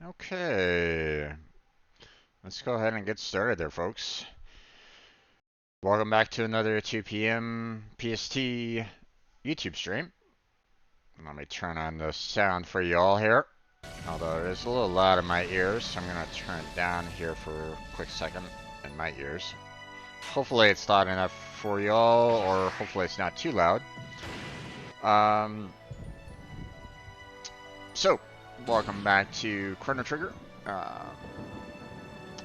Okay, let's go ahead and get started there, folks. Welcome back to another 2 p.m. PST YouTube stream. Let me turn on the sound for y'all here. Although it is a little loud in my ears, so I'm going to turn it down here for a quick second in my ears. Hopefully it's loud enough for y'all, or hopefully it's not too loud. So, welcome back to Chrono Trigger.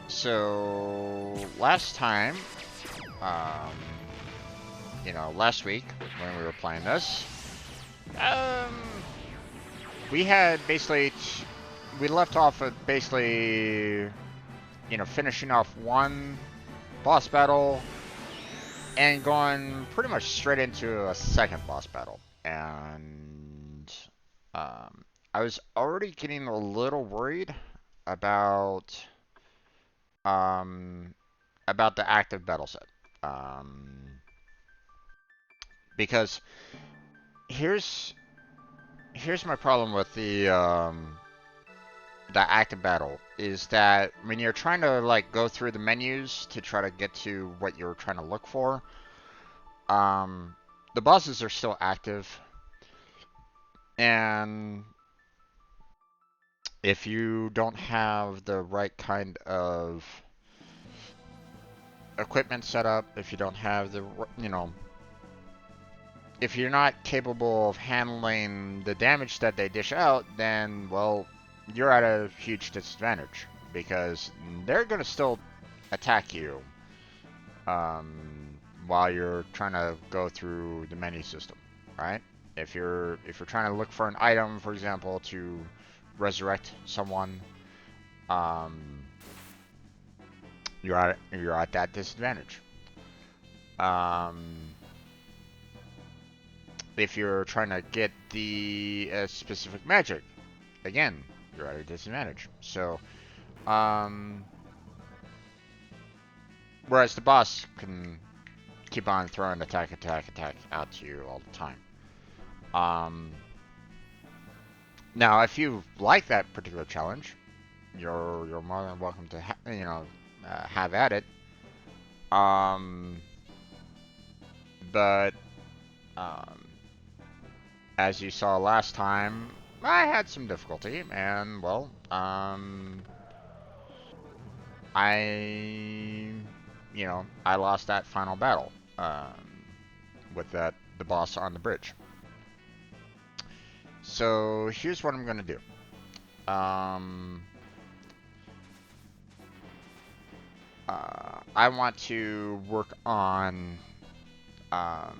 So, last time, um, last week when we were playing this, um, we had basically, we left off at basically, finishing off one boss battle and going pretty much straight into a second boss battle. And, I was already getting a little worried about, um, about the active battle set. Because here's my problem with the active battle is that when you're trying to like go through the menus to try to get to what you're trying to look for, the bosses are still active, and if you don't have the right kind of equipment set up, if you don't have the, if you're not capable of handling the damage that they dish out, then, well, you're at a huge disadvantage because they're going to still attack you um, while you're trying to go through the menu system, right? If you're trying to look for an item, for example, to resurrect someone, um, you're at that disadvantage. Um, if you're trying to get the specific magic, again, you're at a disadvantage. So, um, whereas the boss can keep on throwing attack, attack, attack out to you all the time. Um, Now, if you like that particular challenge, you're more than welcome to have at it. Um, but um, as you saw last time, I had some difficulty, and well, I I lost that final battle with the boss on the bridge. So here's what I'm gonna do. Um, I want to work on um,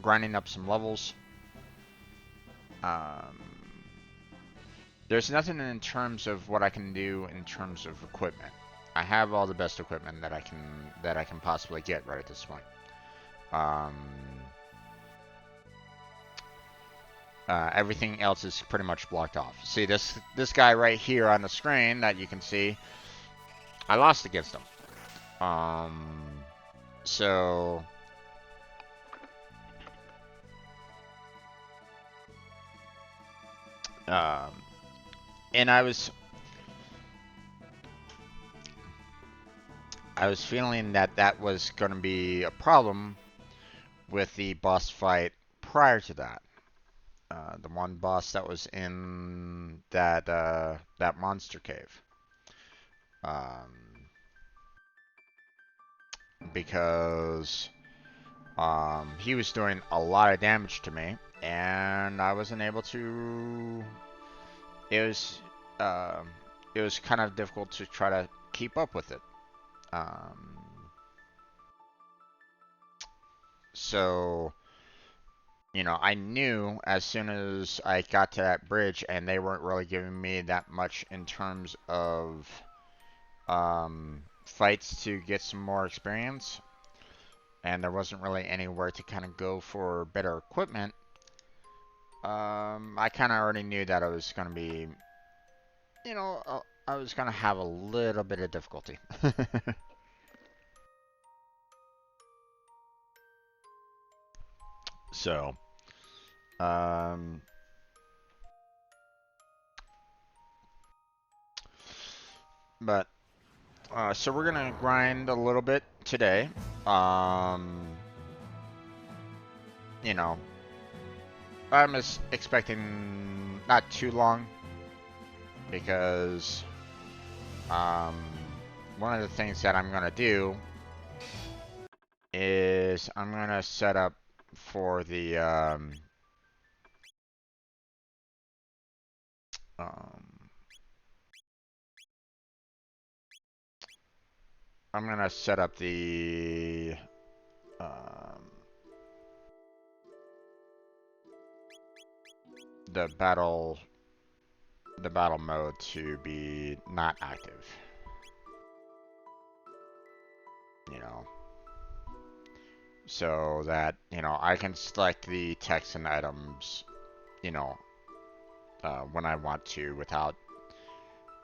grinding up some levels. Um, there's nothing in terms of what I can do in terms of equipment. I have all the best equipment that I can possibly get right at this point. Um, Everything else is pretty much blocked off. See this guy right here on the screen that you can see, I lost against him. So um, and I was feeling that that was going to be a problem with the boss fight prior to that. The one boss that was in that monster cave. Um, because he was doing a lot of damage to me, and I wasn't able to. It was um, it was kind of difficult to try to keep up with it. Um, so I knew as soon as I got to that bridge, and they weren't really giving me that much in terms of fights to get some more experience, and there wasn't really anywhere to kind of go for better equipment. I kind of already knew that I was going to be, I was going to have a little bit of difficulty. So, um, But so we're gonna grind a little bit today. Um, you know, I'm expecting not too long because um, one of the things that I'm gonna do is I'm gonna set up for the um, I'm gonna set up um, the battle mode to be not active. You know, so that I can select the text and items. You know, when I want to without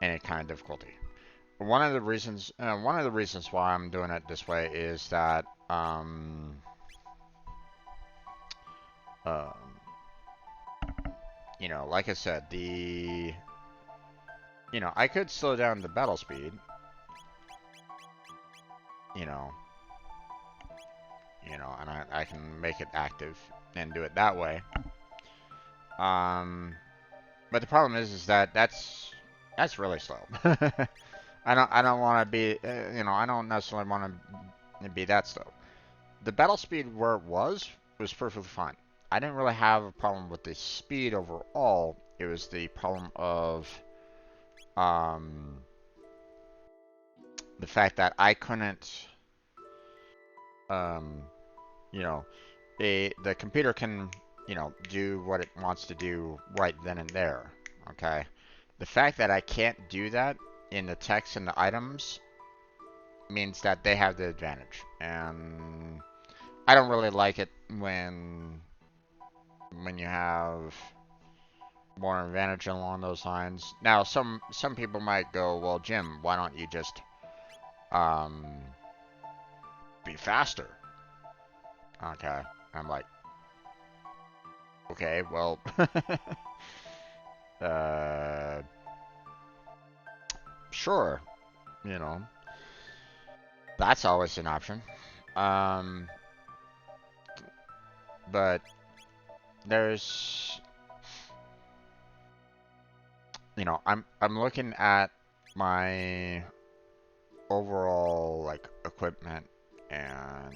any kind of difficulty. One of the reasons why I'm doing it this way is that um, like I said, I could slow down the battle speed, you know, and I can make it active and do it that way. But the problem is that that's really slow. I don't want to be, I don't necessarily want to be that slow. The battle speed where it was perfectly fine. I didn't really have a problem with the speed overall. It was the problem of um, the fact that I couldn't, um, you know, the computer can, do what it wants to do right then and there. Okay, the fact that I can't do that in the text and the items means that they have the advantage, and I don't really like it when you have more advantage along those lines. Now, some people might go, well, Jim, why don't you just um, be faster? Okay, I'm like, okay, well, uh, sure, you know, that's always an option. Um, but there's, I'm looking at my overall like equipment and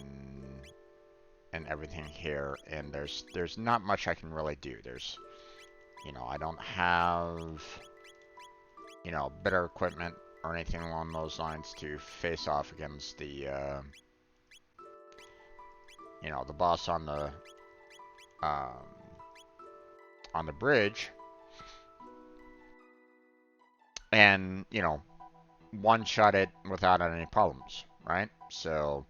everything here, and there's not much I can really do. I don't have better equipment or anything along those lines to face off against the boss um, on the bridge, and one shot it without any problems, right? So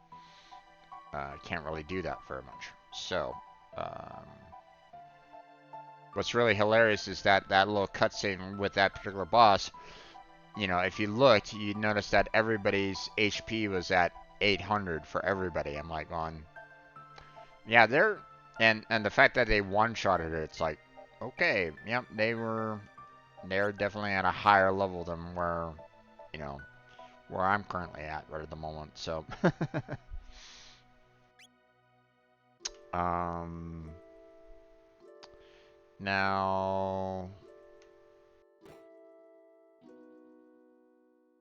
can't really do that very much. So um, what's really hilarious is that little cutscene with that particular boss. If you looked, you'd notice that everybody's HP was at 800 for everybody. I'm like going, yeah, and the fact that they one-shotted it, it's like, okay, yep, they're definitely at a higher level than you know, where I'm currently at right at the moment. So, um, now,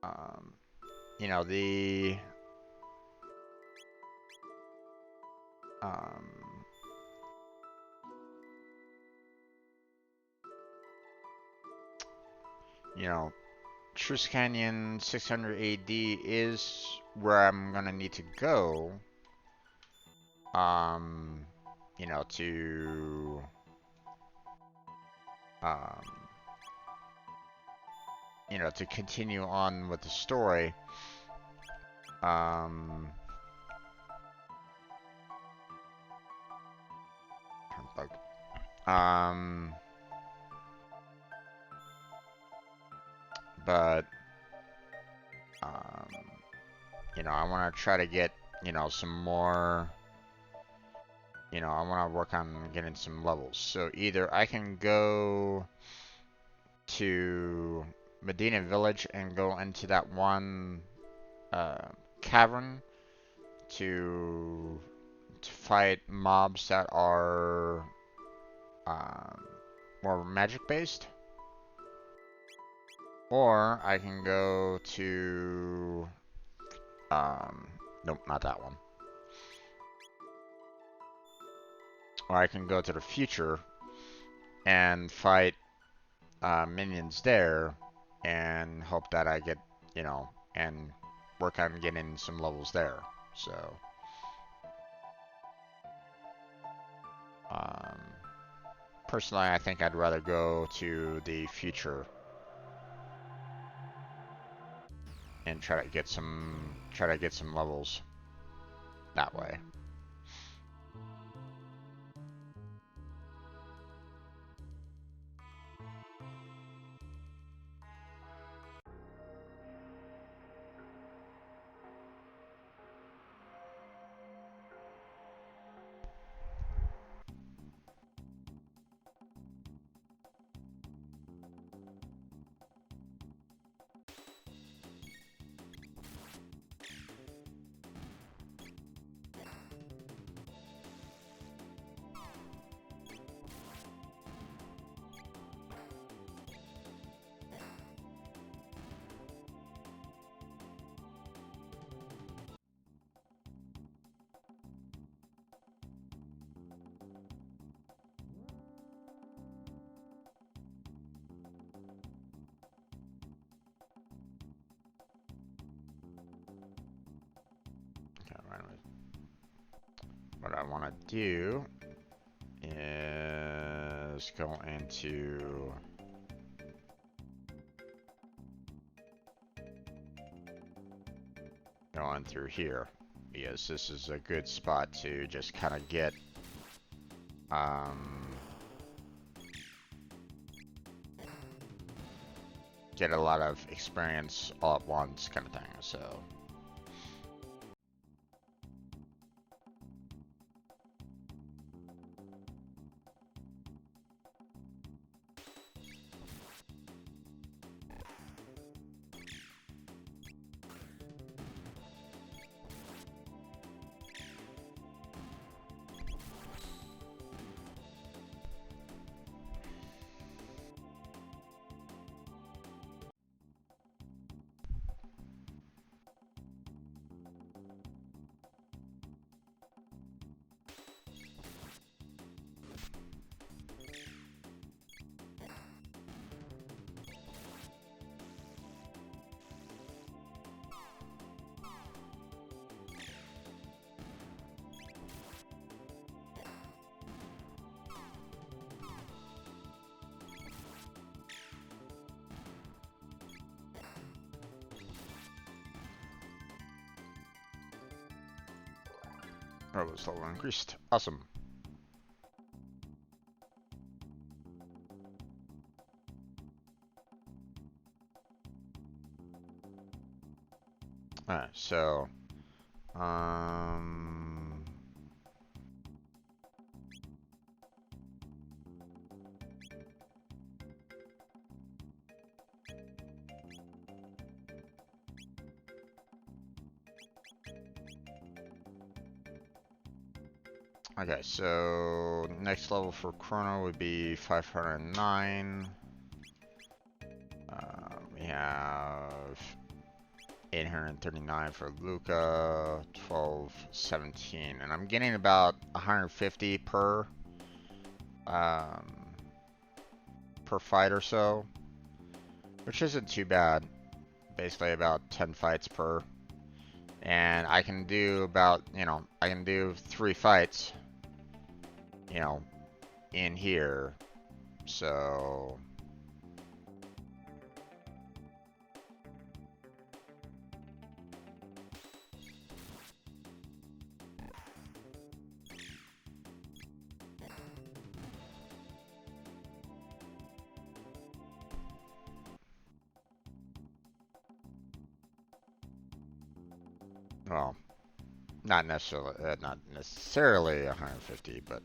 um, the um, you know, Truce Canyon 600 AD is where I'm gonna need to go. Um, to um, to continue on with the story. Um, um, but I want to try to get some more. I want to work on getting some levels. So either I can go to Medina Village and go into that one cavern to fight mobs that are um, more magic based. Or I can go to nope, not that one. Or I can go to the future and fight minions there and hope that I get, you know, and work on getting some levels there. So, um, personally, I think I'd rather go to the future and try to get some levels that way. What I want to do is go into going through here because this is a good spot to just kind of get get a lot of experience all at once kind of thing. So this level increased. Awesome. Alright, so okay, so next level for Chrono would be 509. We have 839 for Luca, 1217, and I'm getting about 150 per fight or so, which isn't too bad. Basically about 10 fights per, and I can do about, you know, I can do 3 fights, you know, in here, so well, not necessarily 150, but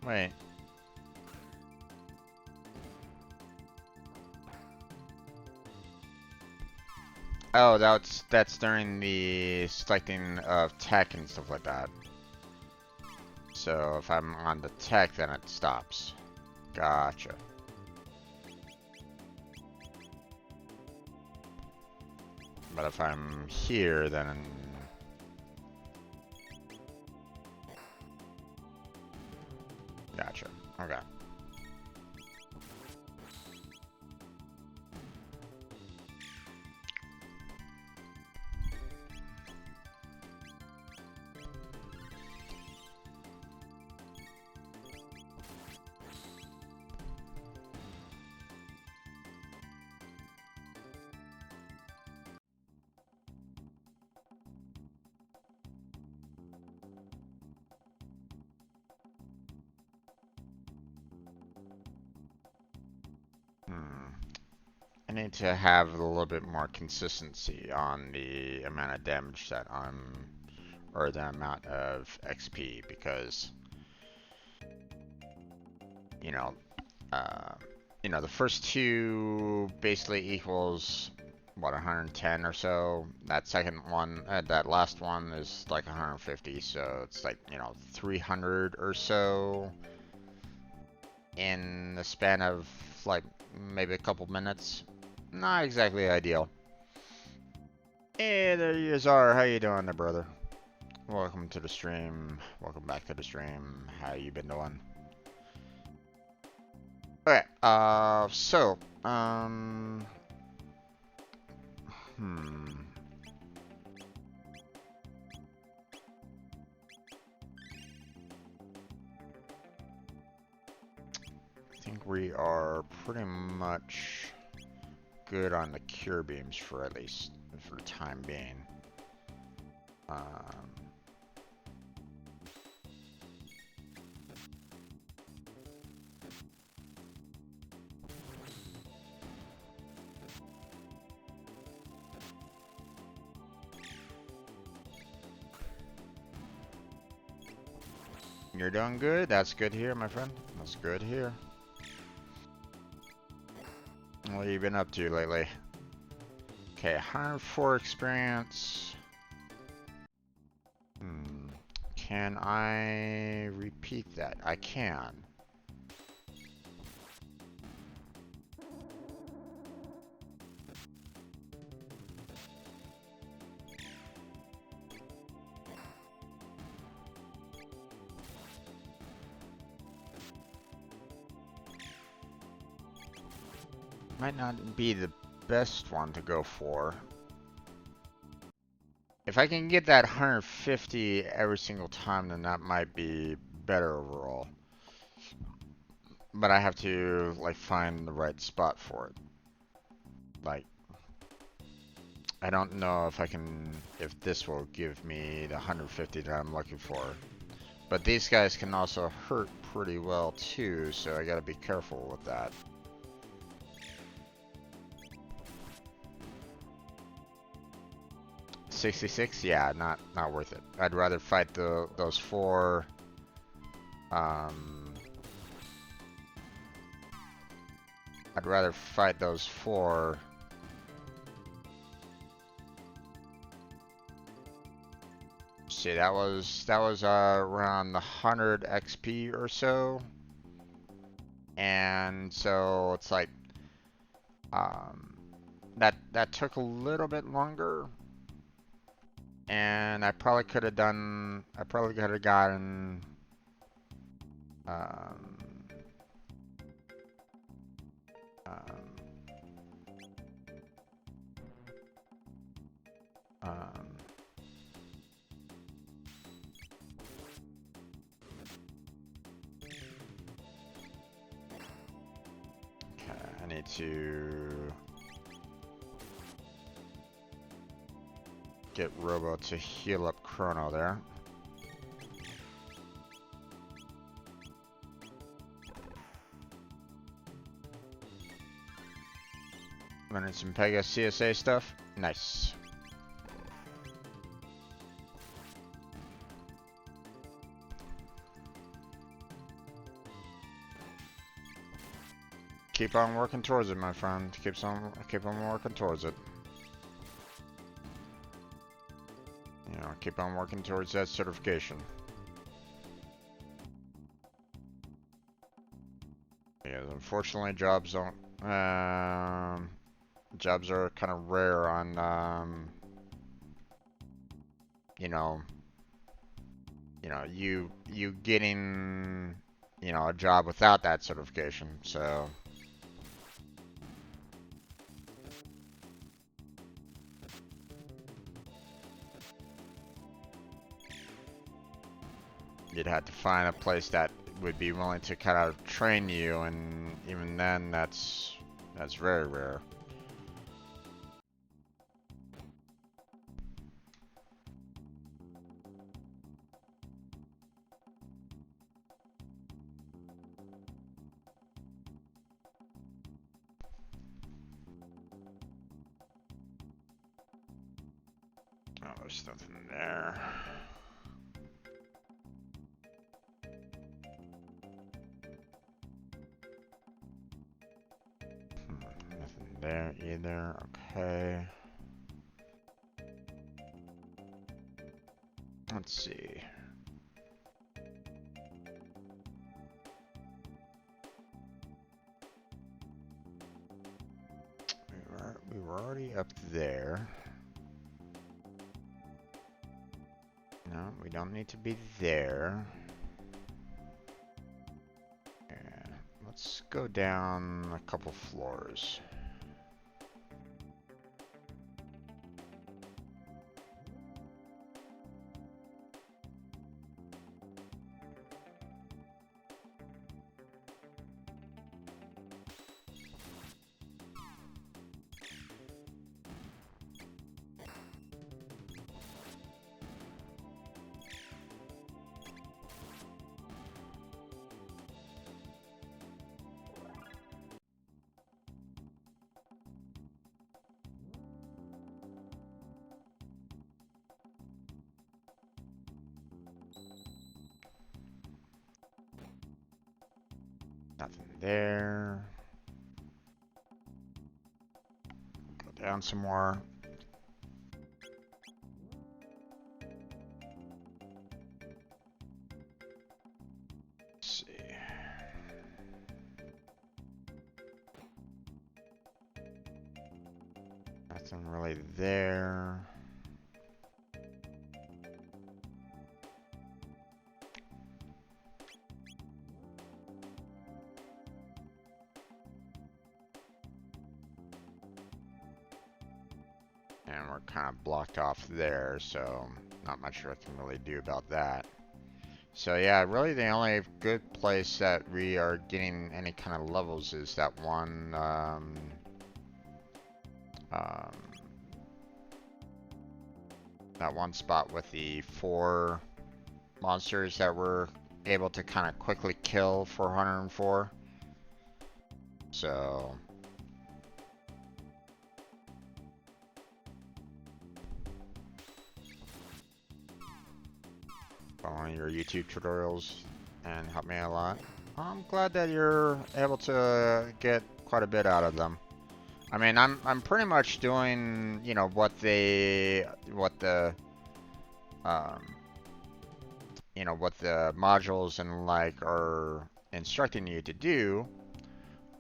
Wait. Oh, that's during the selecting of tech and stuff like that. So if I'm on the tech, then it stops. Gotcha. But if I'm here, then... Gotcha. Okay. I need to have a little bit more consistency on the amount of damage that or the amount of XP, because, you know, the first two basically equals, what, 110 or so. That second one, that last one is like 150, so it's like, 300 or so in the span of like maybe a couple minutes. Not exactly ideal. Hey, there you are. How you doing there, brother? Welcome to the stream. Welcome back to the stream. How you been doing? Okay, I think we are pretty much good on the cure beams for at least for the time being. You're doing good. That's good here, my friend. That's good here. What have you been up to lately? Okay, 104 experience. Can I repeat that? I can. Might not be the best one to go for. If I can get that 150 every single time, then that might be better overall. But I have to, like, find the right spot for it. Like, I don't know if this will give me the 150 that I'm looking for. But these guys can also hurt pretty well too, so I gotta be careful with that. $66? Yeah, not worth it. I'd rather fight those four. I'd rather fight those four. See, that was around the 100 XP or so, and so it's like that took a little bit longer, and I probably could have gotten I need to get Robo to heal up Chrono there. Running some Pega CSA stuff. Nice. keep on working towards it, my friend. Keep on working towards it. You know, keep on working towards that certification. Yeah, unfortunately, jobs don't. Jobs are kind of rare on. You know, you getting, a job without that certification. So. You'd have to find a place that would be willing to kind of train you, and even then, that's very rare. Oh, there's nothing there. Nothing there either. Okay. Let's see. We were already up there. No, we don't need to be there. Yeah, let's go down a couple floors. Nothing there. Go down some more. Let's see. Nothing really there. And we're kind of blocked off there, so not much I can really do about that. So yeah, really the only good place that we are getting any kind of levels is that one, that one spot with the 4 monsters that we're able to kind of quickly kill for 104. So. Following your YouTube tutorials and help me a lot. I'm glad that you're able to get quite a bit out of them. I mean, I'm pretty much doing, what the what the modules and like are instructing you to do.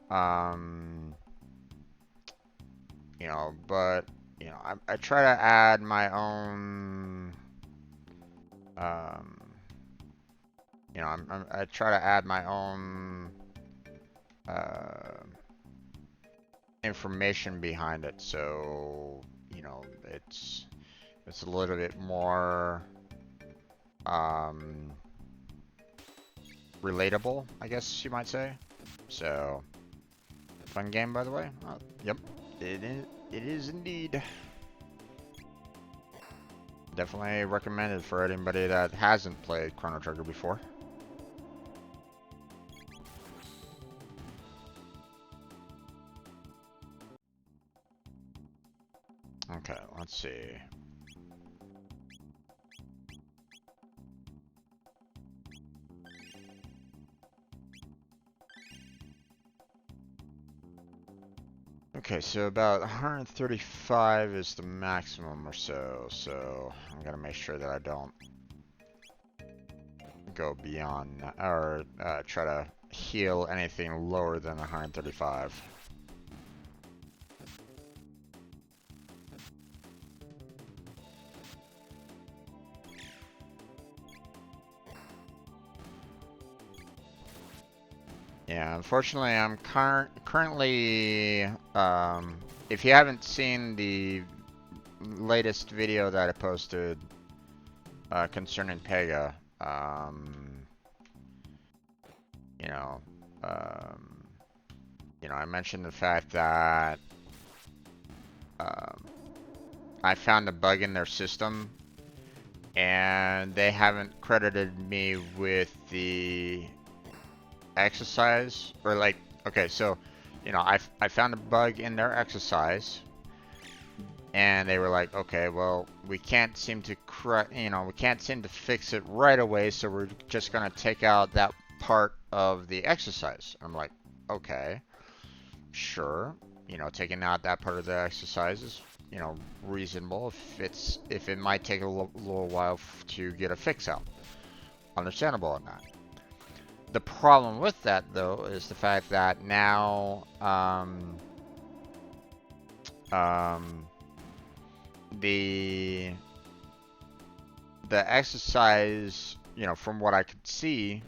But I try to add my own. I try to add my own information behind it, so it's a little bit more relatable, I guess you might say. So, fun game, by the way. Oh, yep, it is indeed. Definitely recommended for anybody that hasn't played Chrono Trigger before. Okay, let's see. Okay, so about 135 is the maximum or so. So I'm gonna make sure that I don't go beyond or try to heal anything lower than 135. Yeah, unfortunately, I'm currently, if you haven't seen the latest video that I posted concerning Pega, you know, I mentioned the fact that I found a bug in their system, and they haven't credited me with the exercise, or like, okay, so, I found a bug in their exercise, and they were like, okay, well, we can't seem to we can't seem to fix it right away, so we're just gonna take out that part of the exercise. I'm like, okay, sure, taking out that part of the exercise is, reasonable if it might take a little while to get a fix out. Understandable on that. The problem with that, though, is the fact that now, the exercise, from what I could see,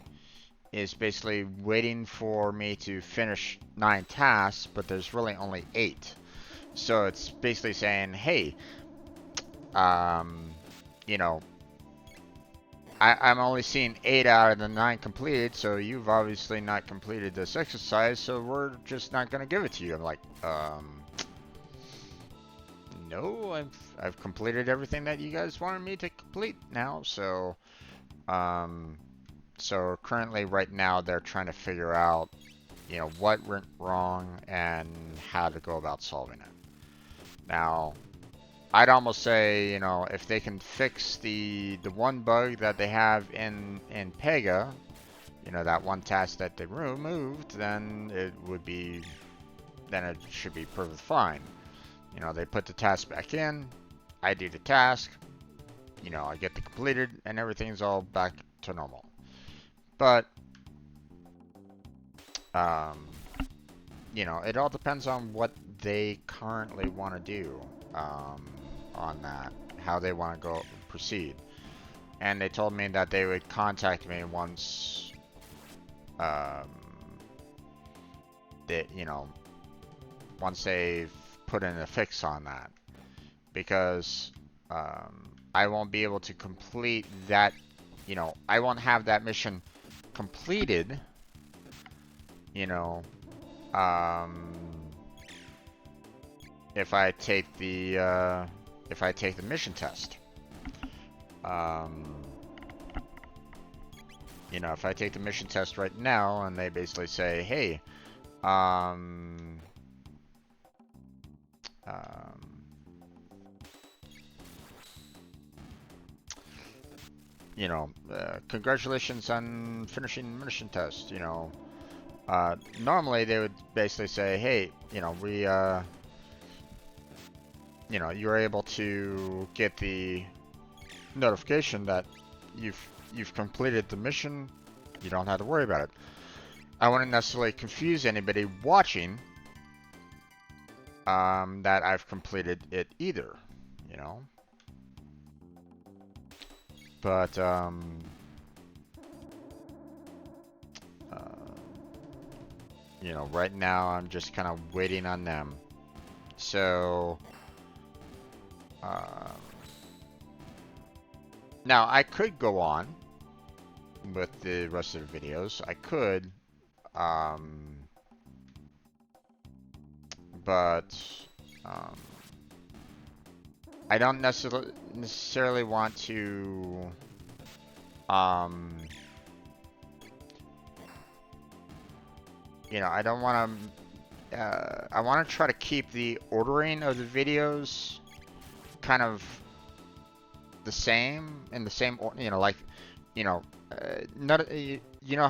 is basically waiting for me to finish 9 tasks, but there's really only 8. So it's basically saying, hey, I'm only seeing 8 out of the 9 completed, so you've obviously not completed this exercise, so we're just not gonna give it to you. I'm like, no, I've completed everything that you guys wanted me to complete now, so, so currently right now they're trying to figure out, what went wrong and how to go about solving it. Now, I'd almost say, if they can fix the one bug that they have in Pega, that one task that they removed, then it should be perfectly fine. They put the task back in, I do the task, I get the completed, and everything's all back to normal. But, it all depends on what they currently want to do. On that, how they want to proceed. And they told me that they would contact me once once they've put in a fix on that, because I won't be able to complete that, I won't have that mission completed, if I take the mission test. If I take the mission test right now and they basically say, hey, congratulations on finishing mission test, normally they would basically say, hey, we, you're able to get the notification that you've completed the mission. You don't have to worry about it. I wouldn't necessarily confuse anybody watching that I've completed it either, But right now I'm just kind of waiting on them. So now I could go on with the rest of the videos. I could, but I don't necessarily want to I don't want to I want to try to keep the ordering of the videos kind of the same, in the same, not,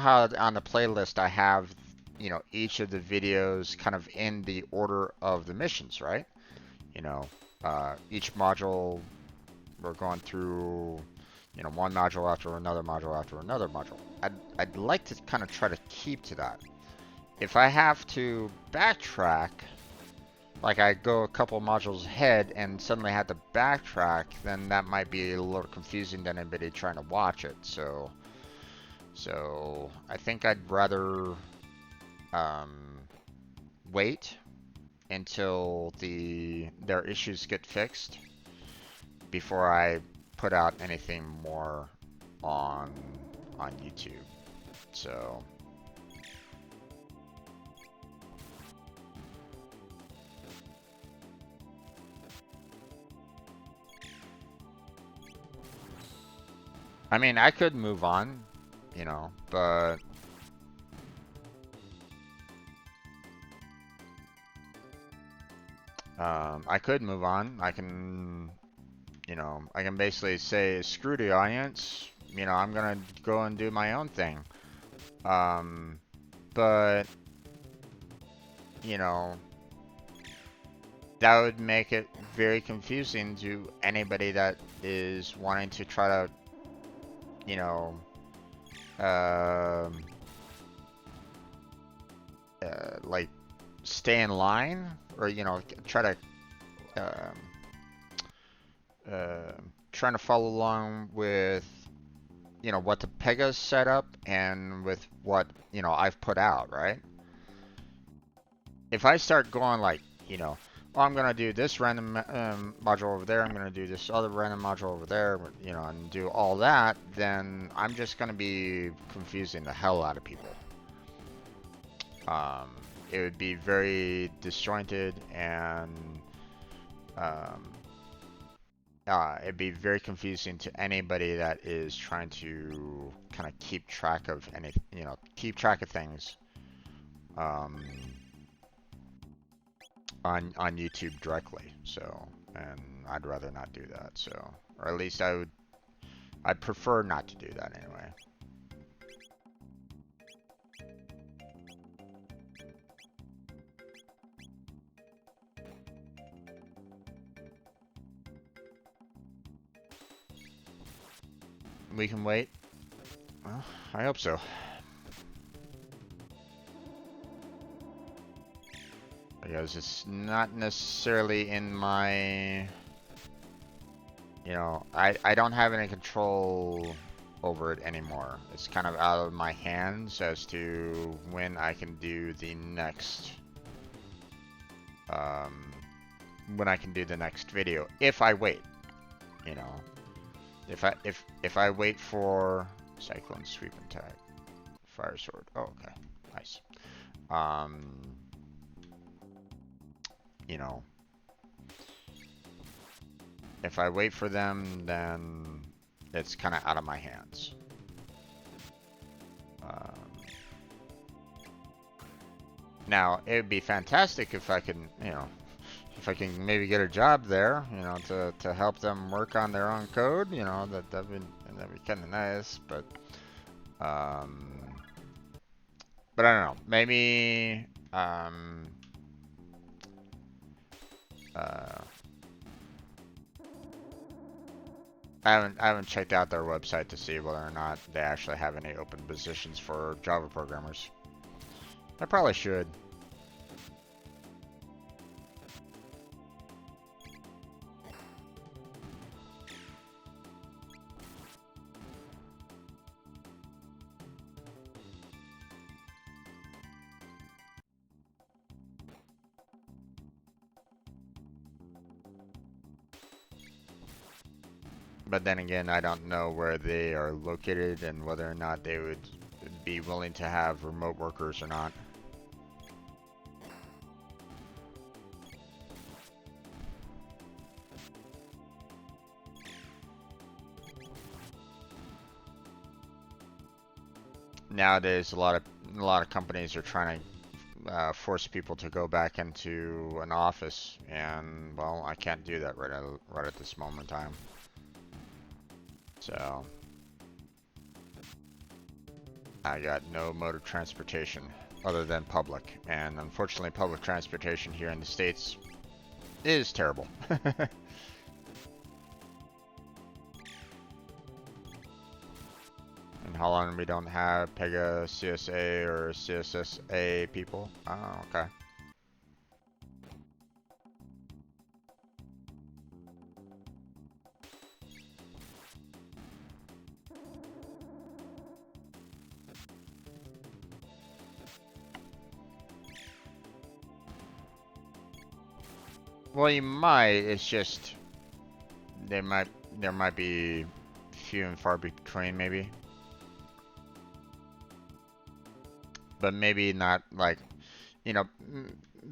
how on the playlist I have, you know, each of the videos kind of in the order of the missions, right? You know, each module, we're going through, you know, one module after another module after another module. I'd like to kind of try to keep to that. If I have to backtrack, like I go a couple modules ahead and suddenly have to backtrack, then that might be a little confusing to anybody trying to watch it. So I think I'd rather wait until their issues get fixed before I put out anything more on YouTube. So I mean, I could move on, you know, but I could move on. I can, you know, I can basically say, screw the audience. You know, I'm gonna go and do my own thing. But, you know, that would make it very confusing to anybody that is wanting to try to, you know, like stay in line, or, you know, try to trying to follow along with, you know, what the Pega's set up and with what, you know, I've put out, right? If I start going like, you know, oh, I'm gonna do this random module over there, I'm gonna do this other random module over there, you know, and do all that, then I'm just gonna be confusing the hell out of people. It would be very disjointed, and it'd be very confusing to anybody that is trying to kind of keep track of keep track of things on YouTube directly. So, and I'd rather not do that. So, or at least I'd prefer not to do that anyway. We can wait. Well, I hope so. Because it's not necessarily in my, you know, I don't have any control over it anymore. It's kind of out of my hands as to when I can do the next, when I can do the next video, if I wait, you know. If I wait for Cyclone Sweep and Tag, Fire Sword. Oh, okay, nice. You know, if I wait for them, then it's kind of out of my hands. Now, it would be fantastic if I can, you know, if I can maybe get a job there, you know, to help them work on their own code, you know, that'd be kind of nice, but I don't know, maybe I haven't checked out their website to see whether or not they actually have any open positions for Java programmers. I probably should. But then again, I don't know where they are located and whether or not they would be willing to have remote workers or not. Nowadays, a lot of companies are trying to force people to go back into an office, and well, I can't do that right at this moment in time. So, I got no mode of transportation. other than public. And unfortunately, public transportation here in the States is terrible. And how long we don't have Pega CSA or CSSA people? Oh, okay. Well, you might. It's just there might be few and far between, maybe. But maybe not like, you know,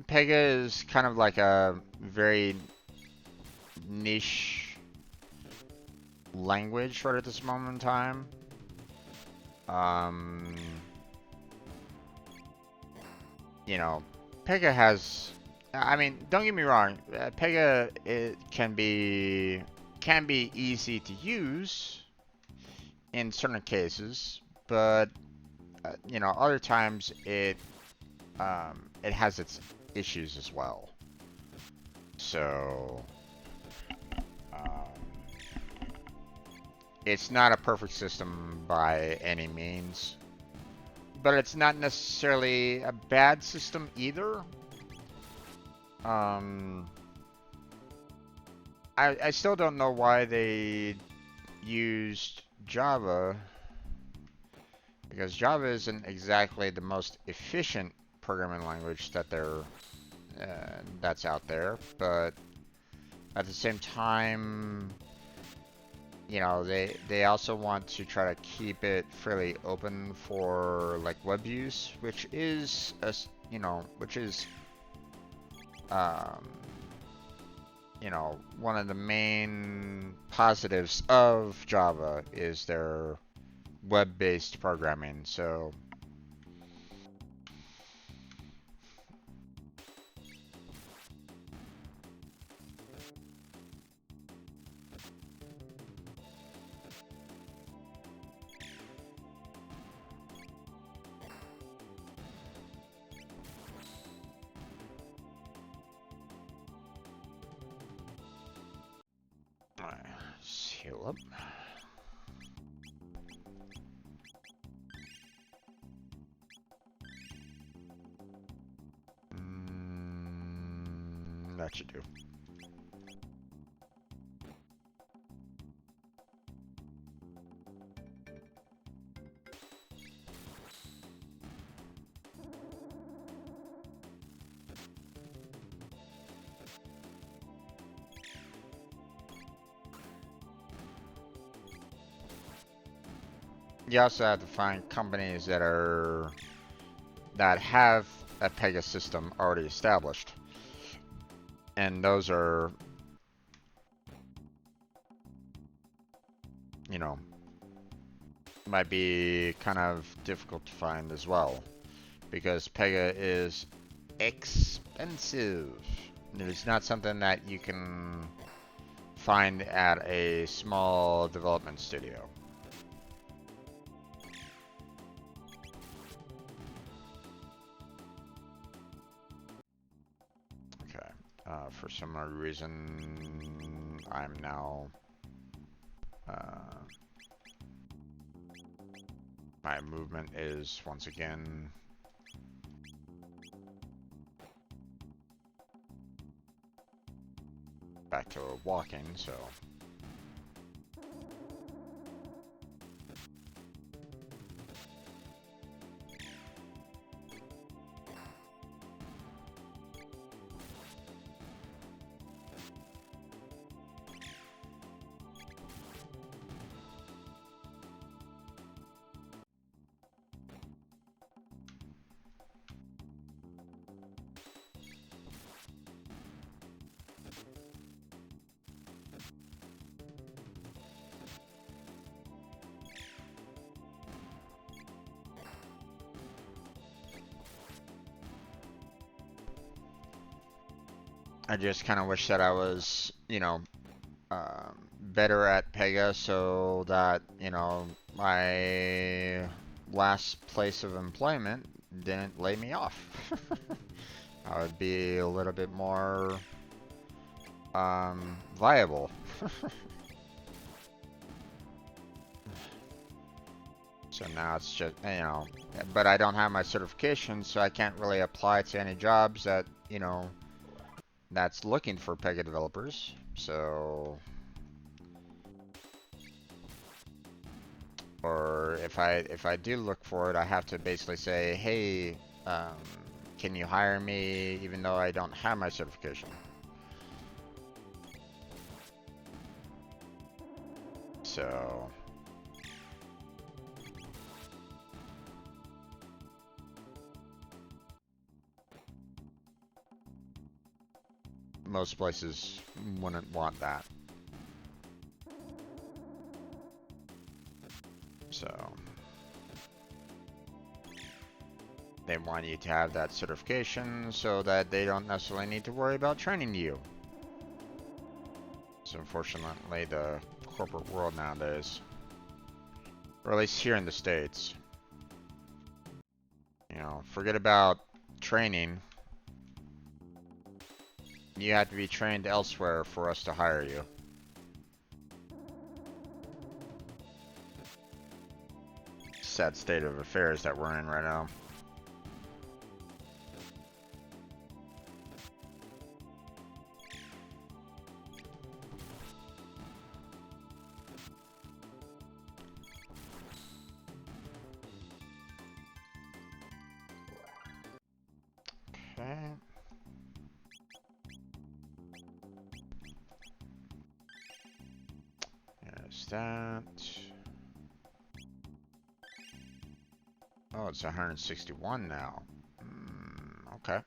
Pega is kind of like a very niche language right at this moment in time. Um, you know, Pega has. I mean, don't get me wrong. Pega it can be easy to use in certain cases, but you know, other times it has its issues as well. So it's not a perfect system by any means, but it's not necessarily a bad system either. I still don't know why they used Java, because Java isn't exactly the most efficient programming language that's out there, but at the same time, you know, they also want to try to keep it fairly open for like web use, which is um, you know, one of the main positives of Java is their web-based programming. So let's heal up. That should do. You also have to find companies that have a Pega system already established, and those are, you know, might be kind of difficult to find as well, because Pega is expensive. It's not something that you can find at a small development studio. Okay. For some reason, I'm now my movement is once again back to walking, so I just kind of wish that I was, you know, better at Pega so that, you know, my last place of employment didn't lay me off. I would be a little bit more viable. So now it's just, you know, but I don't have my certification, so I can't really apply to any jobs that, you know, that's looking for Pega developers. So, or if I do look for it, I have to basically say, hey, um, can you hire me even though I don't have my certification? So, most places wouldn't want that. So, they want you to have that certification so that they don't necessarily need to worry about training you. So unfortunately, the corporate world nowadays, or at least here in the States, you know, forget about training. You have to be trained elsewhere for us to hire you. Sad state of affairs that we're in right now. Okay. There's that. Oh, it's 161 now. Okay.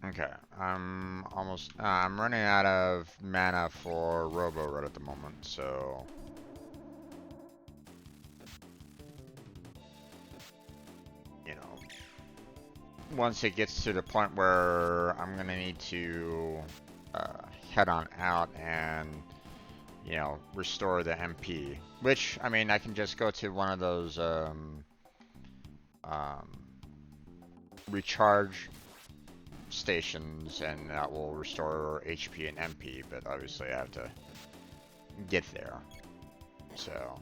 Okay, I'm running out of mana for Robo right at the moment, so. You know, once it gets to the point where I'm gonna need to head on out and, you know, restore the MP, which, I mean, I can just go to one of those um, recharge stations and that will restore HP and MP, but obviously I have to get there. So,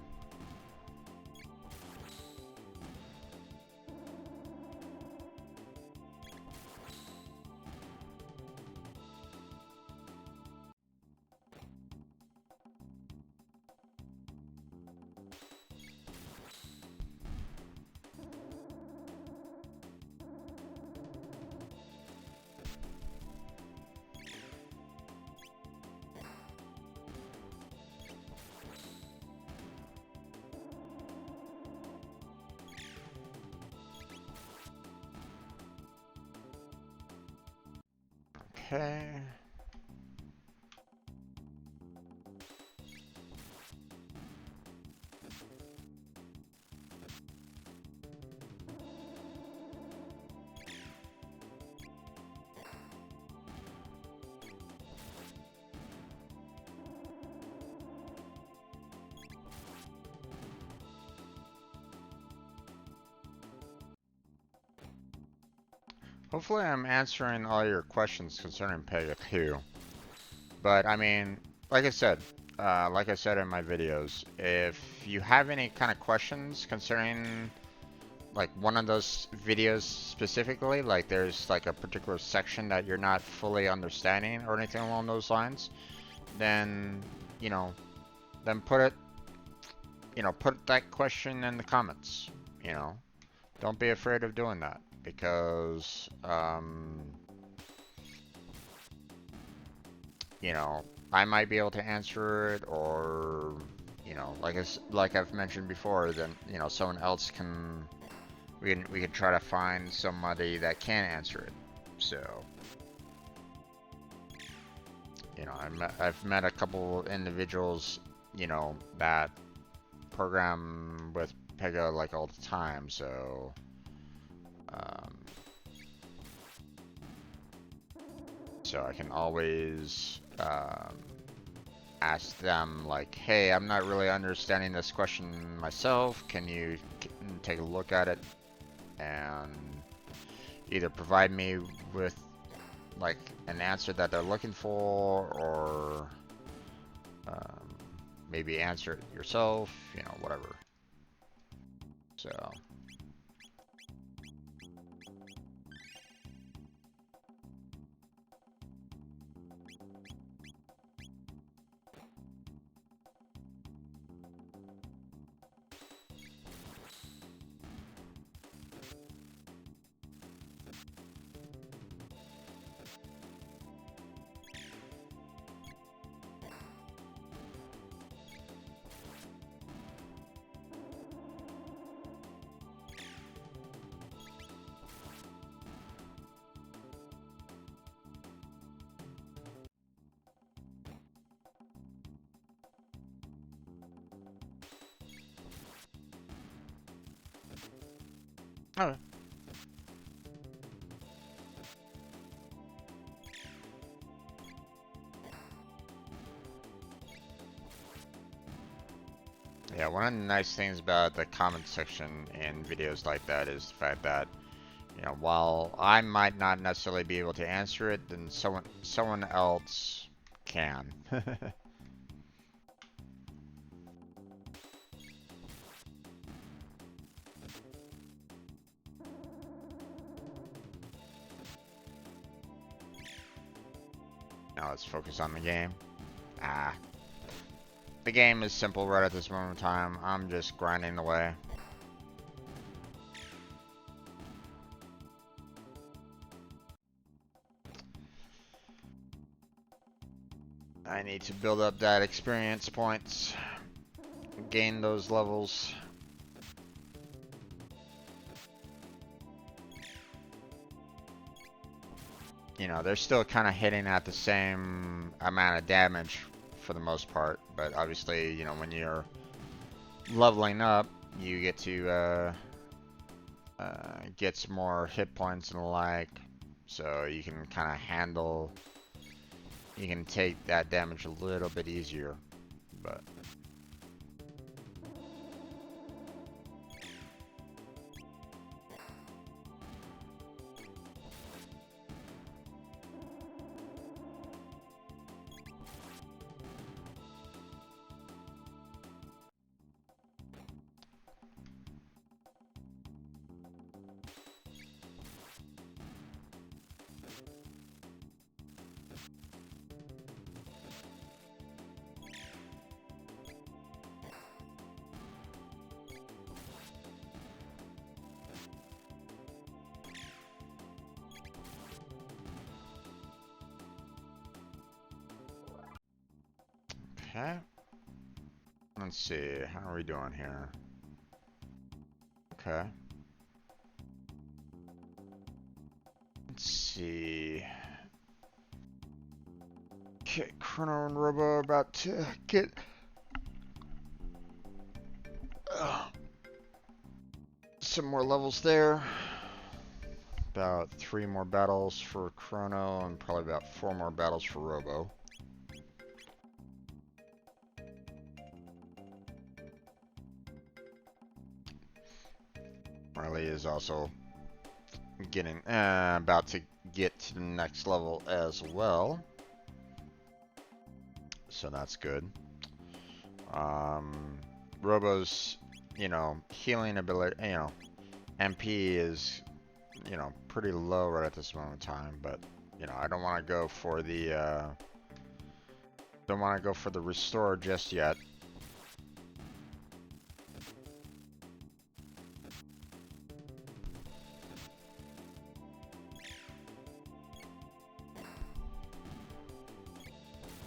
okay. Hopefully I'm answering all your questions concerning Pega 2. But I mean, like I said in my videos, if you have any kind of questions concerning like one of those videos specifically, like there's like a particular section that you're not fully understanding or anything along those lines, then, you know, then put that question in the comments, you know. Don't be afraid of doing that because, you know, I might be able to answer it, or, you know, like I've mentioned before, then, you know, someone else can we can try to find somebody that can answer it. So, you know, I've met a couple individuals, you know, that program with Pega like all the time. So, um, so I can always ask them like, hey, I'm not really understanding this question myself. Can you take a look at it and either provide me with like an answer that they're looking for, or maybe answer it yourself, you know, whatever. So. Oh. Yeah, one of the nice things about the comment section in videos like that is the fact that, you know, while I might not necessarily be able to answer it, then someone else can. Now let's focus on the game. Ah. The game is simple right at this moment in time. I'm just grinding away. I need to build up that experience points. Gain those levels. You know, they're still kind of hitting at the same amount of damage for the most part, but obviously, you know, when you're leveling up, you get to get some more hit points and the like, so you can kind of handle, you can take that damage a little bit easier, but okay. Let's see, how are we doing here? Okay. Let's see. Okay, Chrono and Robo are about to get some more levels there. About 3 more battles for Chrono and probably about 4 more battles for Robo. Marley is also getting about to get to the next level as well, so that's good. Robo's, you know, healing ability, you know, MP is, you know, pretty low right at this moment in time, but you know, I don't want to go for the restore just yet.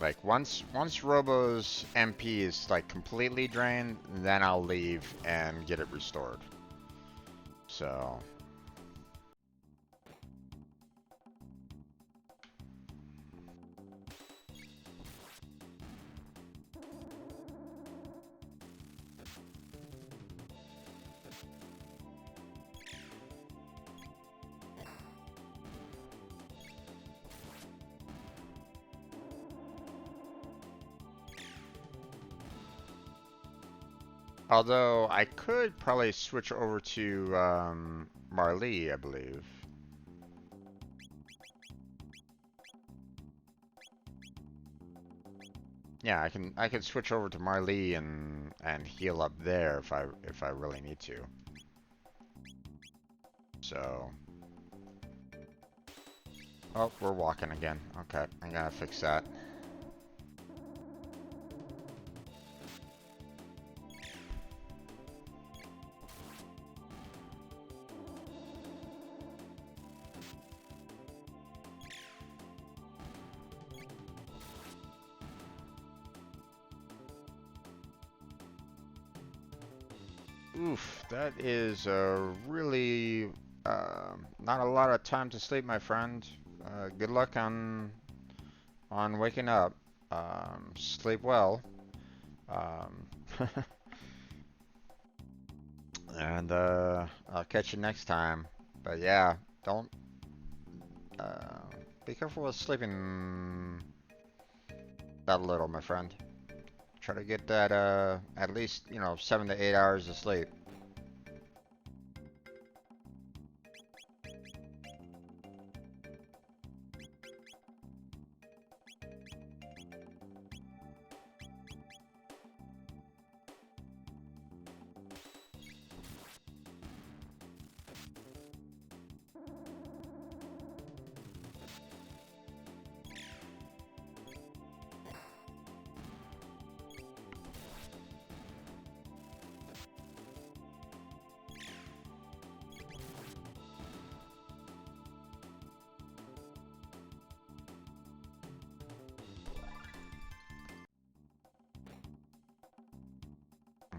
Like once Robo's MP is like completely drained, then I'll leave and get it restored. So. Although I could probably switch over to Marley, I believe. Yeah, I can switch over to Marley and heal up there if I really need to. So. Oh, we're walking again. Okay, I gotta fix that. Oof, that is really not a lot of time to sleep, my friend. Good luck on waking up. Sleep well. Um, and I'll catch you next time. But yeah, don't be careful with sleeping that little, my friend. Try to get that at least 7 to 8 hours of sleep.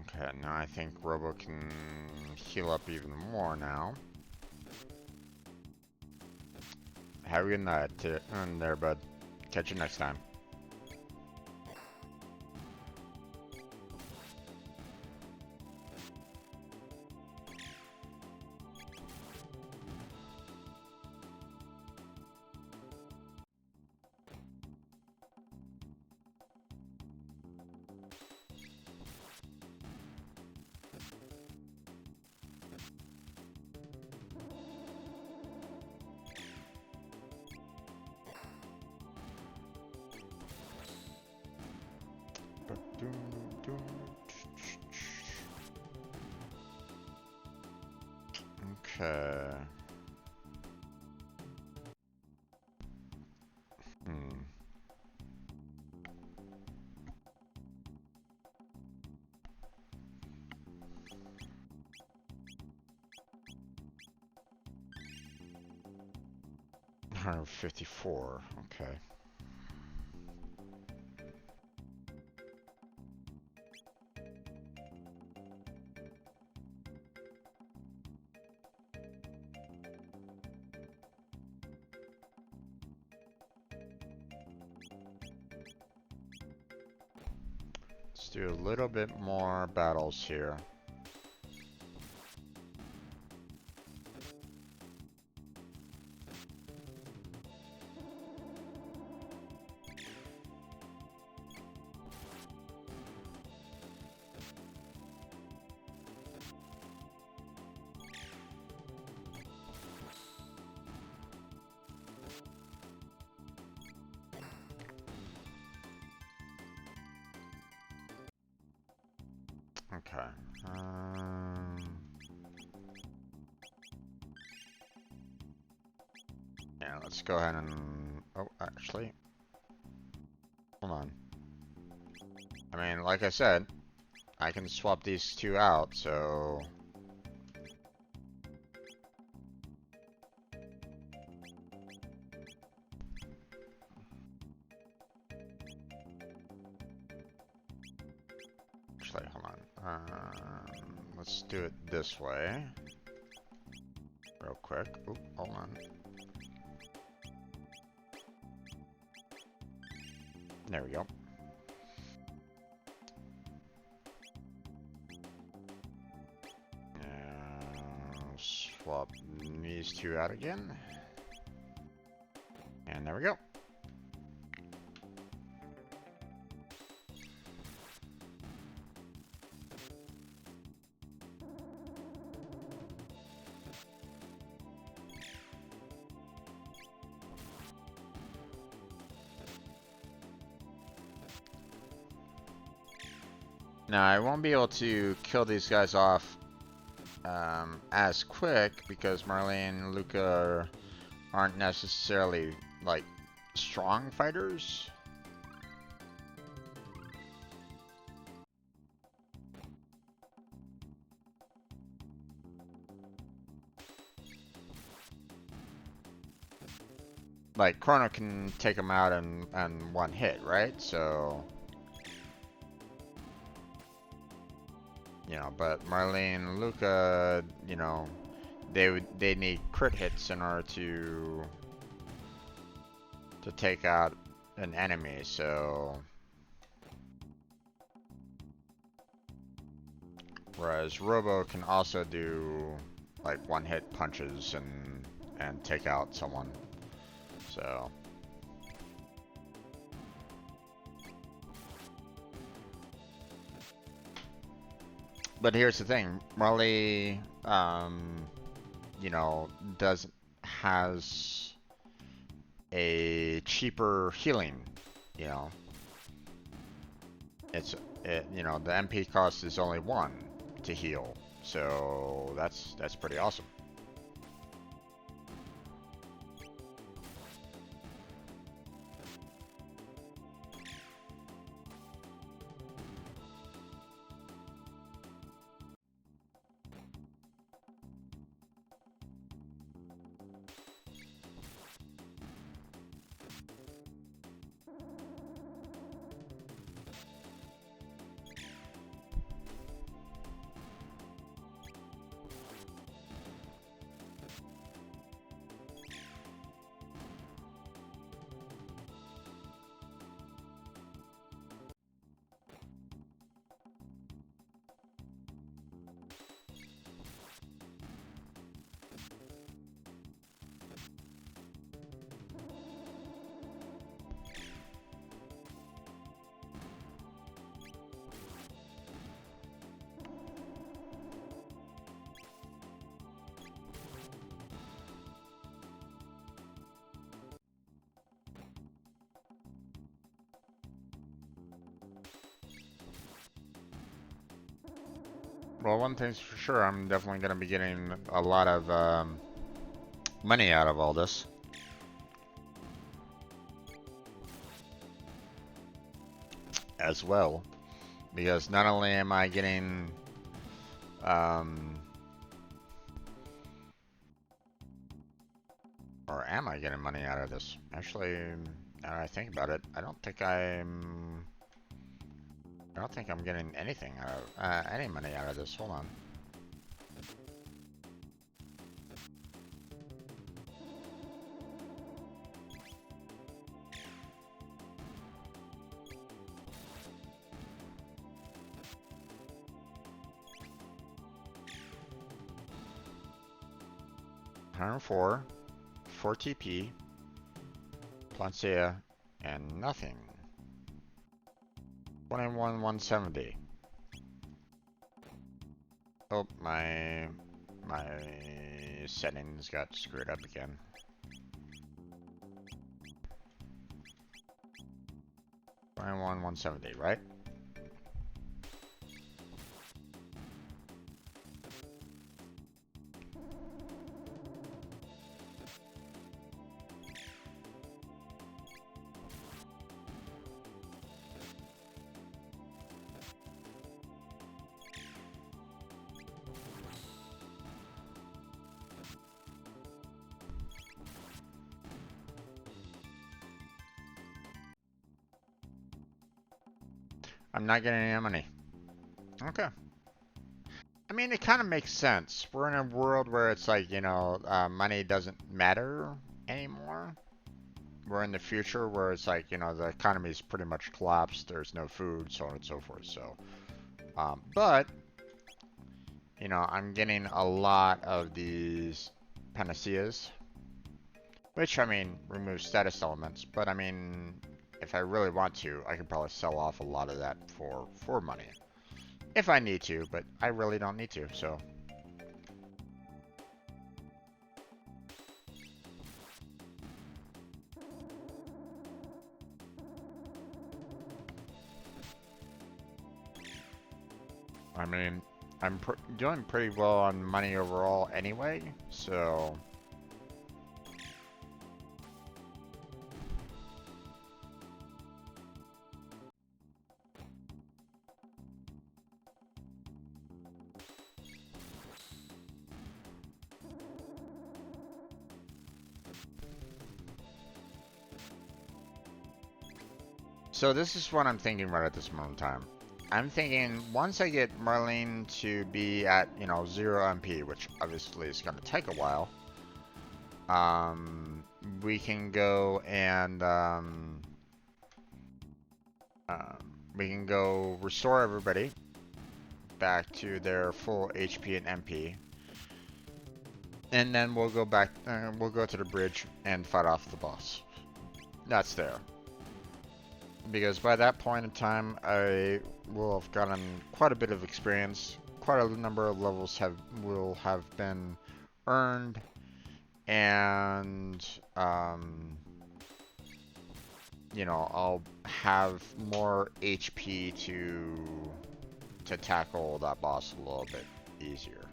Okay, now I think Robo can heal up even more now. Have a good night in there, bud. Catch you next time. Okay. Hmm. $154. Okay. Let's do a little bit more battles here. Okay. Yeah, let's go ahead and... Oh, actually... Hold on. I mean, like I said, I can swap these two out, so... Actually, hold on. Let's do it this way. real quick. Oop, hold on. There we go. Swap these two out again. And there we go. Now, I won't be able to kill these guys off as quick because Marlene and Luca aren't necessarily, like, strong fighters. Like, Chrono can take them out in one hit, right? So... You know, but Marlene and Luca, you know, they need crit hits in order to take out an enemy, so whereas Robo can also do like one-hit punches and take out someone. So but here's the thing, Marley, you know, has a cheaper healing, you know. You know, the MP cost is only 1 to heal, so that's pretty awesome. Well, one thing's for sure, I'm definitely going to be getting a lot of money out of all this. As well. Because not only am I getting... or am I getting money out of this? Actually, now that I think about it, I don't think I'm getting anything out of, any money out of this. Hold on. $104, 4 TP, Plancea, and nothing. 21,170. Oh, my settings got screwed up again. $21,170, right? I'm not getting any money. Okay. I mean, it kind of makes sense. We're in a world where it's like, money doesn't matter anymore. We're in the future where it's like, the economy's pretty much collapsed. There's no food, so on and so forth. So, but, I'm getting a lot of these panaceas, which, I mean, remove status elements. But, I mean, if I really want to, I could probably sell off a lot of that for money. If I need to, but I really don't need to, so. I mean, I'm doing pretty well on money overall anyway, so. So this is what I'm thinking right at this moment in time. I'm thinking once I get Marlene to be at, 0 MP, which obviously is going to take a while, we can go and we can go restore everybody back to their full HP and MP. And then we'll go back, we'll go to the bridge and fight off the boss. That's there. Because by that point in time, I will have gotten quite a bit of experience. Quite a number of levels will have been earned, and I'll have more HP to tackle that boss a little bit easier.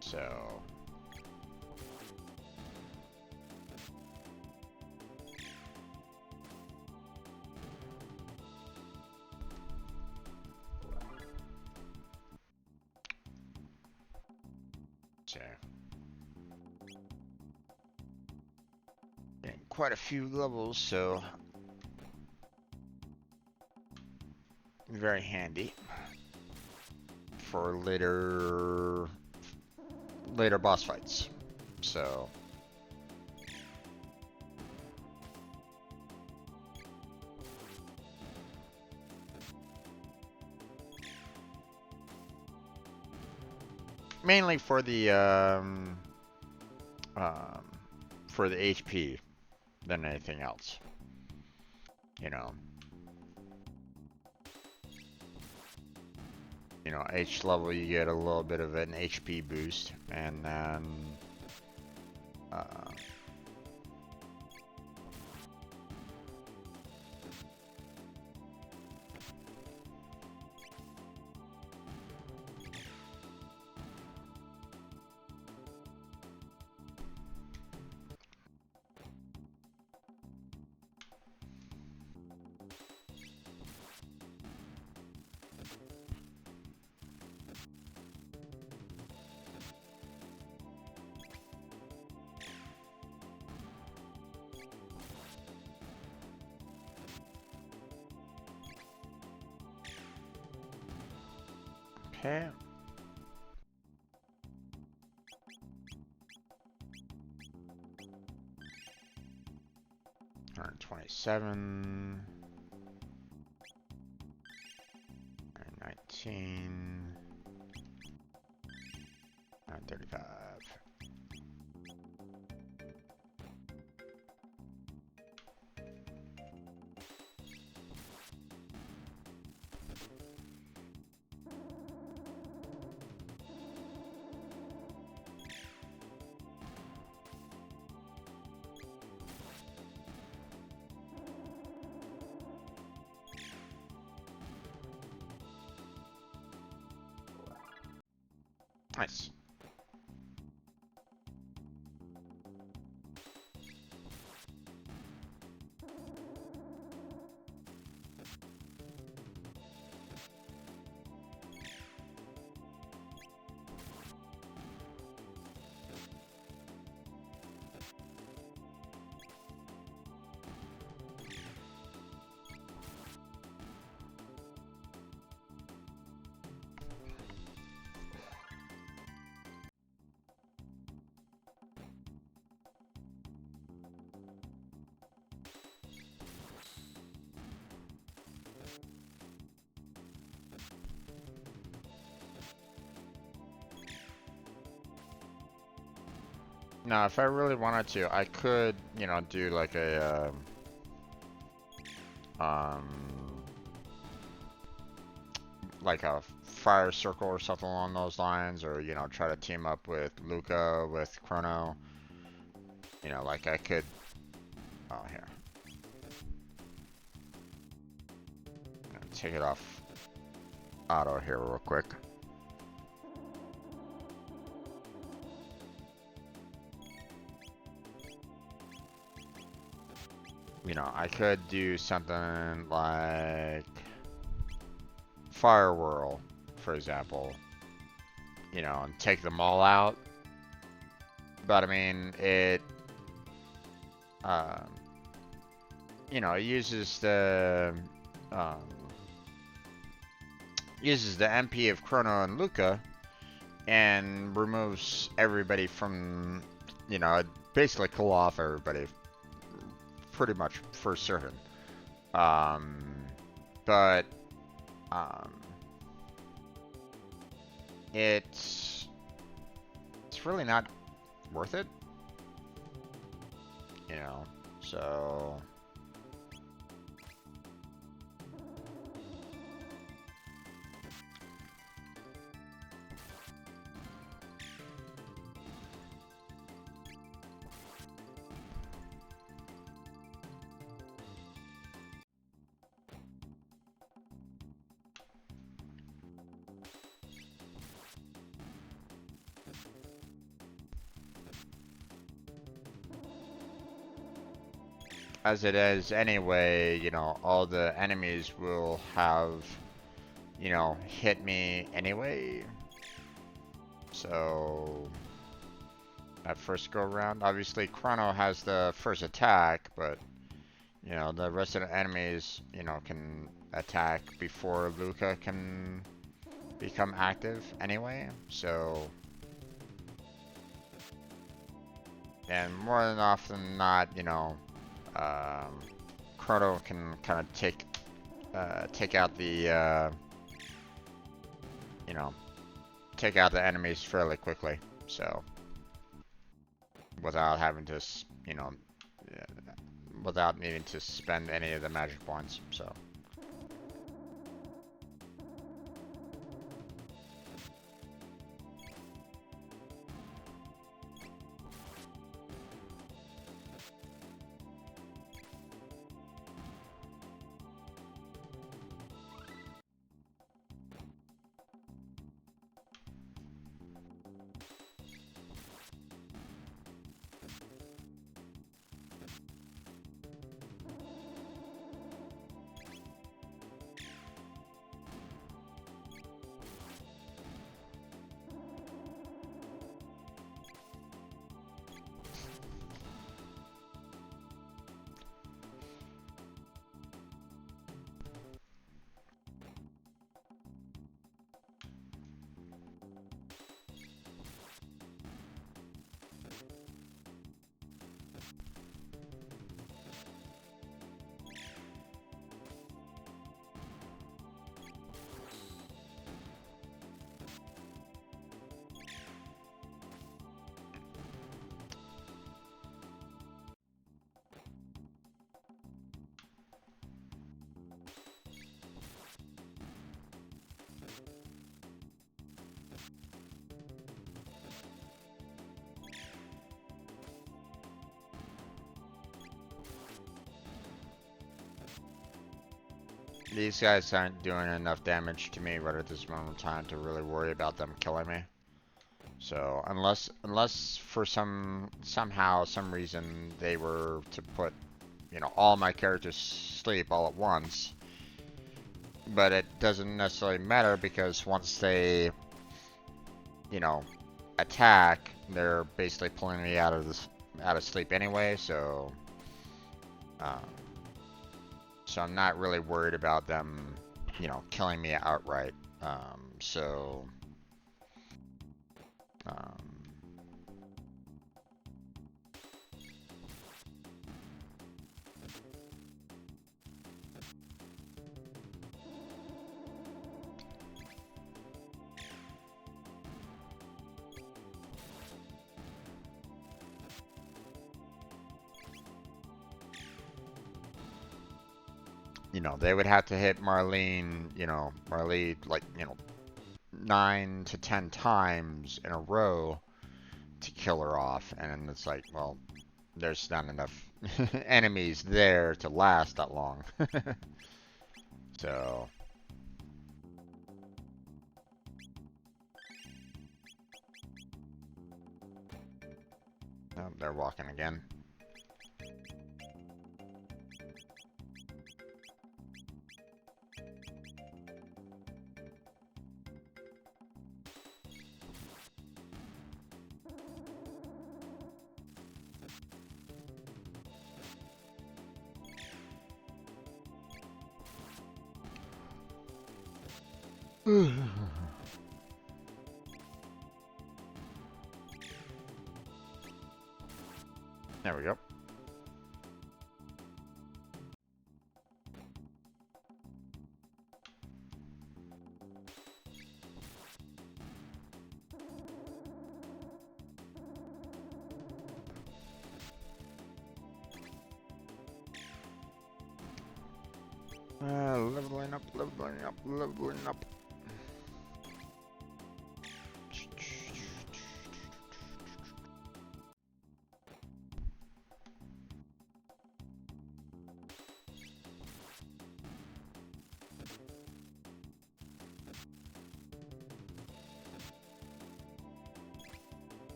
So. Getting quite a few levels, so very handy for later boss fights. So mainly for the HP than anything else. Each level you get a little bit of an HP boost, and then okay. 127, 19, 935. Nice. Now, if I really wanted to, I could, you know, do like a, um, like a fire circle or something along those lines, or, you know, try to team up with Luca, with Chrono. You know, like I could, oh, here. Take it off auto here real quick. You know, I could do something like Fire Whirl, for example. You know, and take them all out. But I mean, it, um, you know, it um, uses the MP of Chrono and Luca, and removes everybody from, you know, basically kill off everybody, pretty much for certain. Um, but um, it's really not worth it, you know. So as it is anyway, you know, all the enemies will have, you know, hit me anyway. So at first go around, obviously Chrono has the first attack, but you know, the rest of the enemies, you know, can attack before Luca can become active anyway. So, and more than often than not, you know, um, Chrono can kind of take out the, you know, take out the enemies fairly quickly. So, without having to, you know, without needing to spend any of the magic points. So. These guys aren't doing enough damage to me right at this moment in time to really worry about them killing me. So unless for somehow some reason they were to put, you know, all my characters sleep all at once, but it doesn't necessarily matter because once they, you know, attack, they're basically pulling me out of sleep anyway. So um, so I'm not really worried about them, you know, killing me outright. So um, you know, they would have to hit Marlene, Marlene, like, 9 to 10 times in a row to kill her off. And it's like, well, there's not enough enemies there to last that long. So, oh, they're walking again. There we go. Leveling up, leveling up, leveling up.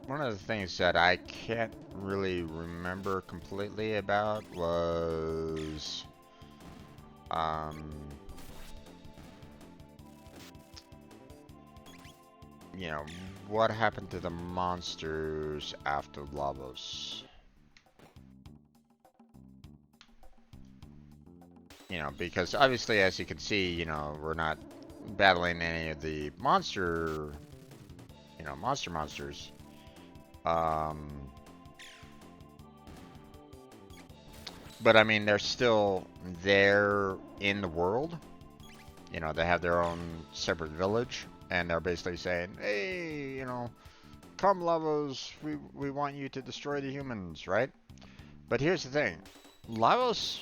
One of the things that I can't really remember completely about was, you know, what happened to the monsters after Lavos? You know, because obviously, as you can see, we're not battling any of the monsters. Um, but I mean, they're still there in the world. You know, they have their own separate village, and they're basically saying, "Hey, come, Lavos, we want you to destroy the humans, right?" But here's the thing: Lavos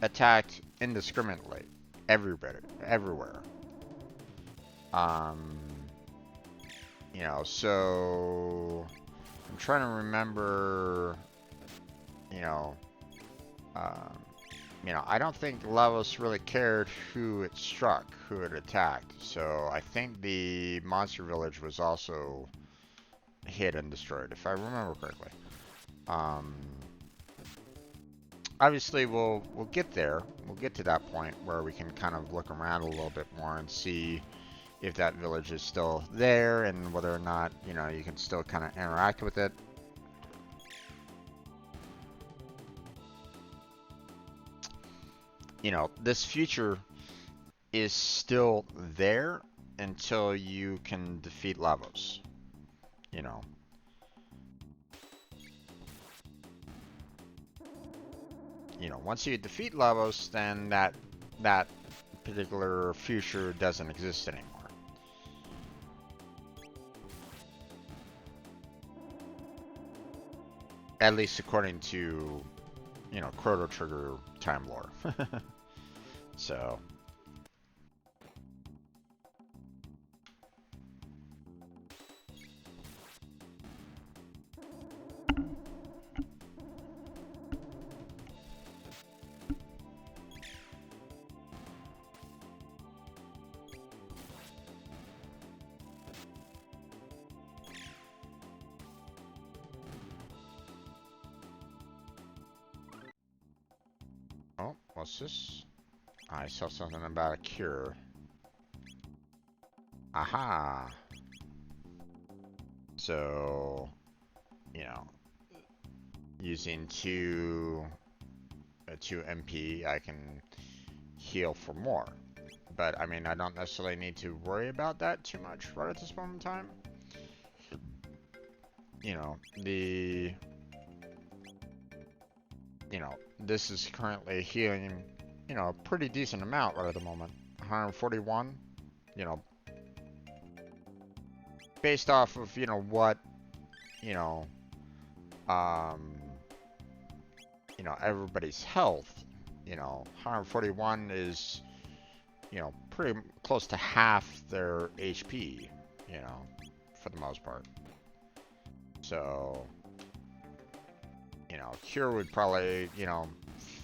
attacked indiscriminately, everywhere. Um, so I'm trying to remember, you know, um, I don't think Lavos really cared who it struck, who it attacked. So I think the monster village was also hit and destroyed, if I remember correctly. Obviously, we'll get there. We'll get to that point where we can kind of look around a little bit more and see if that village is still there and whether or not, you can still kind of interact with it. This future is still there until you can defeat Lavos. Once you defeat Lavos, then that particular future doesn't exist anymore. At least according to, Chrono Trigger time lore. So, What's this? I saw something about a cure. Aha! So, you know, using two MP, I can heal for more. But I mean, I don't necessarily need to worry about that too much right at this moment in time. You know, this is currently healing, a pretty decent amount right at the moment. 141, you know, based off of, what, you know, um, everybody's health, 141 is, pretty close to half their HP, for the most part. So, Cure would probably,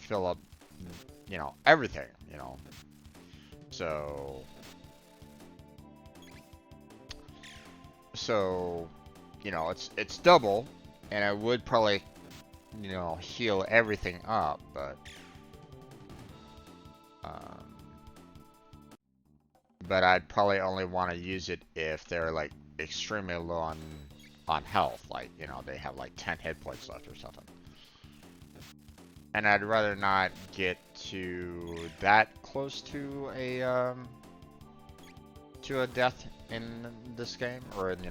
fill up, everything, So, it's double, and I would probably, heal everything up, but I'd probably only want to use it if they're like extremely low on health, like they have like 10 hit points left or something. And I'd rather not get to that close to a death in this game, or in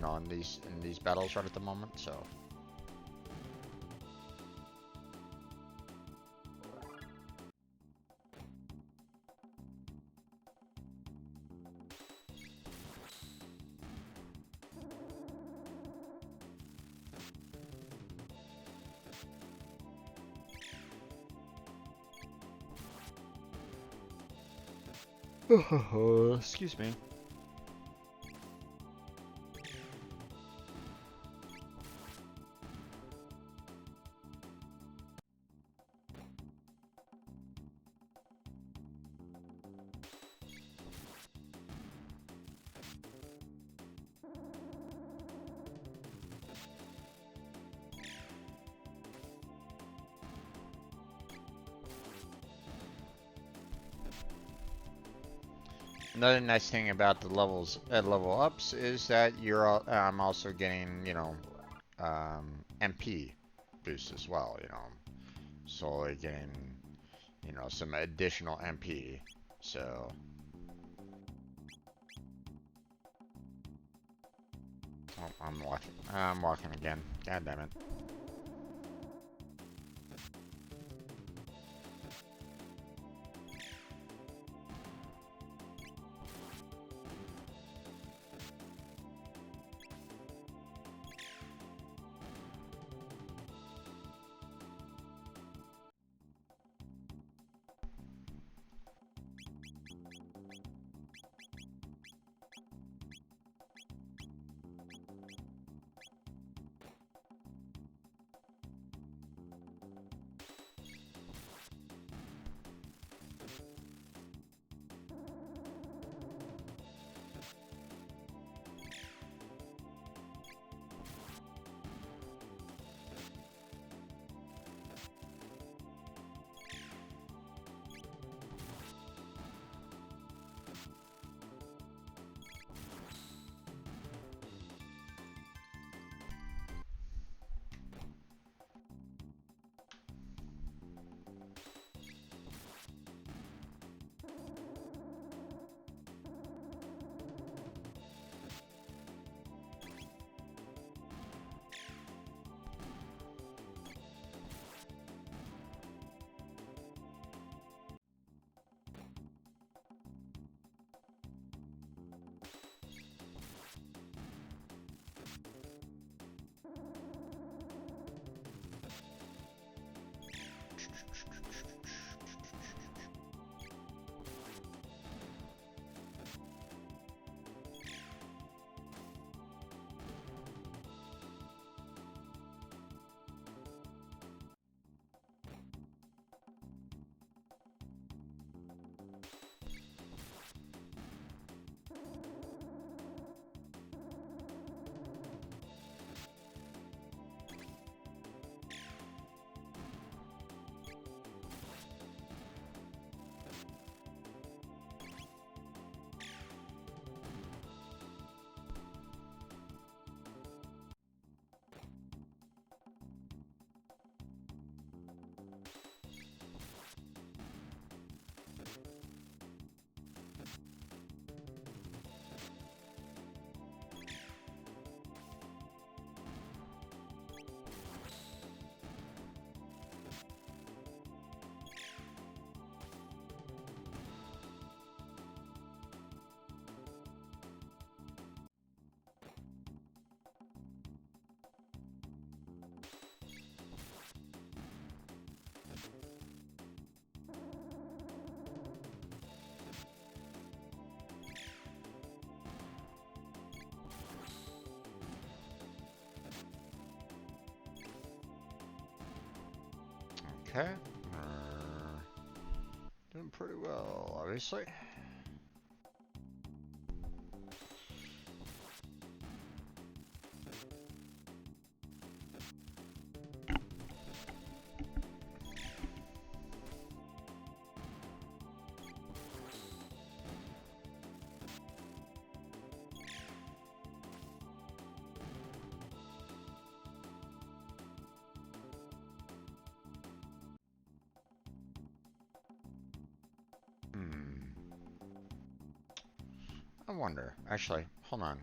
these battles right at the moment. So. Excuse me. Another nice thing about the level ups is that I'm also getting, MP boost as well, slowly getting, some additional MP. So, oh, I'm walking again. God damn it. Okay. Doing pretty well, obviously. I wonder. Actually, hold on.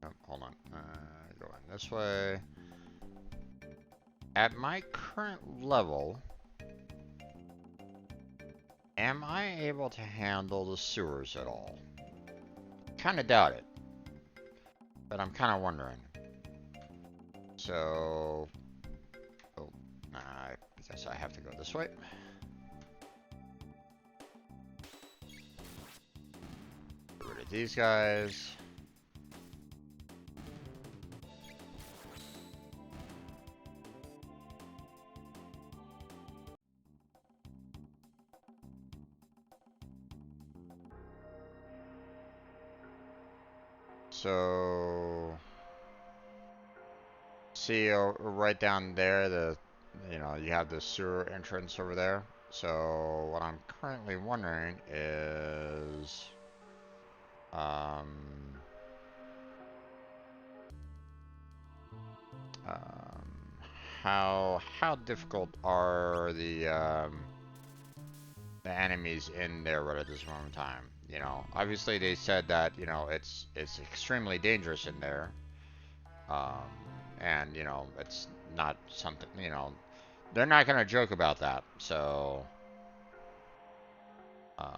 Oh, hold on. Going this way. At my current level, am I able to handle the sewers at all? Kinda doubt it. But I'm kinda wondering. So... Oh, I guess I have to go this way. Get rid of these guys. So... See, right down there, you have the sewer entrance over there. So what I'm currently wondering is, um, um, how difficult are the enemies in there right at this moment in time? You know, obviously they said that it's extremely dangerous in there, um, and it's not something they're not gonna joke about that. So. Um,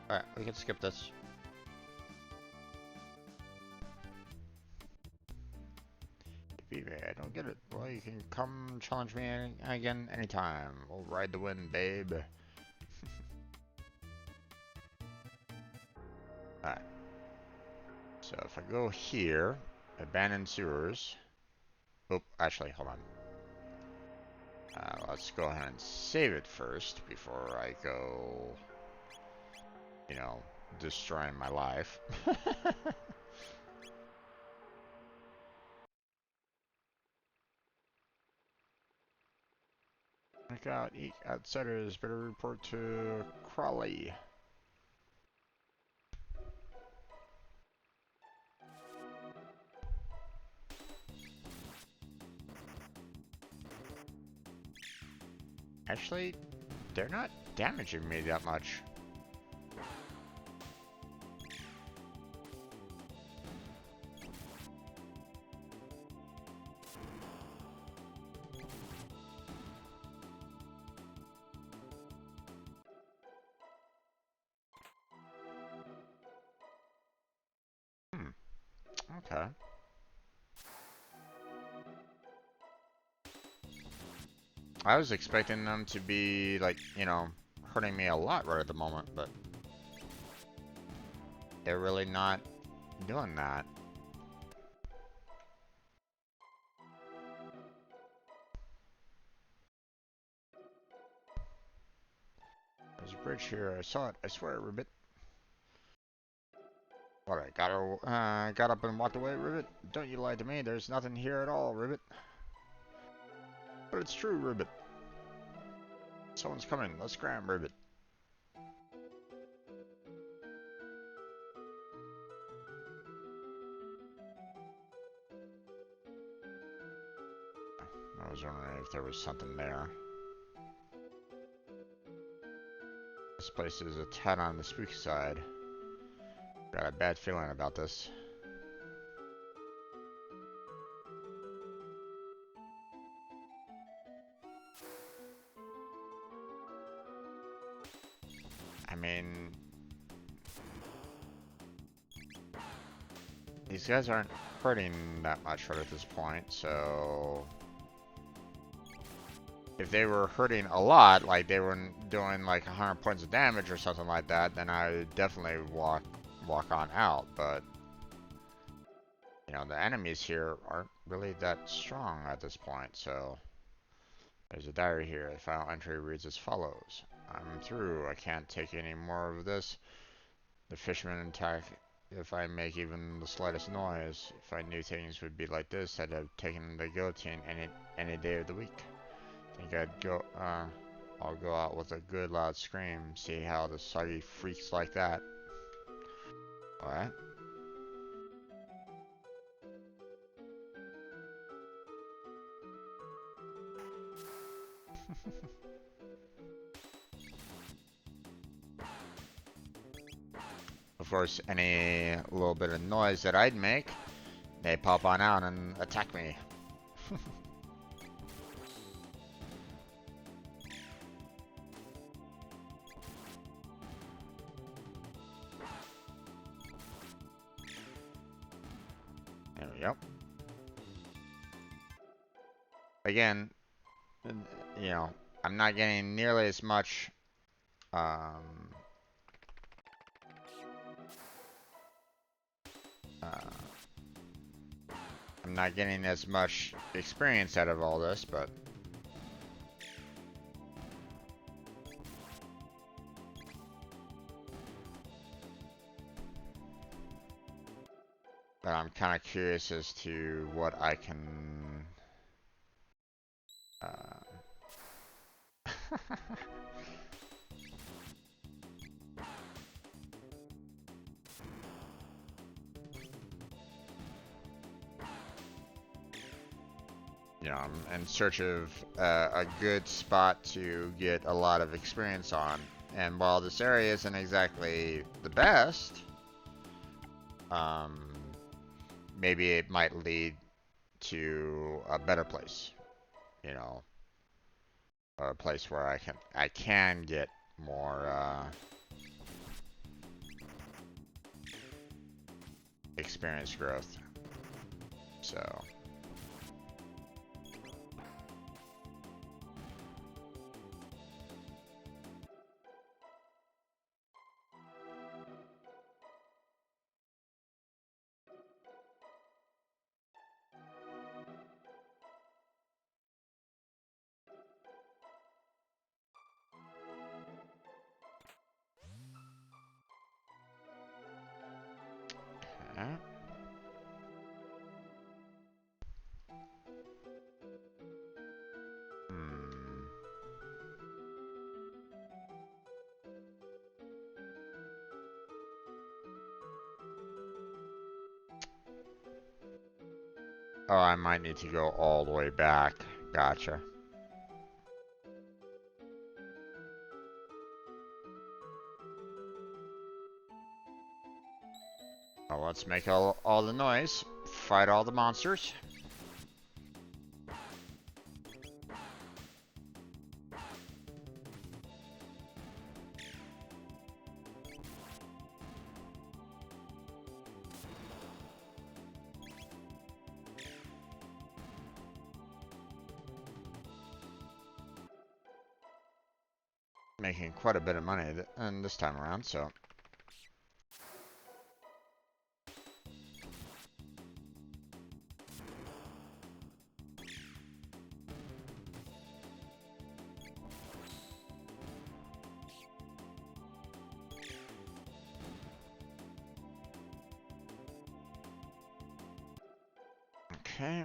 Alright, we can skip this. If I don't get it, well, you can come challenge me again anytime. We'll ride the wind, babe. Alright. So if I go here, abandoned sewers. Oh, actually, hold on. Let's go ahead and save it first before I go, destroying my life. Look out, outsiders, better report to Crawley. Actually, they're not damaging me that much. Okay. I was expecting them to be, like, hurting me a lot right at the moment, but they're really not doing that. There's a bridge here. I saw it. I swear, Ribbit. What, I got up and walked away, Ribbit? Don't you lie to me, there's nothing here at all, Ribbit. But it's true, Ribbit. Someone's coming, let's scram, Ribbit. I was wondering if there was something there. This place is a tad on the spooky side. Got a bad feeling about this. I mean, these guys aren't hurting that much right at this point, so if they were hurting a lot, like they were doing like 100 points of damage or something like that, then I would definitely walk on out. But you know, the enemies here aren't really that strong at this point. So there's a diary here. The final entry reads as follows: I'm through. I can't take any more of this. The fisherman attack. If I make even the slightest noise, if I knew things would be like this, I'd have taken the guillotine any day of the week. Think I'll go out with a good loud scream, see how the soggy freaks like that. Alright. Of course, any little bit of noise that I'd make, they pop on out and attack me. There we go. Again, you know, I'm not getting nearly as much I'm not getting as much experience out of all this, but I'm kind of curious as to what I can you know, I'm in search of a good spot to get a lot of experience on. And while this area isn't exactly the best, maybe it might lead to a better place. You know, a place where I can get more experience growth. So. Okay. Oh, I might need to go all the way back. Gotcha. Well, let's make all the noise. Fight all the monsters. Making quite a bit of money this time around, so. Okay.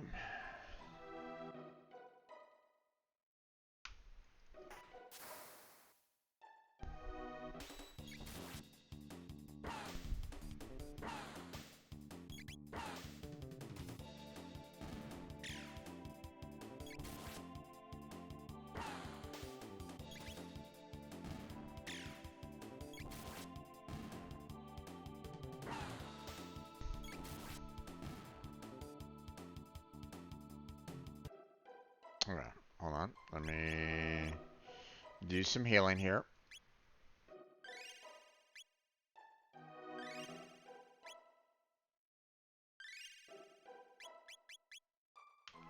Okay, hold on. Let me do some healing here.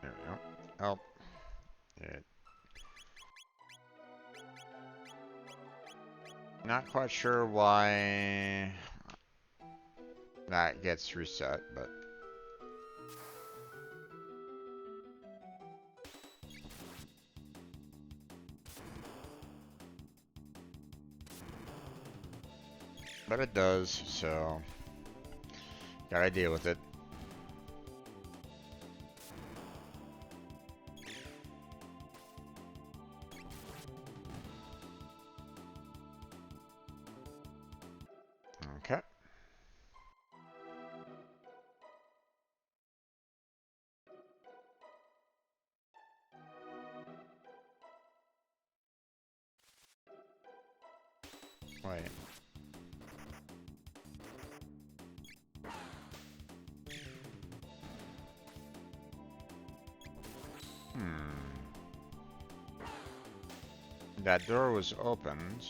There we go. Oh, it. Not quite sure why that gets reset, but it does, so gotta deal with it. Okay. Wait. That door was opened.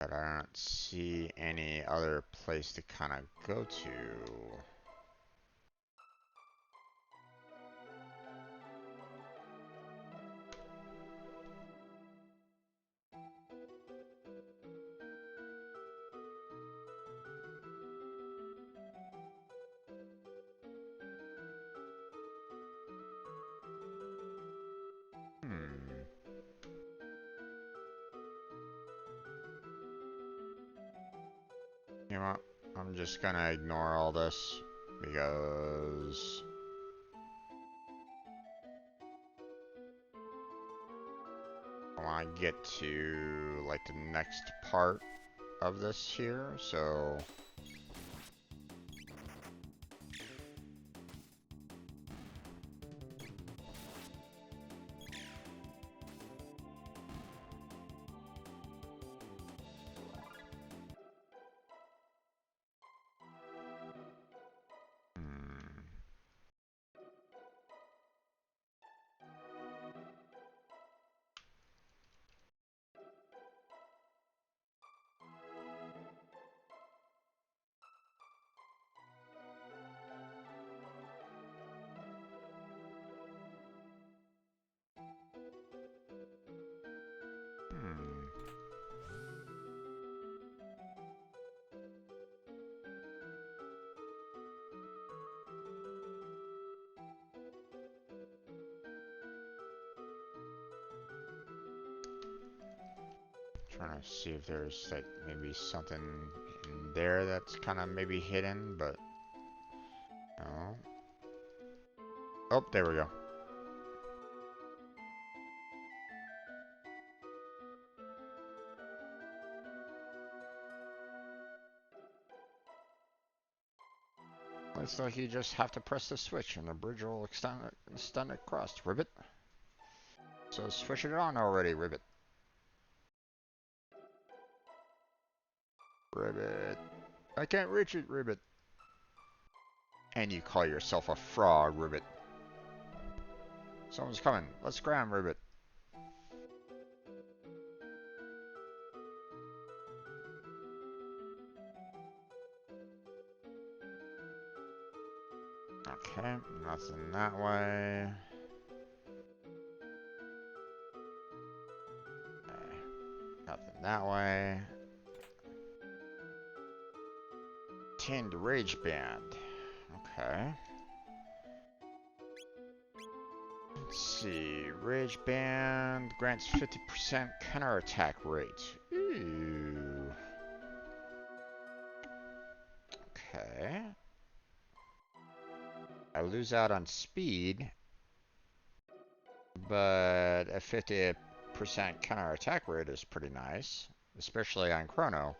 But I don't see any other place to kind of go to. You know what? I'm just gonna ignore all this because I want to get to like the next part of this here, so trying to see if there's like maybe something in there that's kind of maybe hidden, but no. Oh, there we go. Looks like you just have to press the switch and the bridge will extend across. Ribbit. So switch it on already, Ribbit. Ribbit. I can't reach it, Ribbit. And you call yourself a frog, Ribbit. Someone's coming. Let's scram, Ribbit. Okay, nothing that way. Okay, nothing that way. Tinned Rage Band. Okay. see. Rage Band grants 50% counterattack rate. Ooh. Okay. I lose out on speed, but a 50% counterattack rate is pretty nice, especially on Chrono.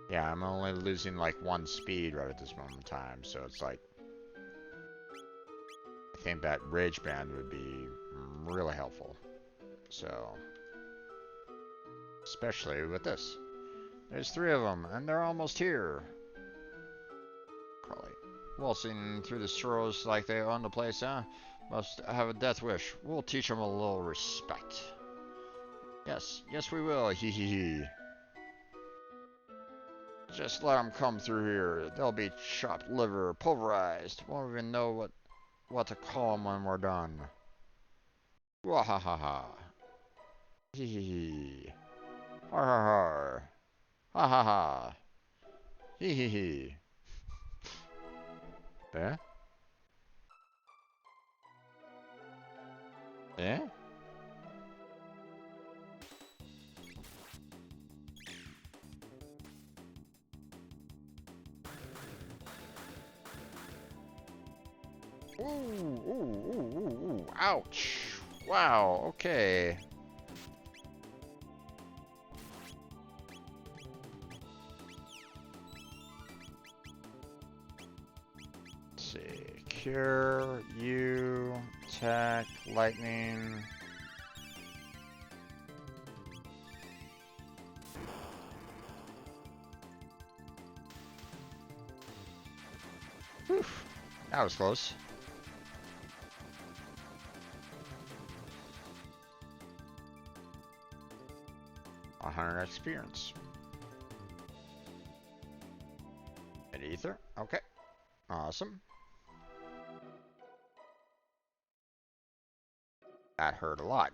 Yeah, I'm only losing like 1 speed right at this moment in time, so it's like, I think that Rage Band would be really helpful. So, especially with this. There's 3 of them, and they're almost here. Crawley. Waltzing through the straws like they own the place, huh? Must have a death wish. We'll teach them a little respect. Yes, yes we will, hee hee hee. Just let them come through here. They'll be chopped liver, pulverized. Won't even know what to call them when we're done. Wahahaha. Hee hee hee. Har har har. Ha ha ha. Hee hee hee. Eh? Eh? Ooh, ooh, ooh, ooh, ooh. Ouch. Wow, okay. Let's see. Cure, you, attack, lightning. Whew. That was close. 100 experience. An ether. Okay. Awesome. That hurt a lot.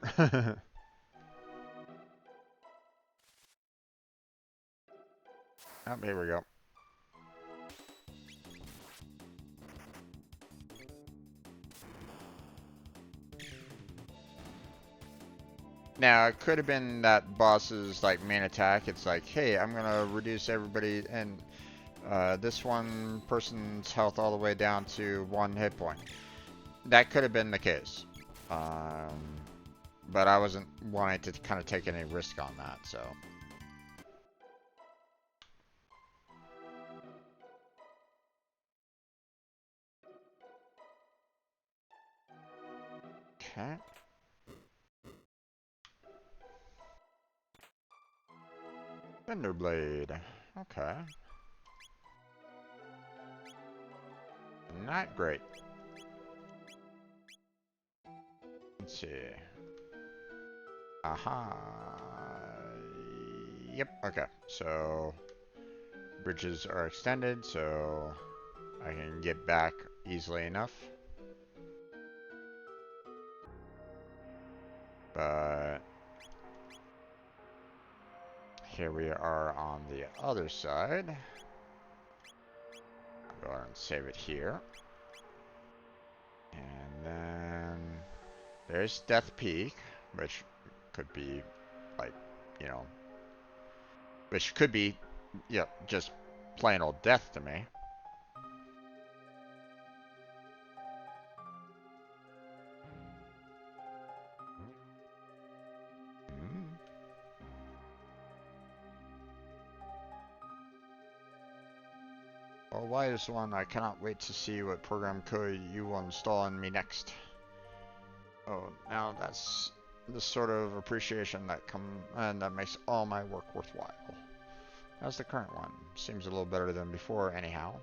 Oh, here we go. Now, it could have been that boss's like main attack. It's like, hey, I'm gonna reduce everybody and this one person's health all the way down to 1 hit point. That could have been the case. But I wasn't wanting to kind of take any risk on that, so. Okay. Thunderblade. Okay. Not great. Let's see. Aha. Yep, okay. So, bridges are extended, so I can get back easily enough. But here we are on the other side. I'll go ahead and save it here. And then there's Death Peak, which could be like, you know, which could be, yeah, just plain old death to me. Oh, why is one? I cannot wait to see what program code you will install on me next. Oh, now that's the sort of appreciation that that makes all my work worthwhile. How's the current one? Seems a little better than before, anyhow.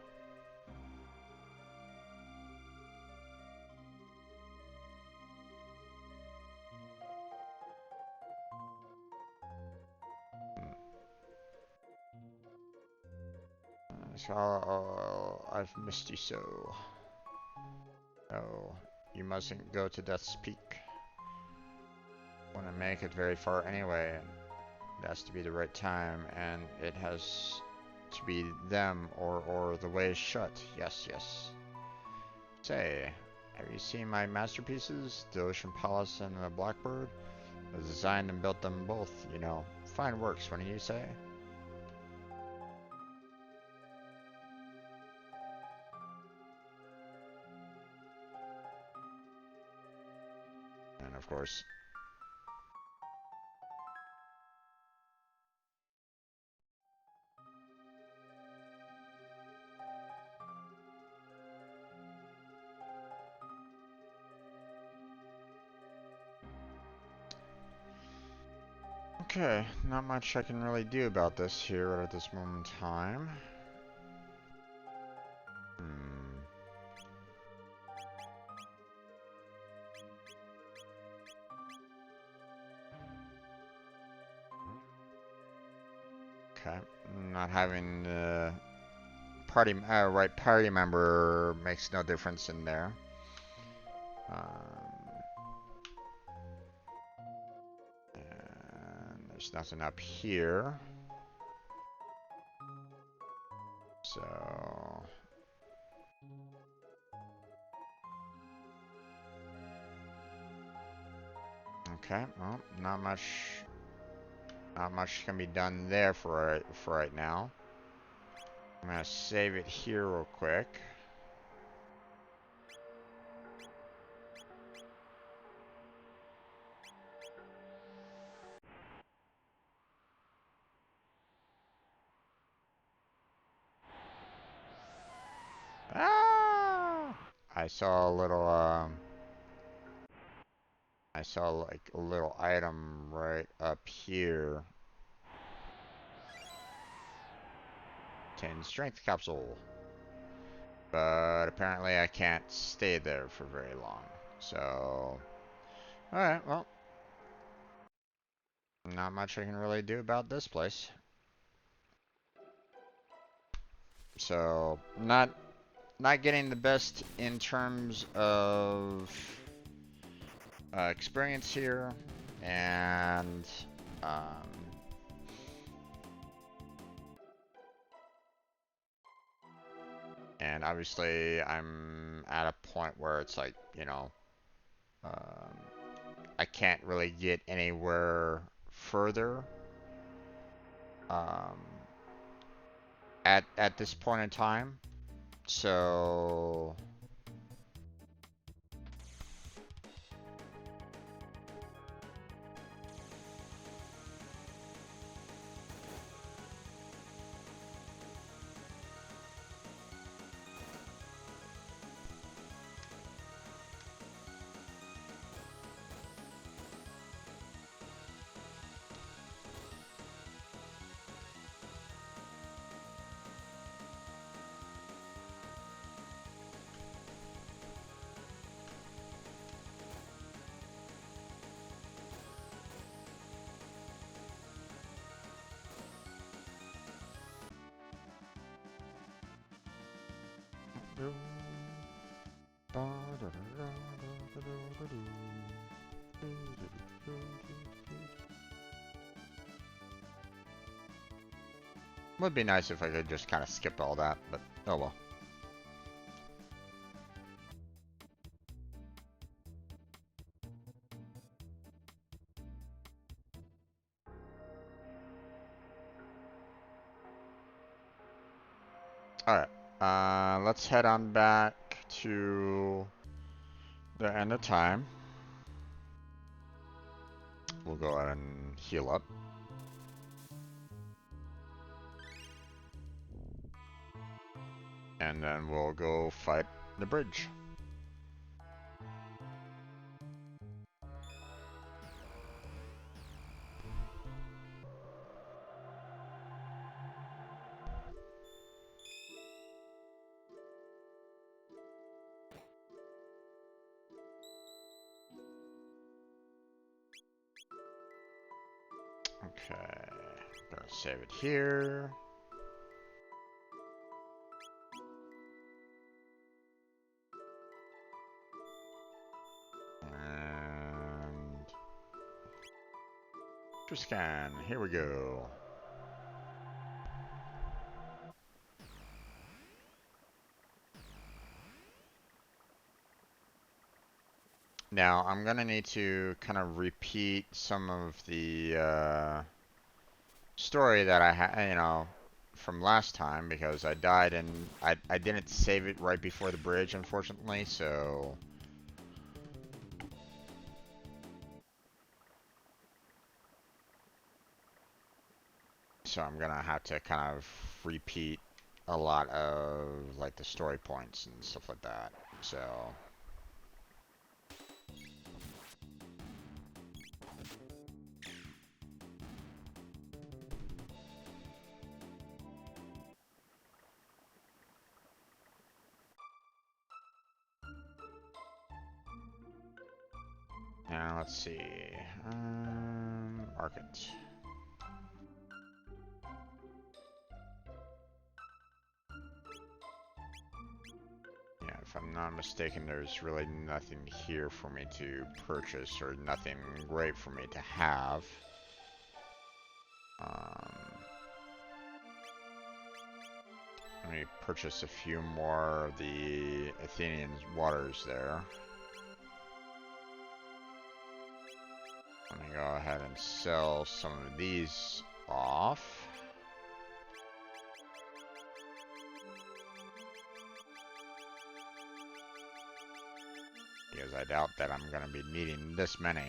So, I've missed you so. Oh, you mustn't go to Death's Peak. gonna make it very far anyway. It has to be the right time, and it has to be them or the way is shut. Yes, yes. Say, have you seen my masterpieces? The Ocean Palace and the Blackbird? I designed and built them both, you know. Fine works, wouldn't you say? And of course. Okay, not much I can really do about this here at this moment in time. Okay, not having the right party member makes no difference in there. And there's nothing up here. So okay, well, not much can be done there for right now. I'm gonna save it here real quick. Ah! I saw a little I saw like a little item right up here. 10 strength capsule. But apparently I can't stay there for very long. So, alright, well. Not much I can really do about this place. So, not getting the best in terms of experience here, and obviously I'm at a point where it's like, you know, I can't really get anywhere further at this point in time. So would be nice if I could just kind of skip all that, but oh well. Alright, let's head on back to the end of time. We'll go ahead and heal up. And then we'll go fight the bridge. Okay, gonna save it here. And Super scan. Here we go. Now, I'm gonna need to kind of repeat some of the story that I had, from last time because I died and I didn't save it right before the bridge, unfortunately, so... So I'm gonna have to kind of repeat a lot of, like, the story points and stuff like that, so... Now, let's see. Market. Yeah, if I'm not mistaken, there's really nothing here for me to purchase, or nothing great for me to have. Let me purchase a few more of the Athenian waters there. Let me go ahead and sell some of these off. Because I doubt that I'm going to be needing this many.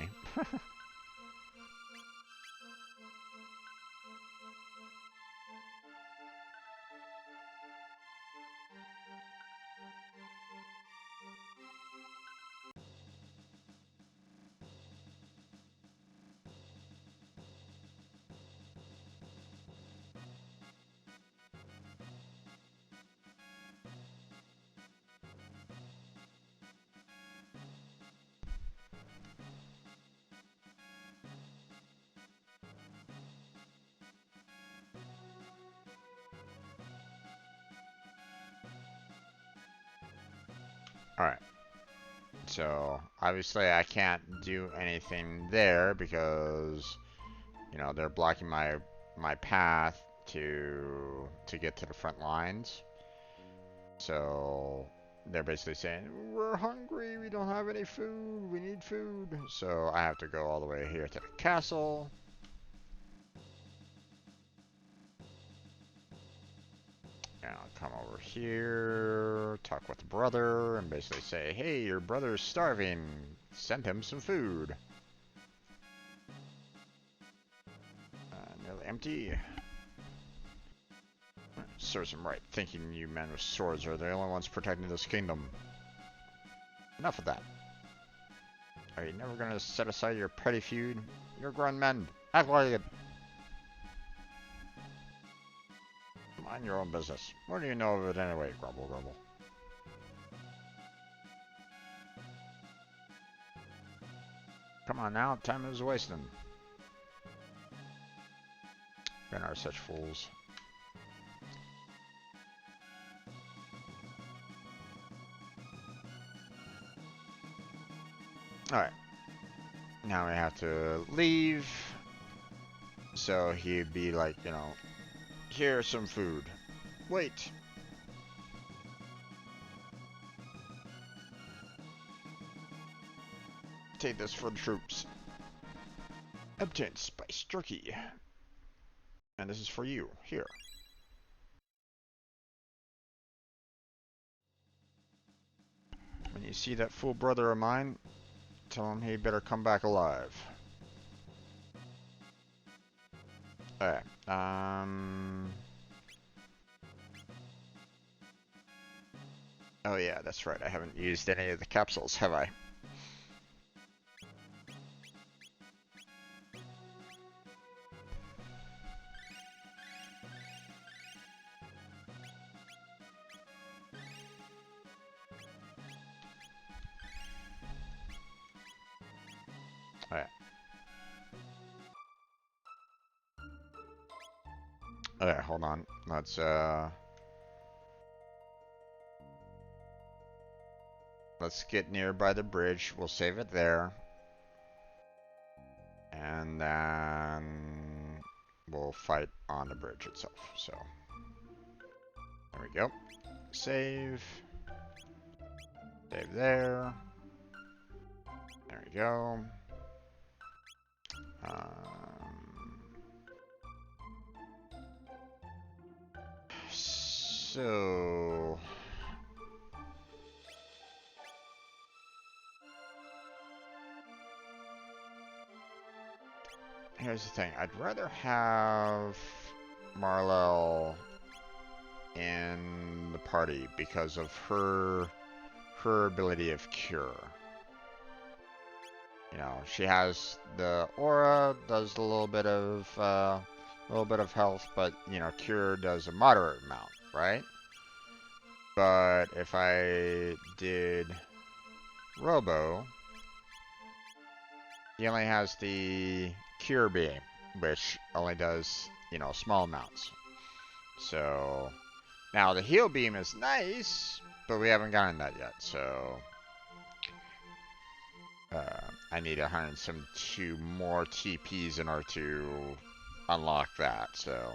Alright. So, obviously I can't do anything there because, they're blocking my path to get to the front lines. So, they're basically saying, we're hungry, we don't have any food, we need food. So, I have to go all the way here to the castle. And I'll come over here, talk with the brother, and basically say, hey, your brother's starving. Send him some food. Nearly empty. Serves him right, thinking you men with swords are the only ones protecting this kingdom. Enough of that. Are you never gonna set aside your petty feud? You're grown men. Act like it. Mind your own business. What do you know of it anyway? Grumble, grumble. Come on now, time is wasting. Men are such fools. Alright. Now we have to leave. So he'd be like, here's some food. Wait. Take this for the troops. Obtain spiced jerky. And this is for you. Here. When you see that fool brother of mine, tell him he better come back alive. Alright. Oh yeah, that's right. I haven't used any of the capsules, have I? Alright. Okay, hold on. Let's get near by the bridge. We'll save it there. And then we'll fight on the bridge itself. So there we go. Save. Save there. There we go. So here's the thing. I'd rather have Marlel in the party because of her ability of cure. You know, she has the aura, does a little bit of health, but you know, cure does a moderate amount, right? But if I did Robo, he only has the cure beam, which only does, you know, small amounts. So now the heal beam is nice, but we haven't gotten that yet. So I need 172 more TPs in order to unlock that. So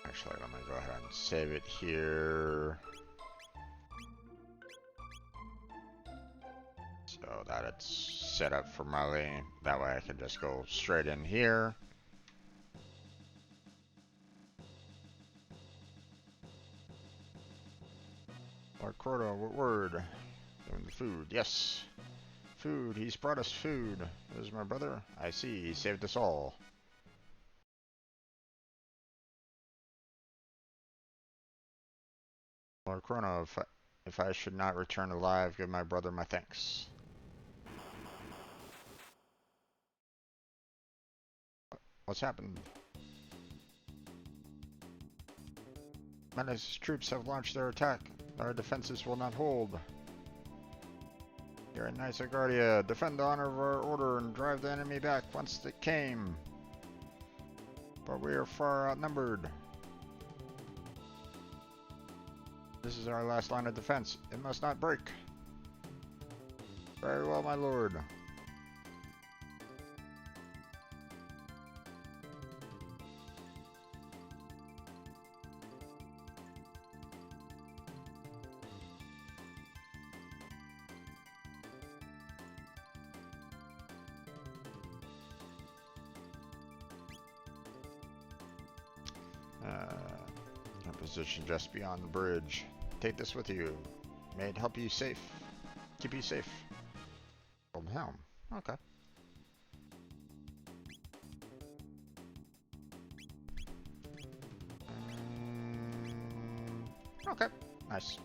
actually, let me go ahead and save it here. So that it's set up for Molly. That way I can just go straight in here. Lord Chrono, what word? Doing the food. Yes. Food. He's brought us food. There's my brother. I see. He saved us all. Lord Chrono, if I should not return alive, give my brother my thanks. What's happened? Menace's troops have launched their attack. Our defenses will not hold. You're a nice Guardia. Defend the honor of our order and drive the enemy back once it came. But we are far outnumbered. This is our last line of defense. It must not break. Very well, my lord. Position just beyond the bridge. Take this with you. May it help you safe. Keep you safe. Old helm. Okay. Okay. Nice.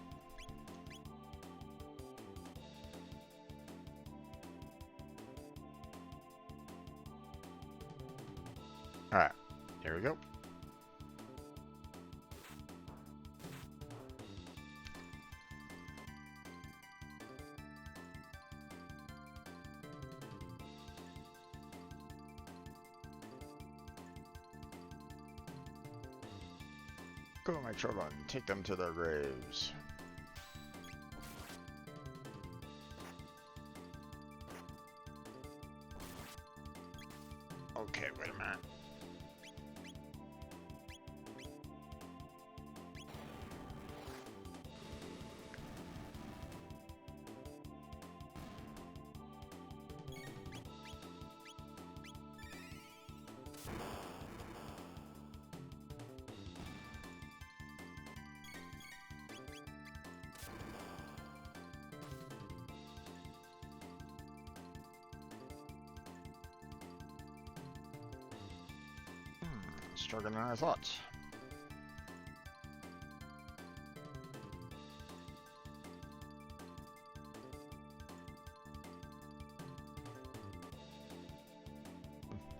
Alright. Here we go. Go, my children, take them to their graves. Okay, wait a minute. Stronger than I thought.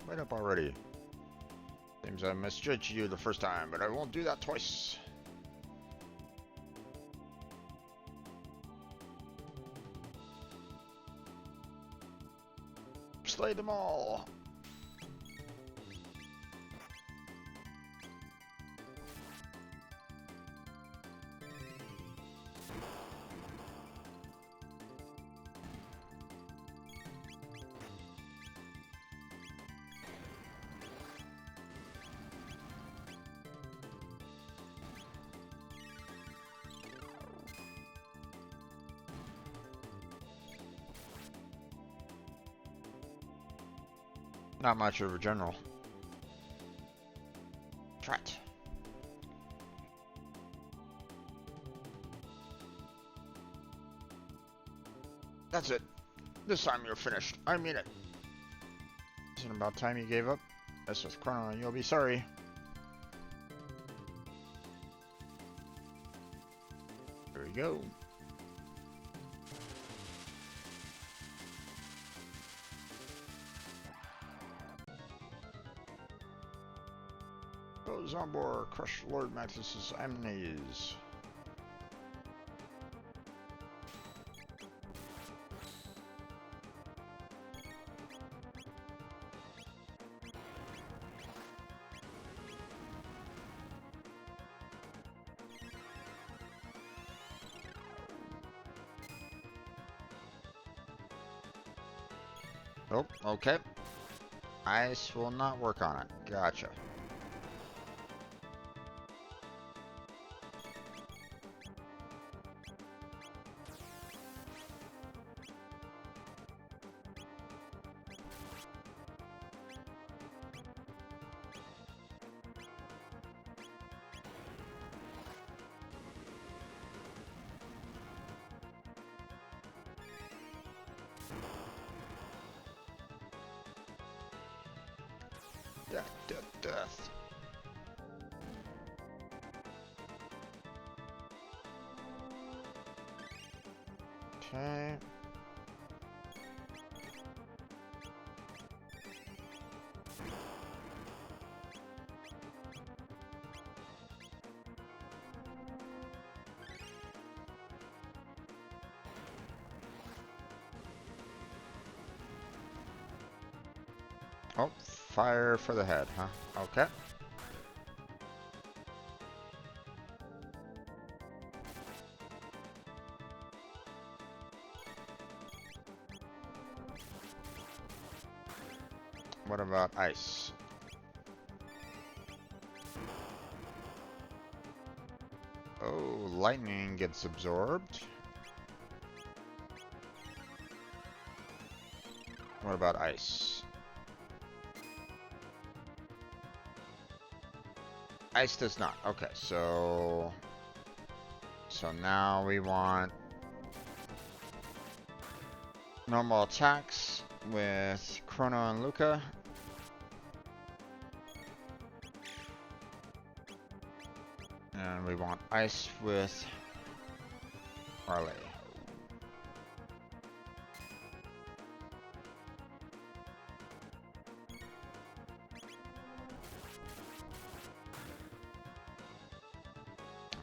Wait up already. Seems I misjudged you the first time, but I won't do that twice. Slay them all. Not much of a general. Trat. That's it. This time you're finished. I mean it. Isn't it about time you gave up? That's with Chrono and you'll be sorry. There we go. Oh, Zombor, crush Lord Mantis's amnes. Oh, okay. Ice will not work on it. Gotcha. Death, death, death. Okay. Oh, fire for the head, huh? Okay. What about ice? Oh, lightning gets absorbed. What about ice? Ice does not. Okay, so now we want normal attacks with Chrono and Luca. And we want ice with Harley.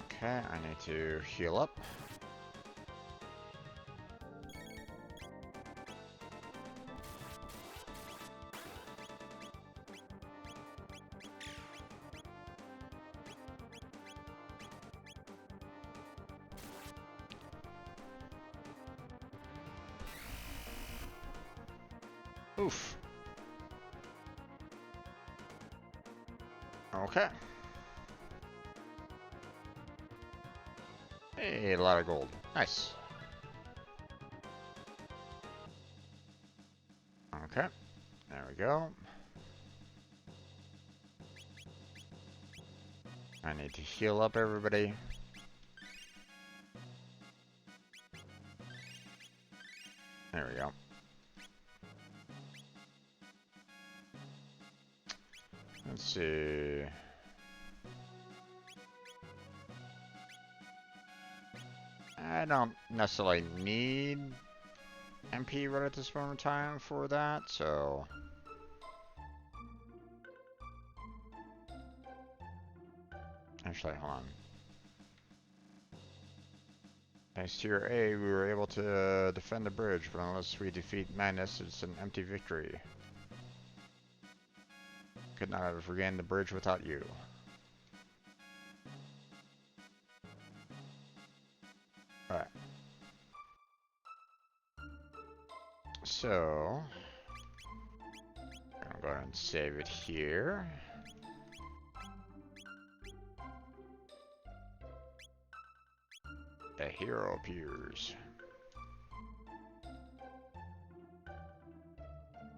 Okay, I need to heal up. Oof. Okay. Hey, a lot of gold. Nice. Okay. There we go. I need to heal up everybody. There we go. Let's see. I don't necessarily need MP right at this moment in time for that, so... Actually, hold on. Thanks to your A, we were able to defend the bridge, but unless we defeat Madness, it's an empty victory. Could not have regained the bridge without you. Alright. So... I'm going to go ahead and save it here. A hero appears.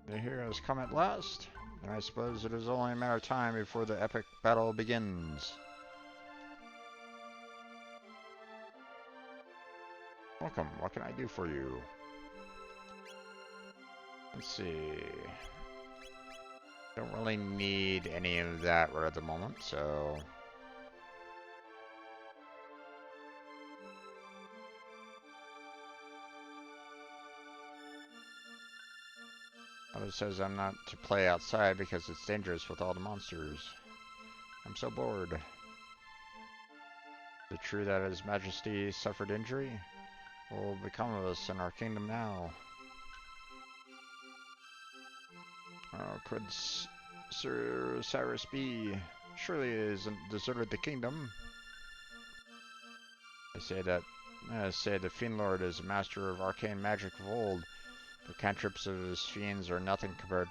The heroes come at last. And I suppose it is only a matter of time before the epic battle begins. Welcome, what can I do for you? Let's see. Don't really need any of that right at the moment, so... It says I'm not to play outside because it's dangerous with all the monsters. I'm so bored. Is it true that His Majesty suffered injury? What will become of us in our kingdom now? Could Sir Cyrus be? Surely he hasn't deserted the kingdom. I say the Fiend Lord is a master of arcane magic of old. The cantrips of his fiends are nothing compared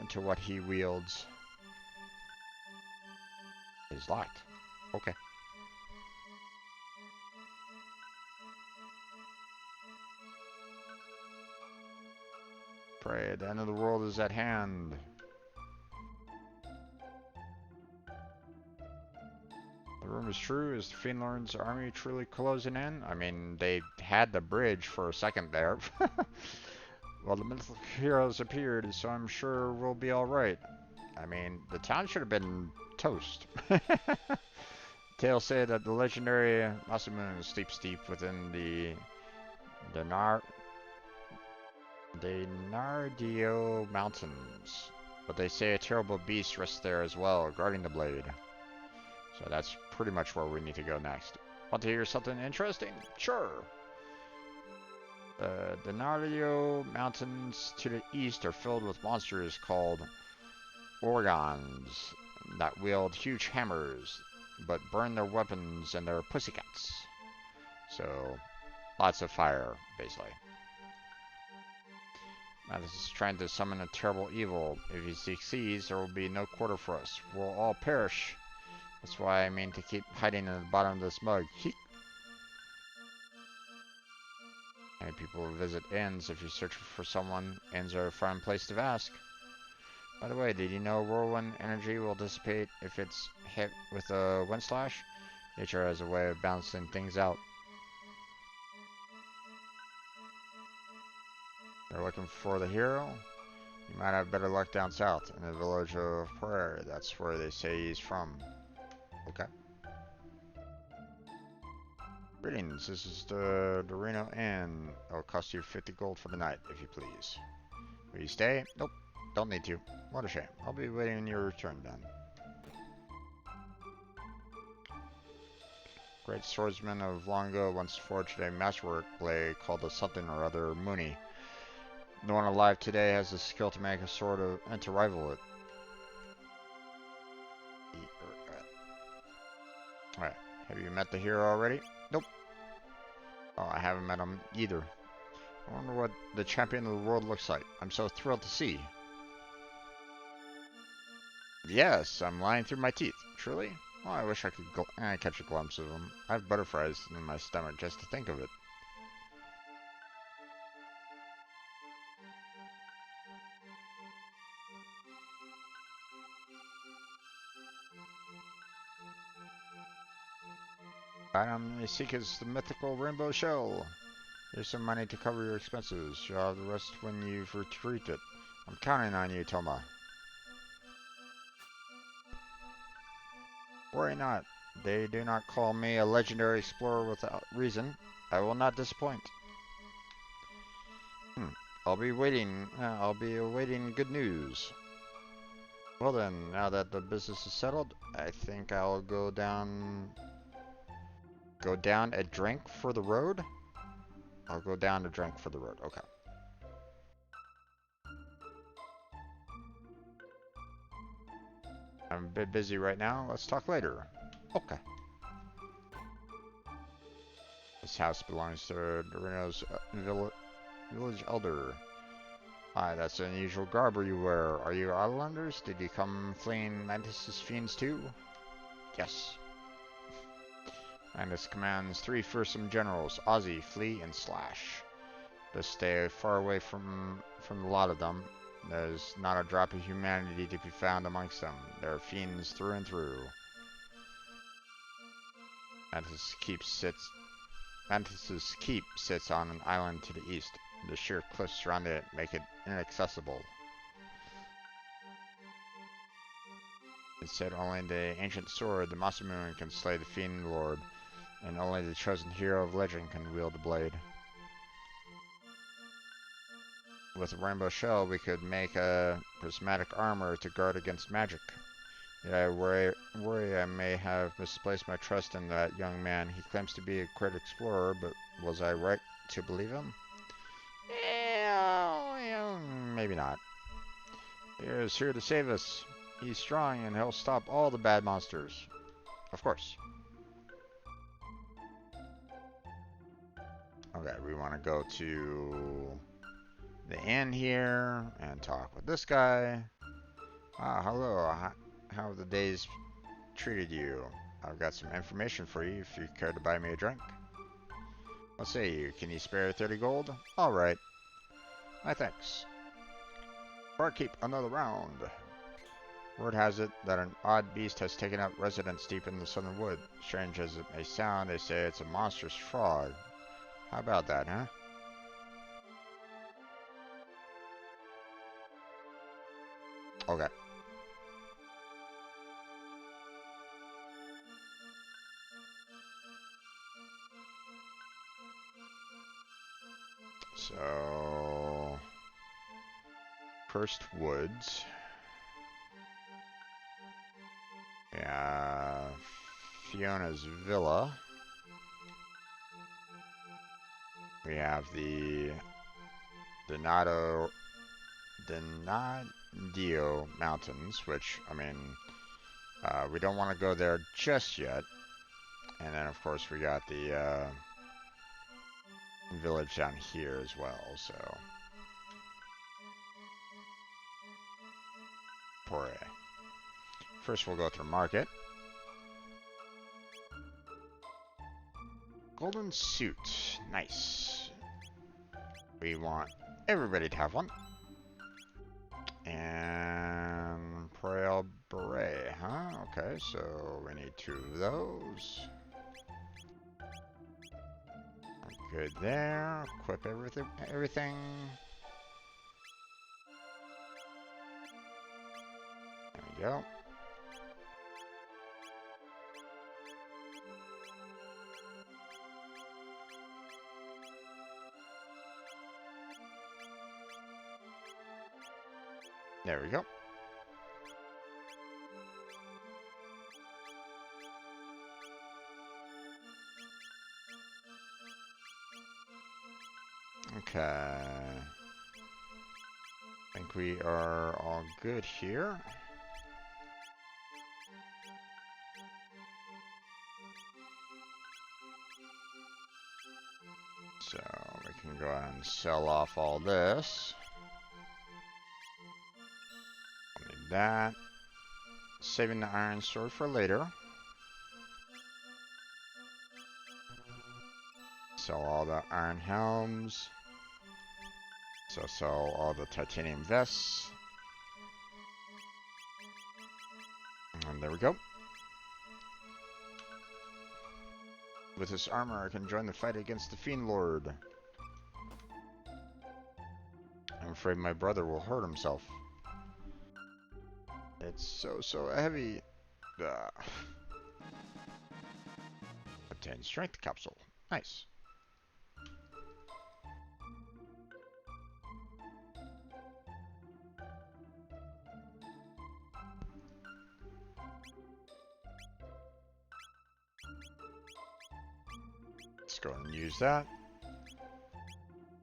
to what he wields. It's locked. Okay. Pray, the end of the world is at hand. The rumor is true. Is the Fiend Lord's army truly closing in? I mean, they had the bridge for a second there. Well, the mythical heroes appeared, so I'm sure we'll be alright. I mean, the town should have been toast. Tales say that the legendary Masamune sleeps deep within the Nardio Mountains. But they say a terrible beast rests there as well, guarding the blade. So that's pretty much where we need to go next. Want to hear something interesting? Sure! The Nardio Mountains to the east are filled with monsters called Orgons that wield huge hammers, but burn their weapons and their pussycats. So, lots of fire, basically. This is trying to summon a terrible evil. If he succeeds, there will be no quarter for us. We'll all perish. That's why I mean to keep hiding in the bottom of this mug. Many people visit inns if you search for someone. Inns are a fine place to ask. By the way, did you know whirlwind energy will dissipate if it's hit with a wind slash? Nature has a way of balancing things out. They're looking for the hero? You might have better luck down south, in the village of Prairie. That's where they say he's from. Okay. Greetings, this is the Reno Inn. It'll cost you 50 gold for the night, if you please. Will you stay? Nope, don't need to. What a shame. I'll be waiting your return then. Great swordsman of long ago once forged a masterwork blade called the something or other Mooney. No one alive today has the skill to make a sword and to rival it. Alright, have you met the hero already? Nope. Oh, I haven't met him either. I wonder what the champion of the world looks like. I'm so thrilled to see. Yes, I'm lying through my teeth. Truly? Oh, I wish I could catch a glimpse of him. I have butterflies in my stomach just to think of it. Item you seek is the mythical rainbow shell. Here's some money to cover your expenses. You'll have the rest when you've retrieved it. I'm counting on you, Toma. Worry not. They do not call me a legendary explorer without reason. I will not disappoint. I'll be awaiting good news. Well then, now that the business is settled, I think I'll go down a drink for the road? I'll go down a drink for the road, okay. I'm a bit busy right now, let's talk later. Okay. This house belongs to Dorino's village elder. Hi, that's an unusual garb you wear. Are you Islanders? Did you come fleeing Mantis' fiends too? Yes. Mantis commands 3 fearsome generals, Ozzy, Flea, and Slash. Just stay far away from the lot of them. There's not a drop of humanity to be found amongst them. They're fiends through and through. Mantis's Keep sits on an island to the east. The sheer cliffs surrounding it make it inaccessible. It said only the ancient sword, the Masamune, can slay the Fiend Lord, and only the chosen hero of legend can wield the blade. With a rainbow shell, we could make a prismatic armor to guard against magic. Yet I worry I may have misplaced my trust in that young man. He claims to be a great explorer, but was I right to believe him? Yeah, maybe not. He is here to save us. He's strong and he'll stop all the bad monsters. Of course. Okay, we want to go to the inn here and talk with this guy. Hello. How have the days treated you? I've got some information for you if you care to buy me a drink. What say you? Can you spare 30 gold? Alright. My thanks. Barkeep, another round. Word has it that an odd beast has taken up residence deep in the southern wood. Strange as it may sound, they say it's a monstrous frog. How about that, huh? Okay. So... Cursed Woods. Yeah, Fiona's Villa. We have the Donadio Mountains, which, I mean, we don't want to go there just yet. And then, of course, we got the village down here as well, so. Pore. First, we'll go through market. Golden suit. Nice. We want everybody to have one. And Prael Beret, huh? Okay, so we need 2 of those. Good there. Equip everything. There we go. There we go. Okay. I think we are all good here. So we can go ahead and sell off all this. Need that. Saving the iron sword for later. Sell all the iron helms. So sell all the titanium vests. And there we go. With this armor, I can join the fight against the Fiend Lord. I'm afraid my brother will hurt himself. It's so heavy. Obtain strength capsule. Nice. Let's go and use that.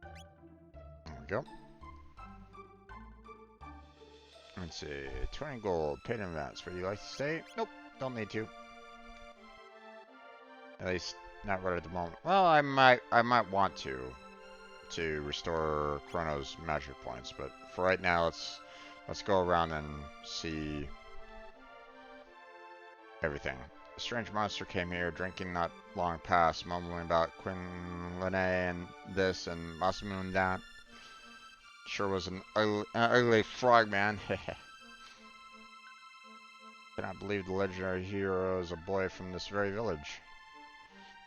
There we go. Let's see, 20 gold, paid in advance. Would you like to stay? Nope, don't need to. At least not right at the moment. Well, I might want to restore Chrono's magic points, but for right now, let's go around and see everything. A strange monster came here, drinking not long past, mumbling about Queen Lene and this and Masamune that. Sure was an ugly frog, man. Cannot believe the legendary hero is a boy from this very village.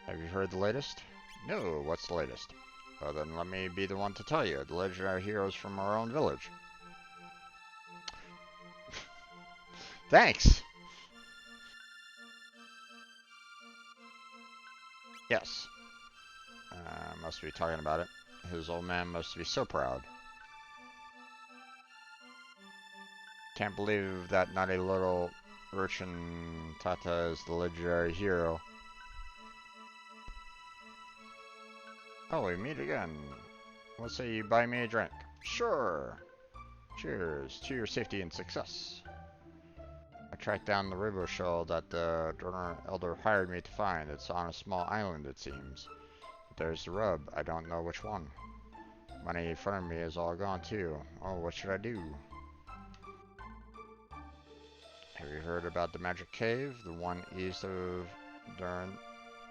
Have you heard the latest? No, what's the latest? Well, then let me be the one to tell you. The legendary hero is from our own village. Thanks! Yes. Must be talking about it. His old man must be so proud. Can't believe that naughty little urchin Tata is the legendary hero. Oh, we meet again. What say you buy me a drink? Sure. Cheers to your safety and success. I tracked down the river shell that the donor elder hired me to find. It's on a small island, it seems. But there's the rub. I don't know which one. Money in front of me is all gone too. Oh, what should I do? Have you heard about the magic cave? The one east of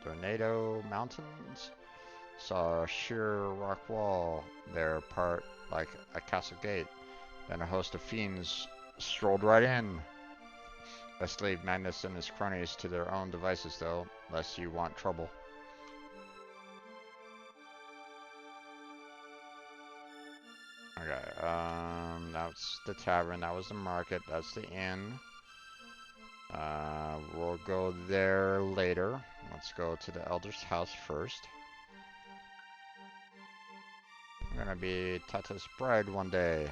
Tornado Mountains? Saw a sheer rock wall there, part like a castle gate. Then a host of fiends strolled right in. Best leave Magnus and his cronies to their own devices, though, lest you want trouble. Okay, that's the tavern, that was the market, that's the inn. We'll go there later. Let's go to the elder's house first. I'm gonna be Tata's bride one day.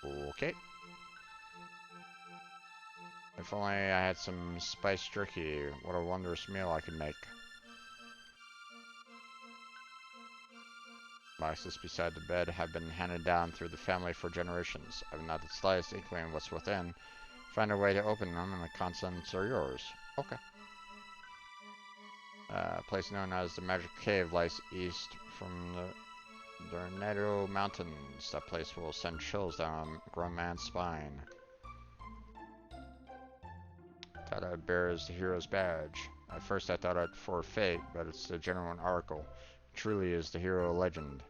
Okay. If only I had some spiced jerky, what a wondrous meal I could make. Boxes beside the bed have been handed down through the family for generations. I've not the slightest inkling what's within. Find a way to open them and the contents are yours. Okay. A place known as the Magic Cave lies east from the Tornado Mountains. That place will send chills down a grown man's spine. Tata bears the hero's badge. At first I thought it for fate, but it's a genuine article. It truly is the hero legend.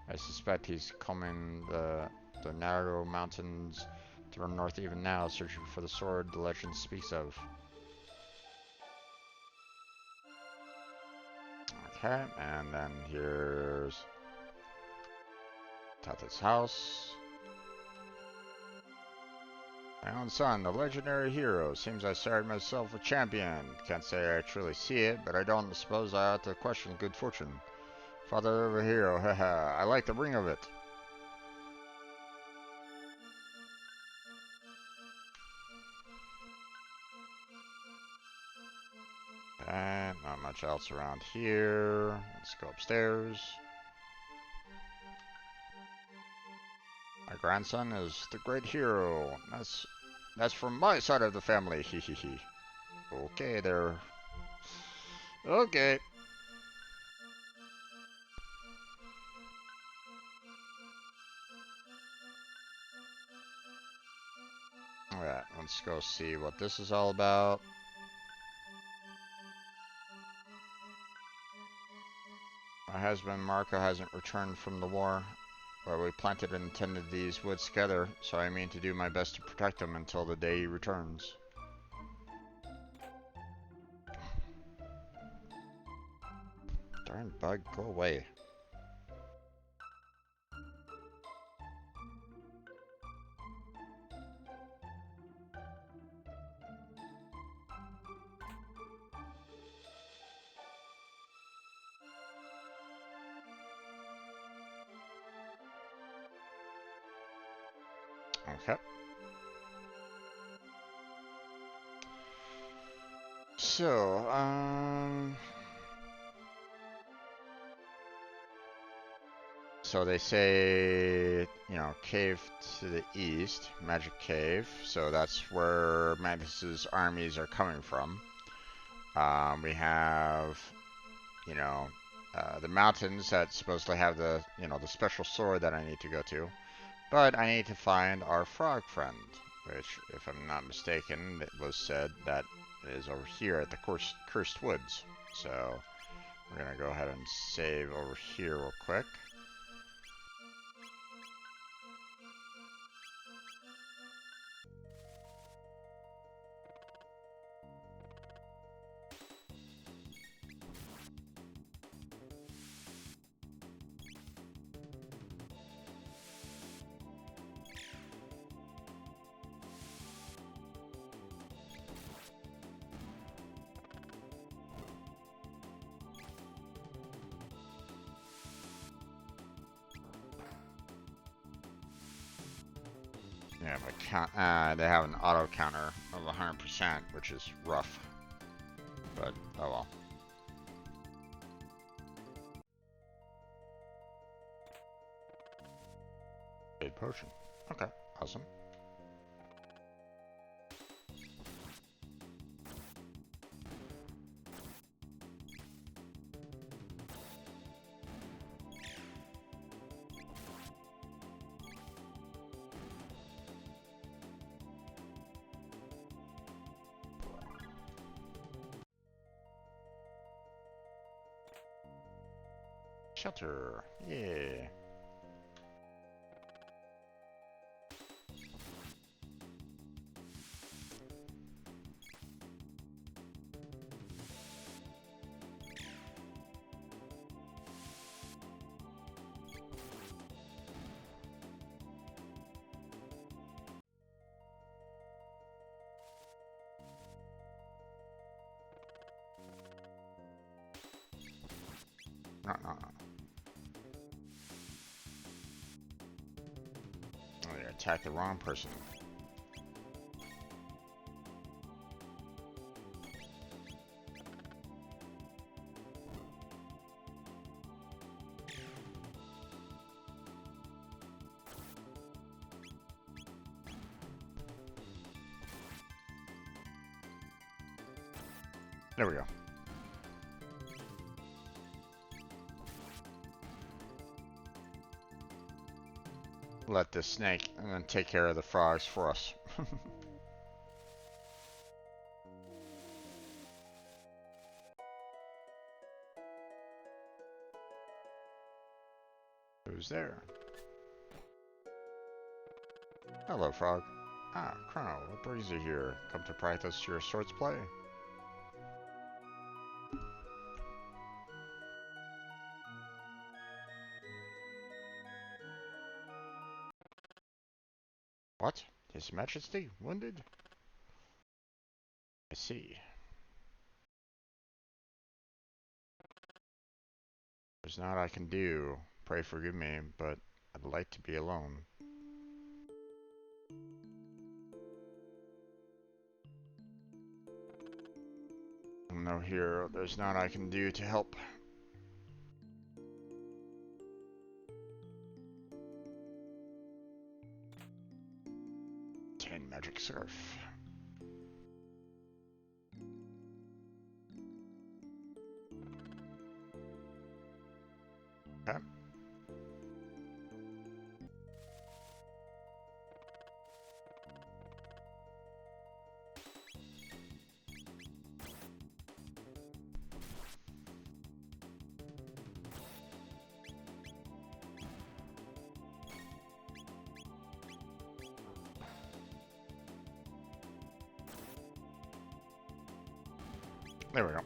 I suspect he's combing the narrow mountains to the north even now, searching for the sword the legend speaks of. Okay, and then here's Tata's house. My own son, the legendary hero. Seems I started myself a champion. Can't say I truly see it, but I don't suppose I ought to question good fortune. Father of a hero, haha. I like the ring of it. And not much else around here. Let's go upstairs. My grandson is the great hero. That's from my side of the family. Hee hee hee. Okay, there. Okay. Alright, let's go see what this is all about. My husband Marco hasn't returned from the war, but we planted and tended these woods together, so I mean to do my best to protect him until the day he returns. Darn bug, go away. Okay. So, so they say, you know, cave to the east, magic cave. So that's where Magnus's armies are coming from. We have, you know, the mountains that supposedly have the, you know, the special sword that I need to go to. But I need to find our frog friend, which, if I'm not mistaken, it was said that is over here at the Cursed Woods. So we're gonna go ahead and save over here real quick. have a count. They have an auto counter of 100%, which is rough. But oh well. Big potion. Okay, awesome. Shelter. Yeah. No. Oh, you attacked the wrong person. There we go. Let the snake and then take care of the frogs for us. Who's there? Hello, frog. Ah, Chrono, what brings you here? Come to practice your swords play? What? His Majesty? Wounded? I see. There's naught I can do. Pray forgive me, but I'd like to be alone. I'm no hero. There's naught I can do to help. Obtain magic surf. Okay. There we go.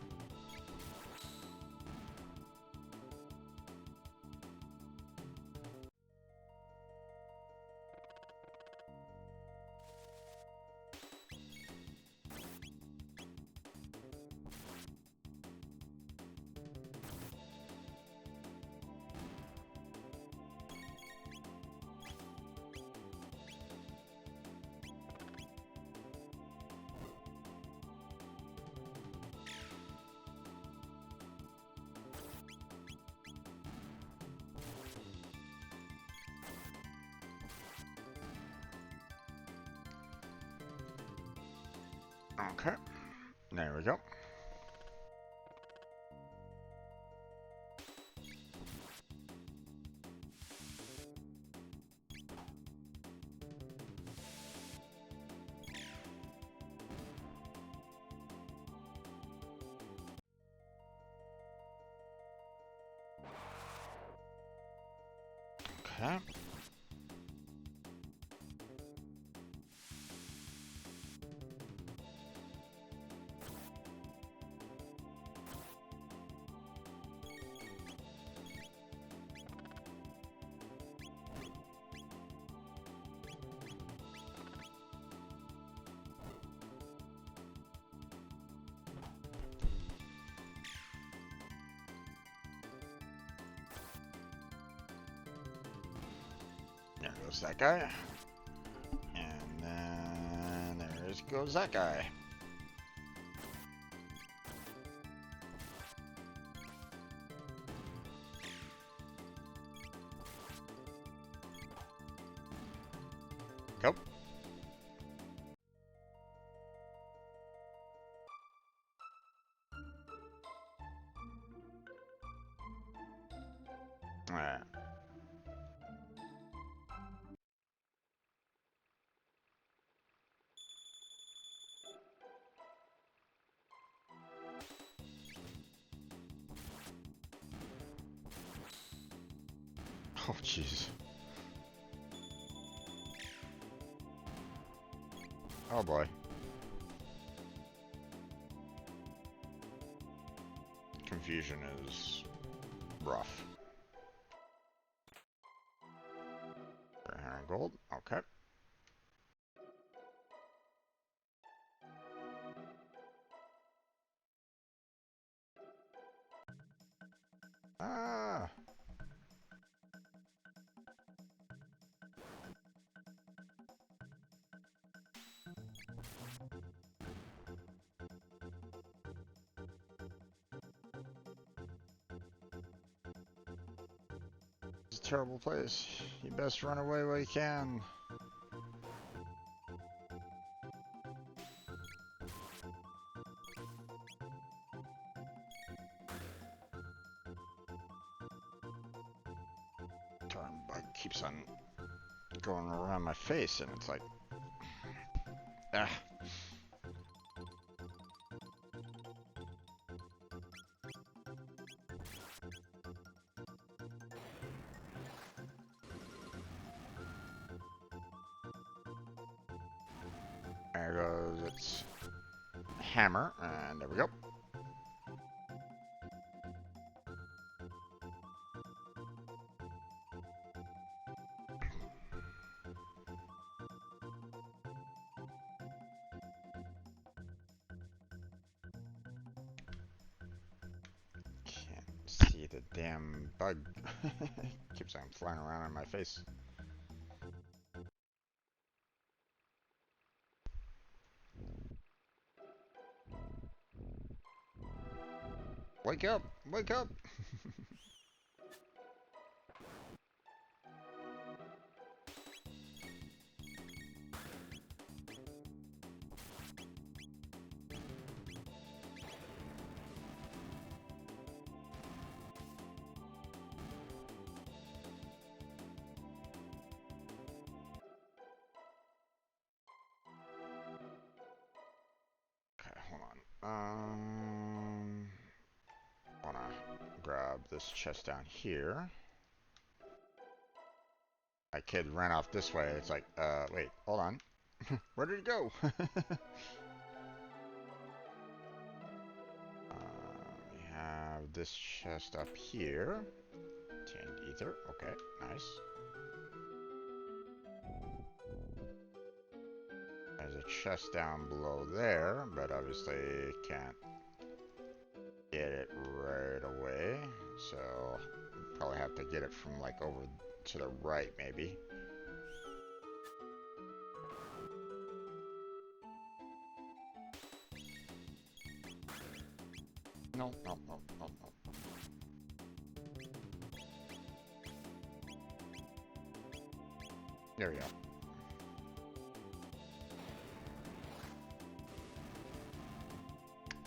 Okay. There we go. Okay. There goes that guy. And just goes that guy. Go. Alright. Oh, jeez. Oh, boy. Confusion is rough. 300 gold. Okay. Ah. It's a terrible place. You best run away while you can. Darn bug keeps on going around my face, and it's like, ah. There goes its hammer, and there we go. Can't see the damn bug. Keeps on flying around on my face. Wake up! Wake up! Okay, hold on. Wanna grab this chest down here. My kid ran off this way. It's like, wait, hold on. Where did he go? We have this chest up here. Tamed ether. Okay, nice. There's a chest down below there, but obviously can't get it right away. So probably have to get it from like over to the right, maybe. No, no, no, no, no. There we go.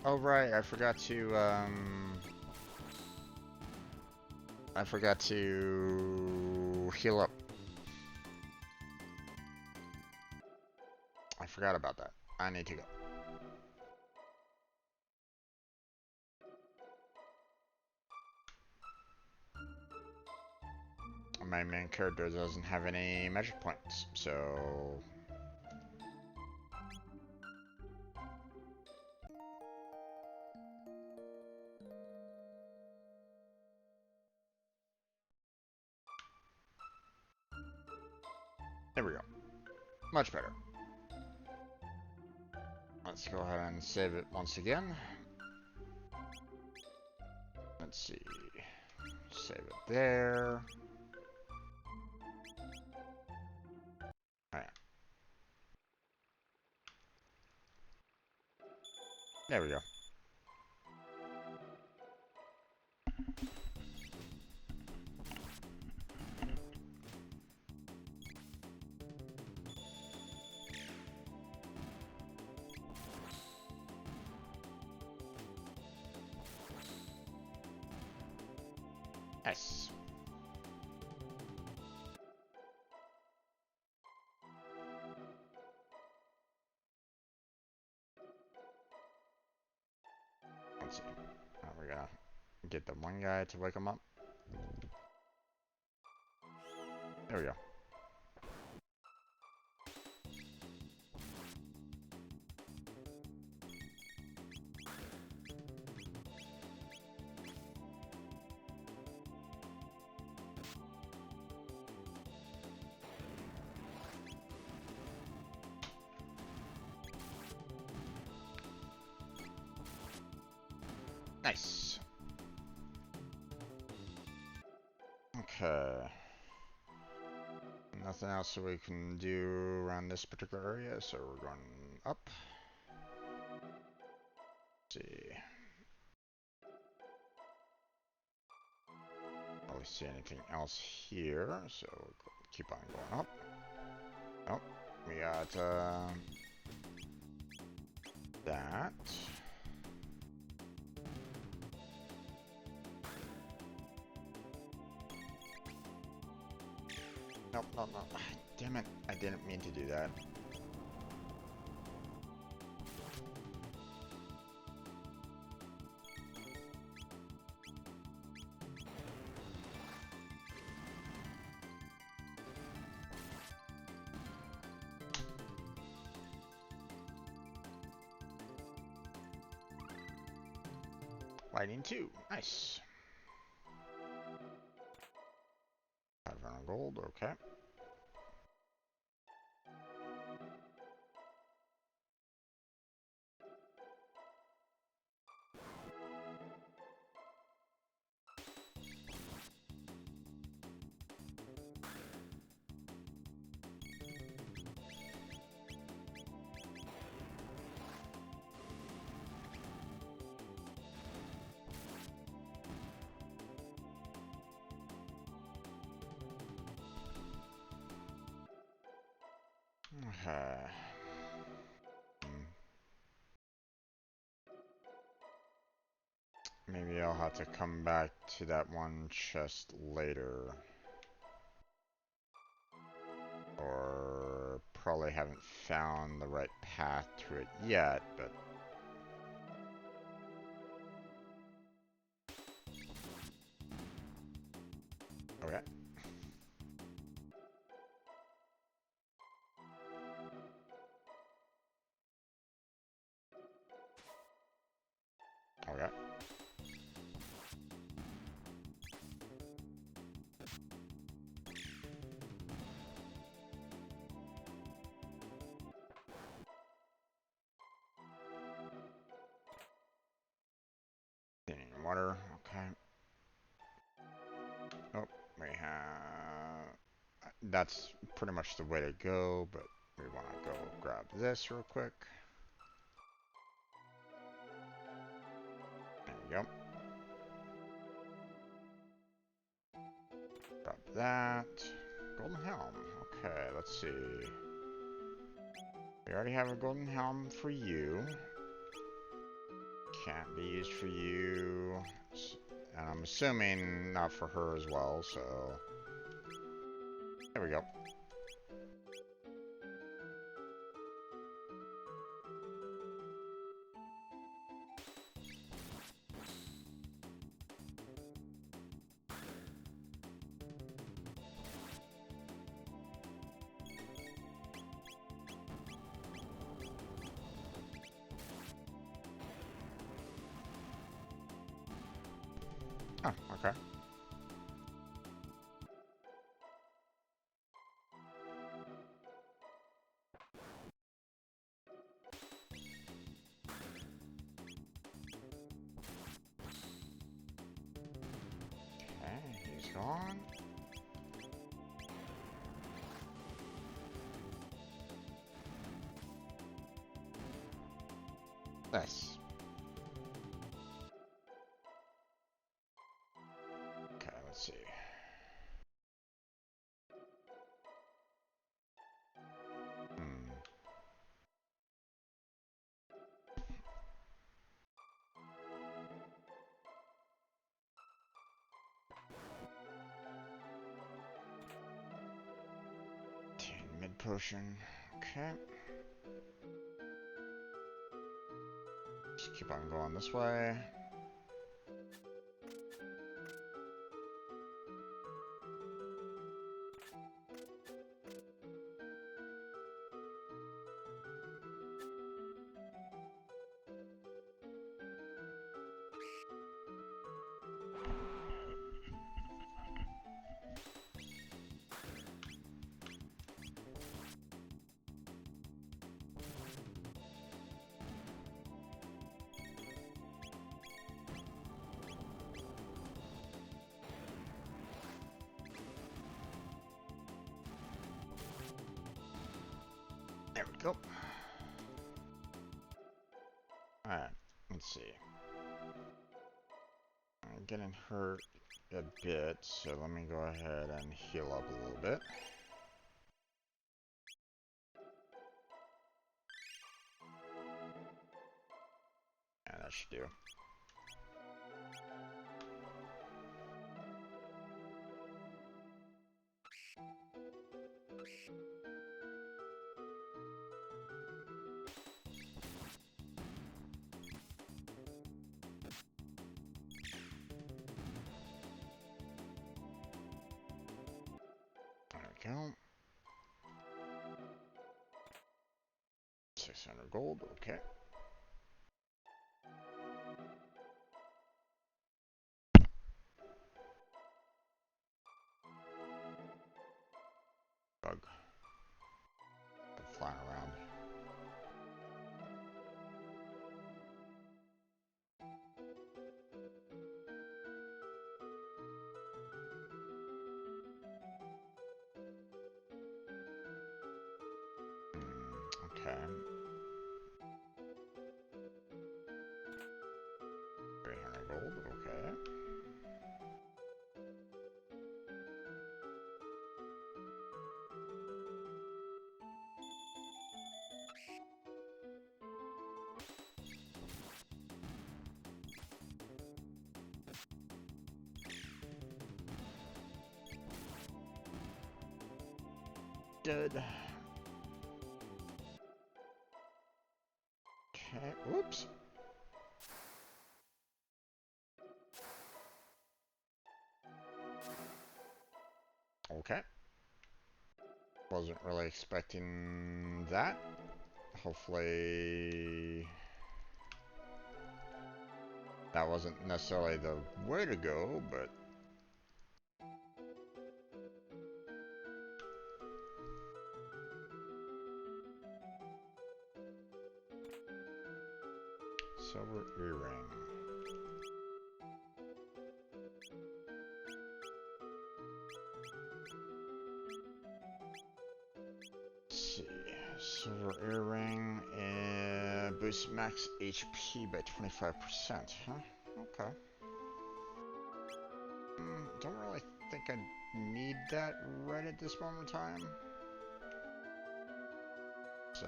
Oh right, I forgot to heal up. I forgot about that. I need to go. My main character doesn't have any magic points, so there we go. Much better. Let's go ahead and save it once again. Let's see. Save it there. Alright. There we go. Nice. Let's see. Now we're gonna get the one guy to wake him up. There we go. Nice. Okay. Nothing else that we can do around this particular area, so we're going up. Let's see. Don't really see anything else here, so we'll keep on going up. Oh, we got that. Nope, no, no. Damn it. I didn't mean to do that. Lightning 2. Nice. 500 gold. Okay. Okay. Maybe I'll have to come back to that one chest later. Or probably haven't found the right path to it yet, but... Okay. Okay. Water, okay. Oh, we have... That's pretty much the way to go, but we want to go grab this real quick. There we go. Grab that. Golden Helm. Okay, let's see. We already have a Golden Helm for you. Can't be used for you. And I'm assuming not for her as well, so... There we go. Oh, okay. Okay, he's gone. Nice. Let's see. Hmm. Mid potion. Okay. Just keep on going this way. There we go. Alright, let's see. I'm getting hurt a bit, so let me go ahead and heal up a little bit. Yeah, that should do. There we go. 600 gold, okay. Bug. Flying around. Okay. 300 gold, okay. Dead. Okay, whoops. Okay. Wasn't really expecting that. Hopefully that wasn't necessarily the way to go, but silver earring. Let's see. Silver earring and boosts max HP by 25%, huh? Okay. Don't really think I need that right at this moment in time. So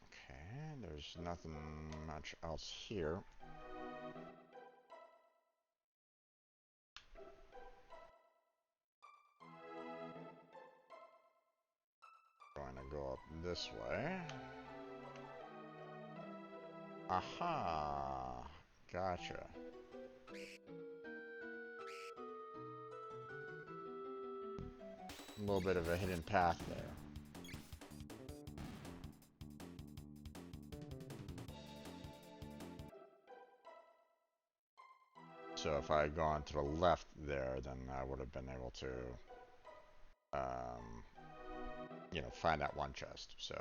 okay, there's nothing much else here. Going to go up this way. Aha! Gotcha. A little bit of a hidden path there. So if I had gone to the left there, then I would have been able to, you know, find that one chest. So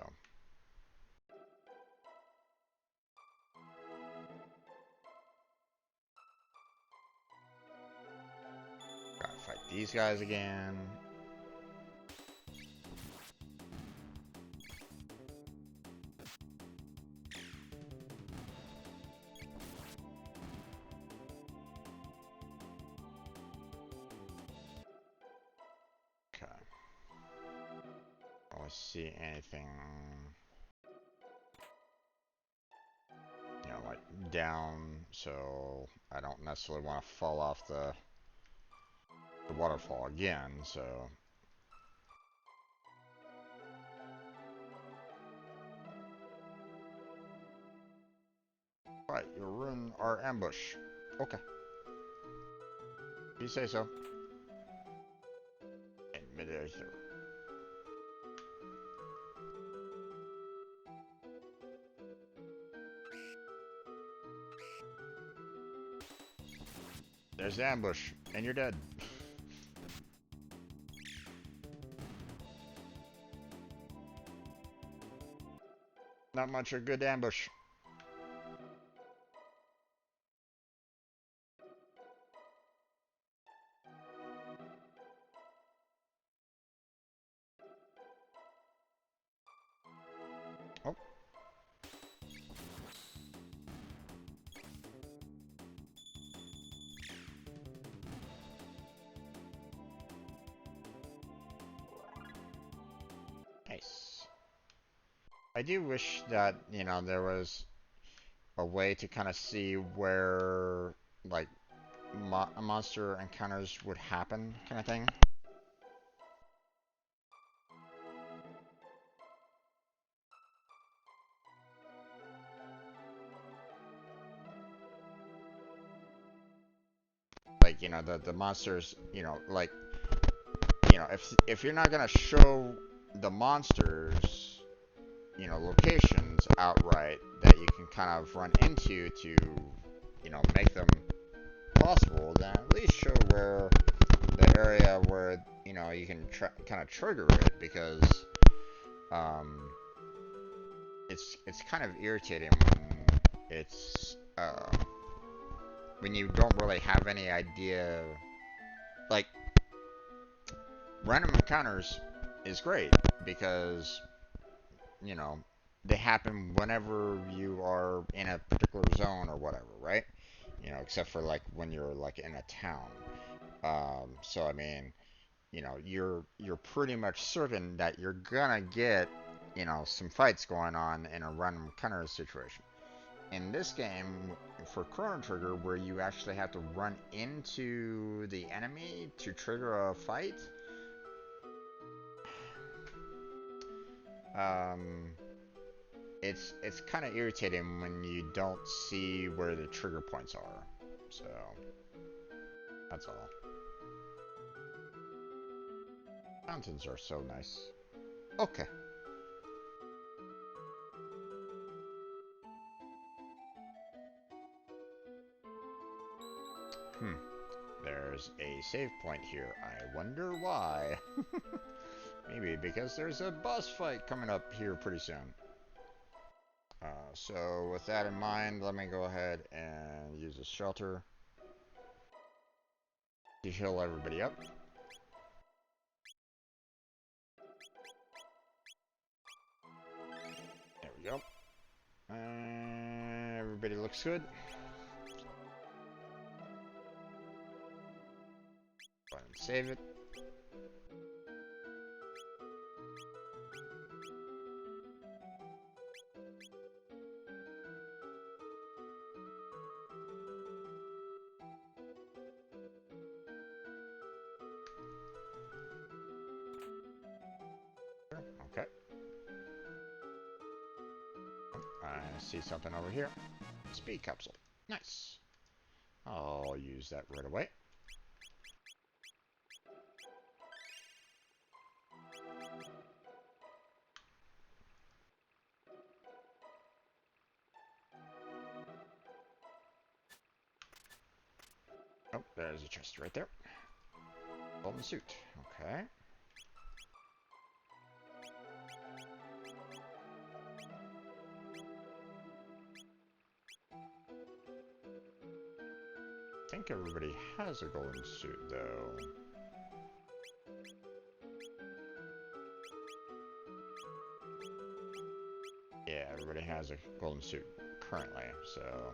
gotta fight these guys again. see anything, you know, like down, so I don't necessarily want to fall off the waterfall again, so. Right, you'll ruin our ambush. Okay. If you say so. In midair, sir. There's the ambush, and you're dead. Not much a good ambush. Oh. Nice. I do wish that, you know, there was a way to kind of see where, like, monster encounters would happen, kind of thing. Like, you know, the monsters, you know, like, you know, if you're not gonna show the monsters, you know, locations outright that you can kind of run into to, you know, make them possible, then at least show where the area where, you know, you can kind of trigger it, because um, it's kind of irritating when you don't really have any idea. Like, random encounters is great because, you know, they happen whenever you are in a particular zone or whatever, right? You know, except for like when you're like in a town. So I mean, you know, you're pretty much certain that you're gonna get, you know, some fights going on in a random encounter situation. In this game, for Chrono Trigger, where you actually have to run into the enemy to trigger a fight, um, it's kind of irritating when you don't see where the trigger points are. So that's all. Mountains are so nice. Okay. Hmm. There's a save point here. I wonder why. Maybe because there's a boss fight coming up here pretty soon. So with that in mind, let me go ahead and use a shelter to heal everybody up. There we go. Everybody looks good. Go ahead and save it. Okay. I see something over here. Speed capsule. Nice. I'll use that right away. Oh, there's a chest right there. Golden suit. Okay. I think everybody has a golden suit, though. Yeah, everybody has a golden suit currently, so...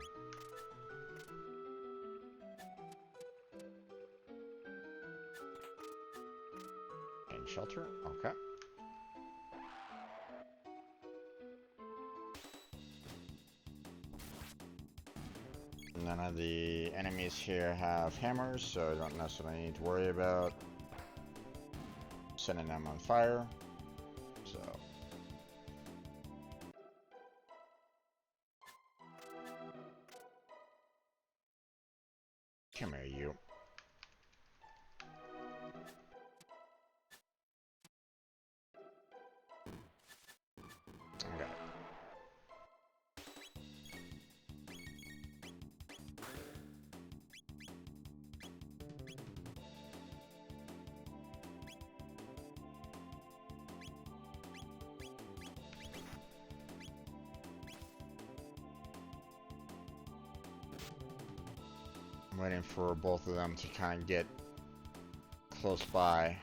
And shelter? Okay. None of the enemies here have hammers, so I don't necessarily need to worry about setting them on fire. So come here, you. Okay. I'm waiting for both of them to kind of get close by.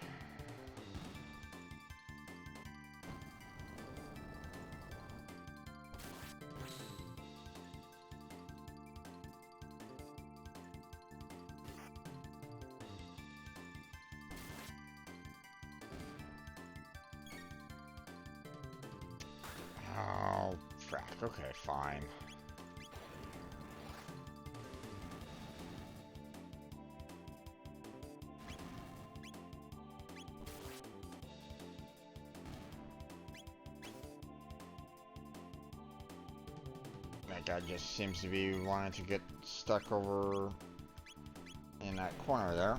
Oh, frack. Okay, fine. That guy just seems to be wanting to get stuck over in that corner there.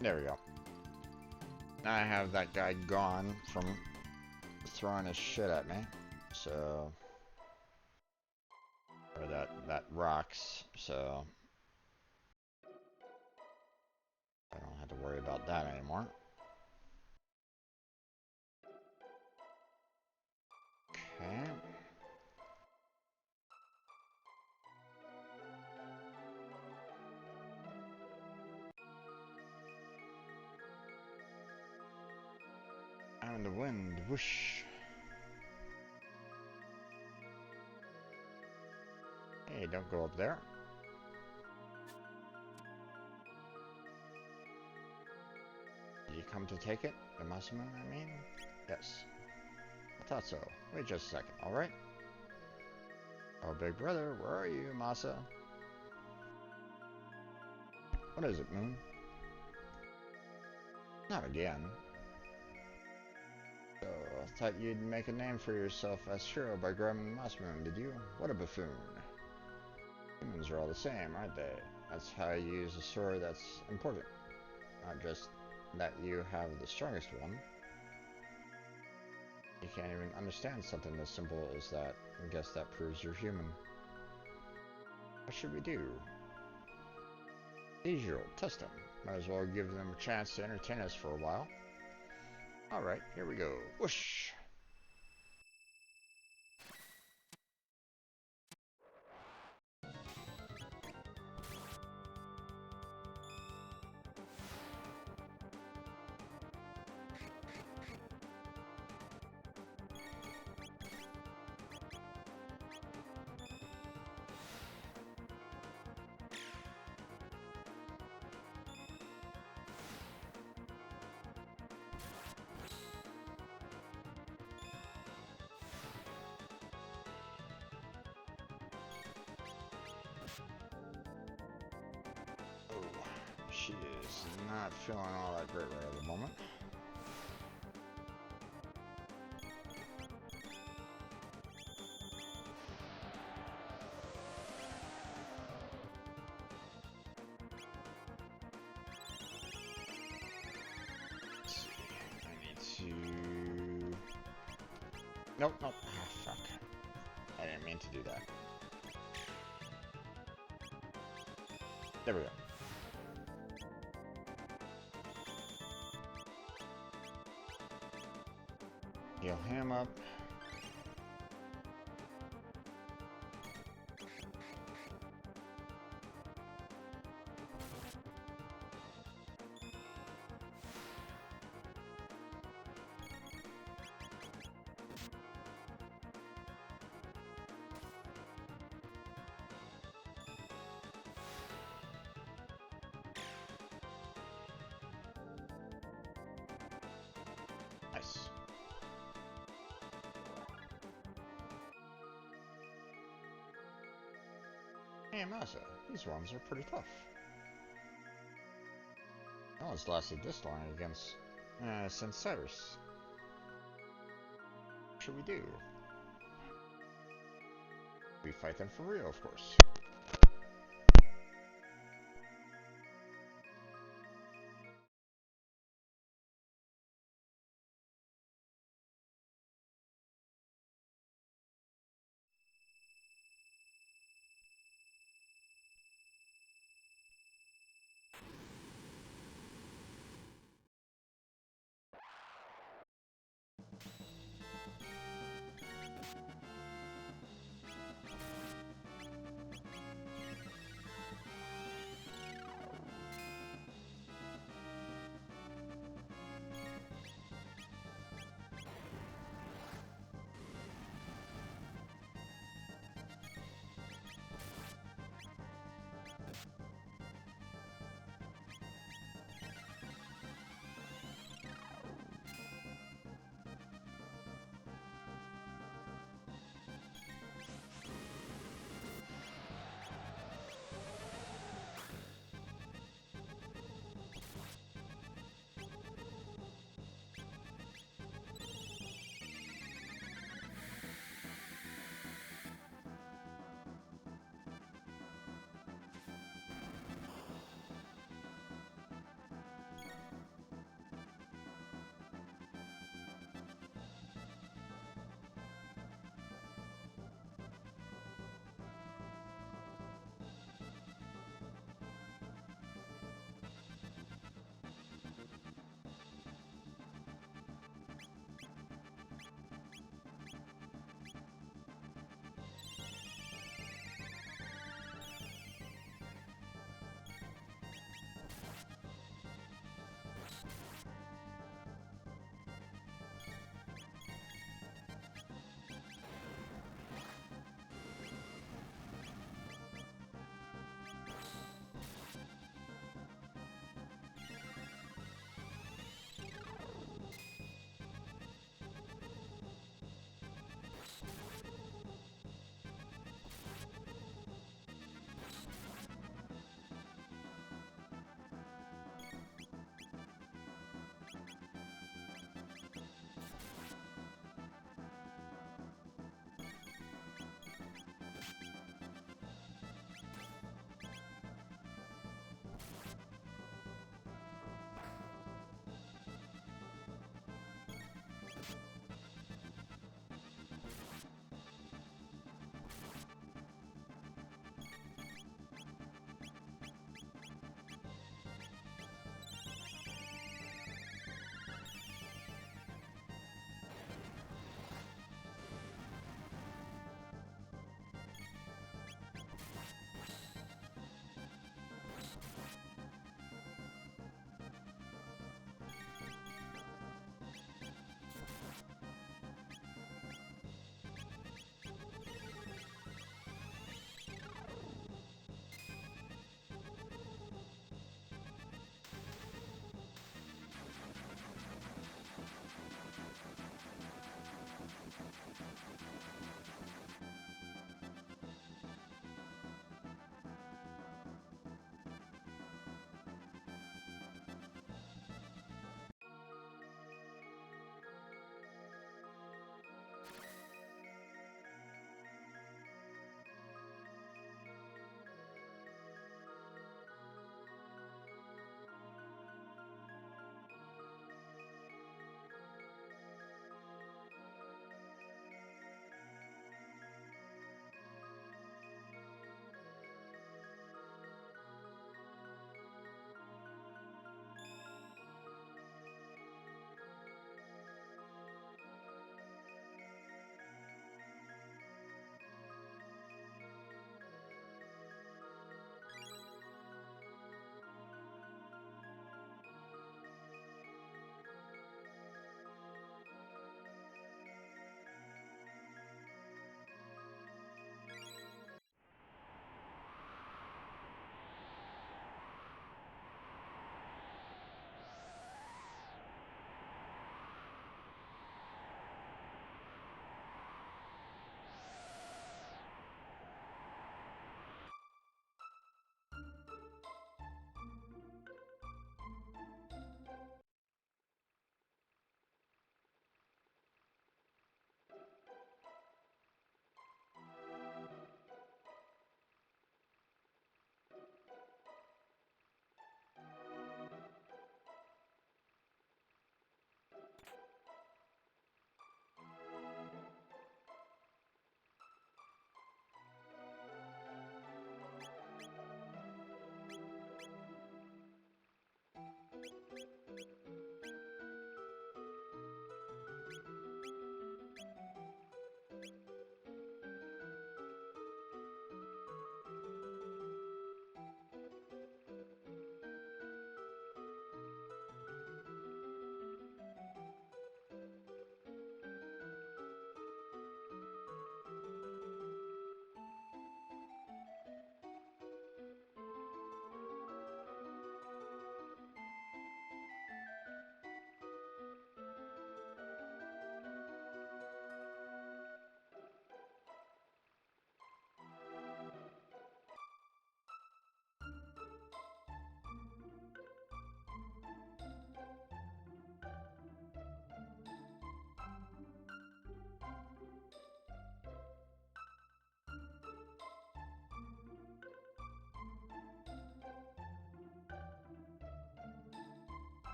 There we go. Now I have that guy gone from throwing his shit at me. So, or that rocks. So I don't have to worry about that anymore. Okay. Out in the wind, whoosh. Hey, don't go up there. Did you come to take it? The Masamune, I mean? Yes. I thought so. Wait just a second, alright? Oh, big brother, where are you, Masa? What is it, Moon? Not again. So, I thought you'd make a name for yourself as Shiro by grabbing Masamune, did you? What a buffoon. Humans are all the same, aren't they? That's how you use a sword that's important. Not just that you have the strongest one. You can't even understand something as simple as that. I guess that proves you're human. What should we do? Usual, test them. Might as well give them a chance to entertain us for a while. Alright, here we go. Whoosh! She is not feeling all that great right at the moment. Let's see. I need to... Nope, nope. Ah, fuck. I didn't mean to do that. There we go. Heal him up. Hey, Masa, these ones are pretty tough. No one's lasted this long against since Cyrus. What should we do? We fight them for real, of course.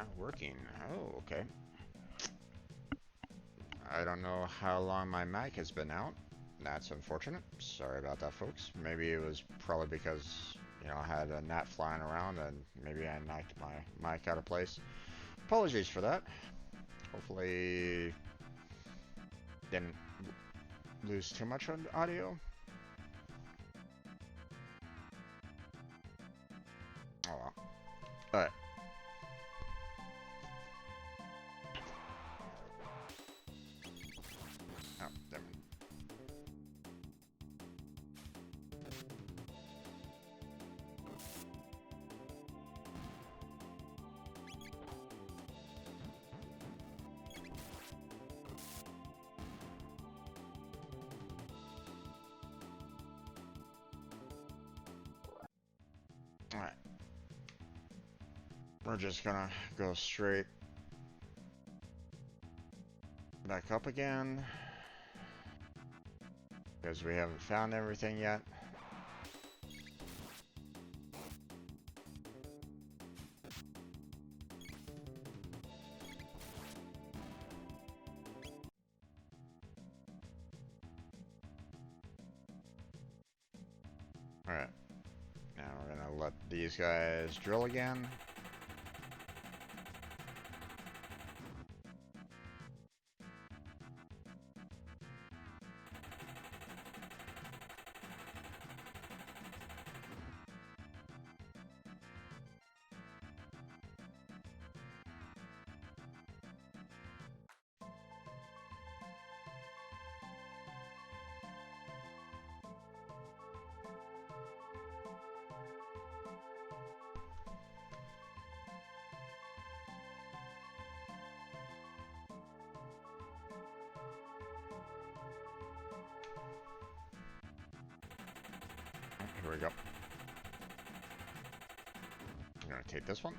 not working. Oh, okay. I don't know how long my mic has been out. That's unfortunate. Sorry about that, folks. Maybe it was probably because, you know, I had a gnat flying around and maybe I knocked my mic out of place. Apologies for that. Hopefully didn't lose too much on audio. Oh well. Alright. Oh, there. Alright. We're just gonna go straight back up again. Because we haven't found everything yet. Alright. Now we're gonna let these guys drill again. Here we go. I'm gonna take this one.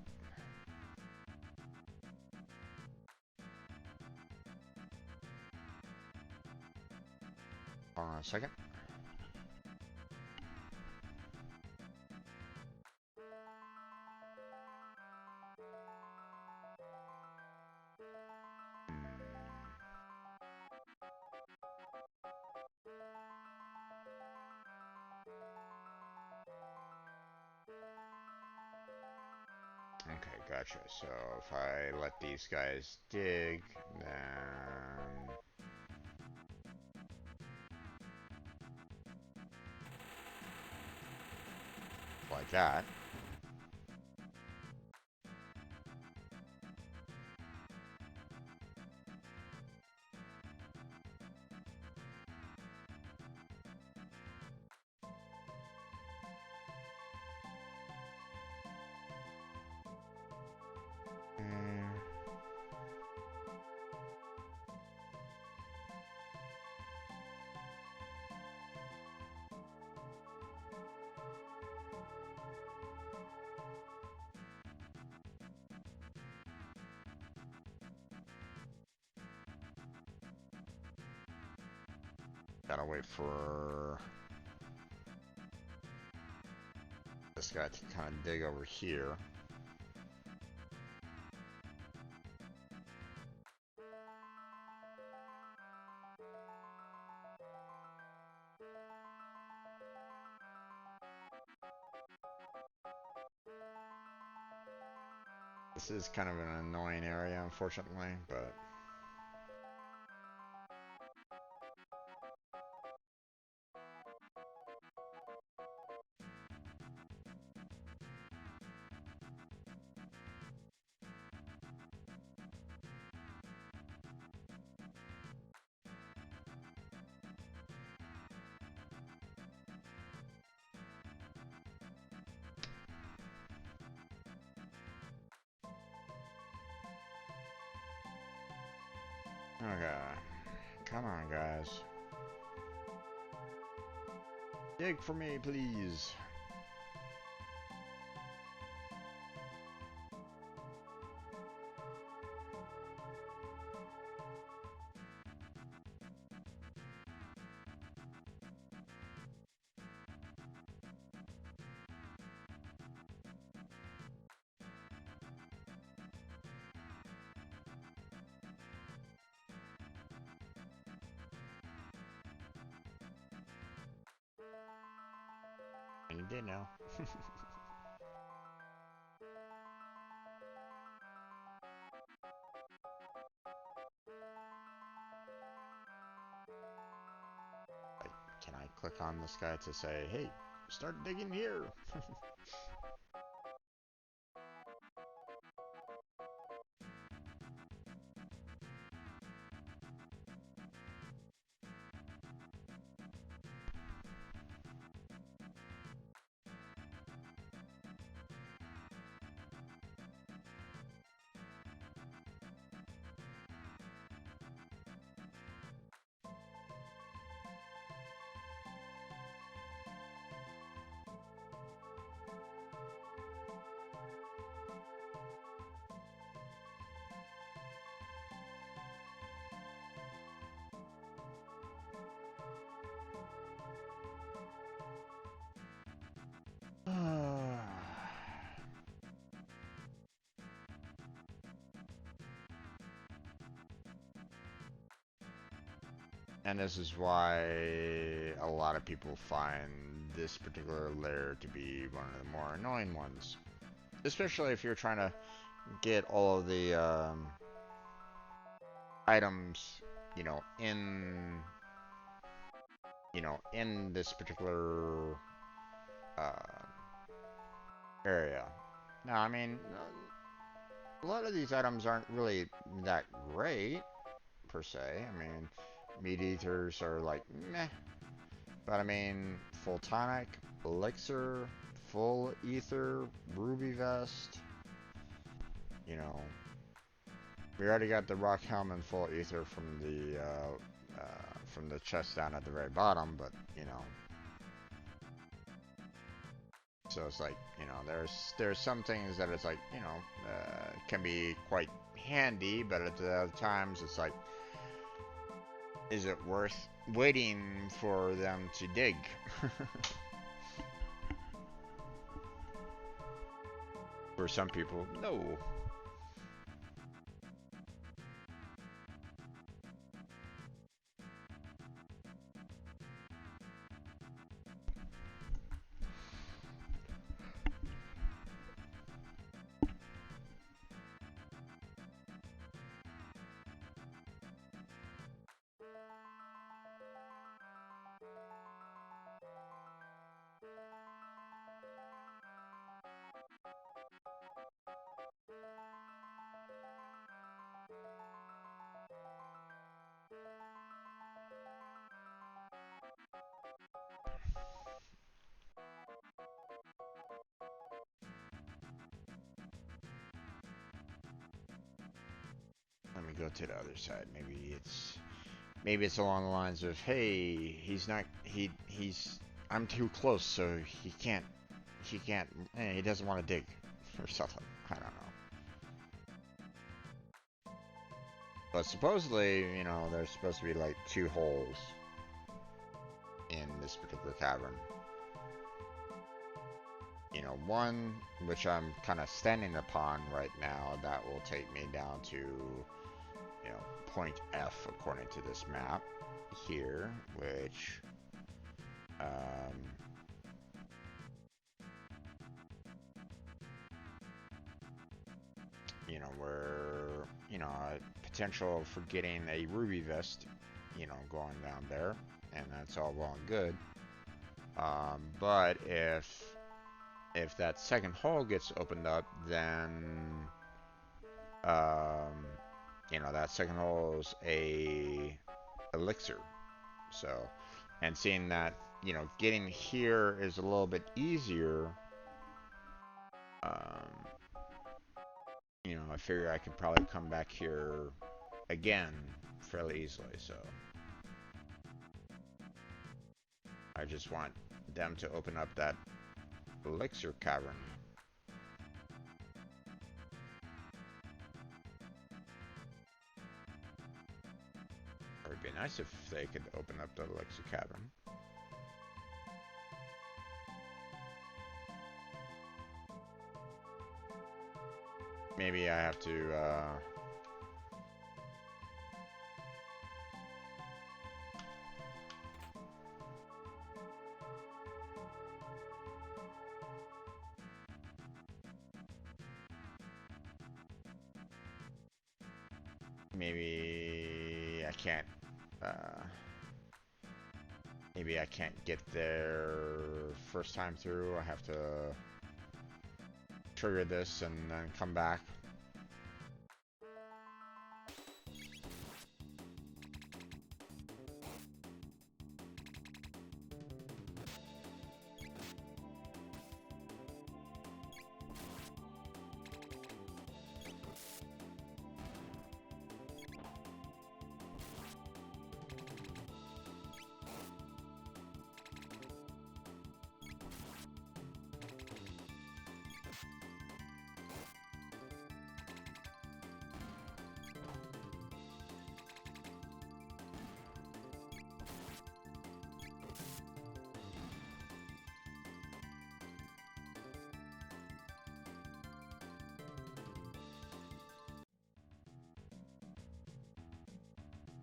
Hold on a second. Okay, gotcha. So if I let these guys dig, then like that. Gotta wait for this guy to kind of dig over here. This is kind of an annoying area, unfortunately, but okay. Come on, guys. Dig for me, please. And you did know. Like, can I click on this guy to say, hey, start digging here? And this is why a lot of people find this particular layer to be one of the more annoying ones. Especially if you're trying to get all of the items, you know, in this particular uh, area. Now, I mean, a lot of these items aren't really that great, per se. I mean, meat eaters are like, meh. But I mean, full tonic, elixir, full ether, ruby vest, you know. We already got the rock helm and full ether from the chest down at the very bottom, but you know. So it's like, you know, there's some things that it's like, you know, can be quite handy, but at the other times it's like, is it worth waiting for them to dig? For some people, no. Let me go to the other side. Maybe it's along the lines of, hey, he's I'm too close, so he doesn't want to dig or something. I don't know. But supposedly, you know, there's supposed to be like 2 holes in this particular cavern. You know, one which I'm kind of standing upon right now that will take me down to, you know, point F according to this map here, which you know, where, you know, potential for getting a ruby vest, you know, going down there, and that's all well and good. But if that second hole gets opened up, then you know, that second hole is a elixir. So, and seeing that, you know, getting here is a little bit easier, um, you know, I figure I could probably come back here again fairly easily. So, I just want them to open up that elixir cavern. It would be nice if they could open up the elixir cavern. Maybe I have to, maybe I can't, maybe I can't get there first time through. I have to trigger this and then come back.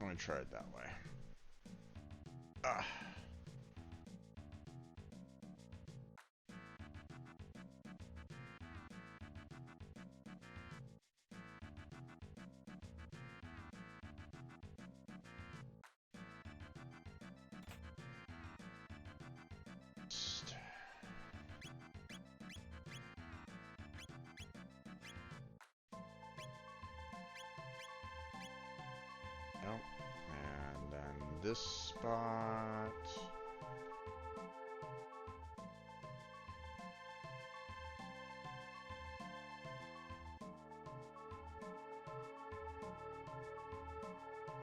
I'm gonna try it that way. Nope. And then this spot.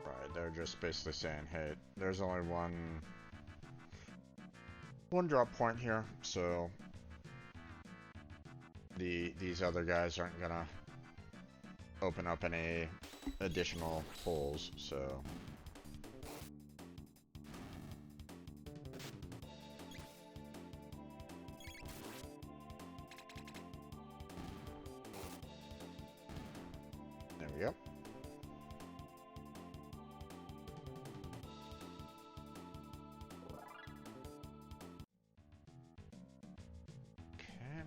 Right, they're just basically saying, hey, there's only one drop point here, so these other guys aren't gonna open up any additional holes, so there we go. Okay.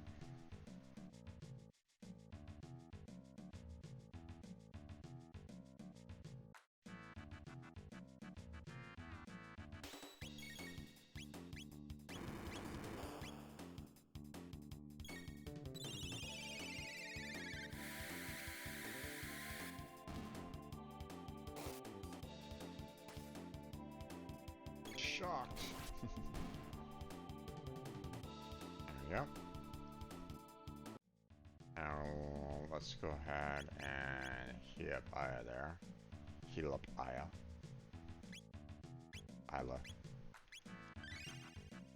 Shocked. There we go. Now let's go ahead and heat up Aya there. Heat up Aya. Isla.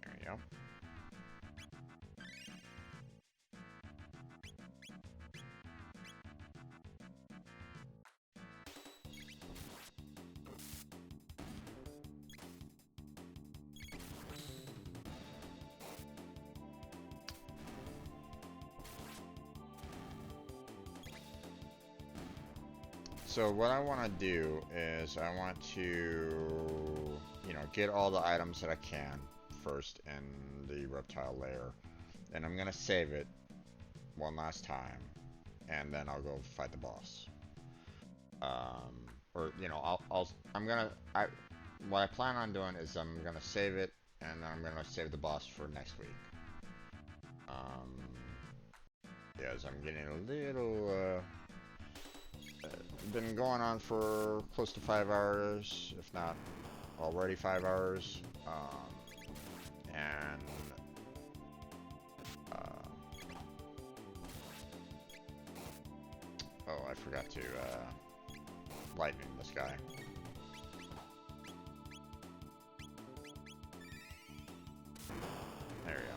There we go. So what I want to do is I want to, get all the items that I can first in the reptile layer. And I'm going to save it one last time. And then I'll go fight the boss. Or, what I plan on doing is I'm going to save it. And then I'm going to save the boss for next week. Yes, I'm getting a little, been going on for close to 5 hours, if not already 5 hours, and oh, I forgot to lightning this guy. There we go.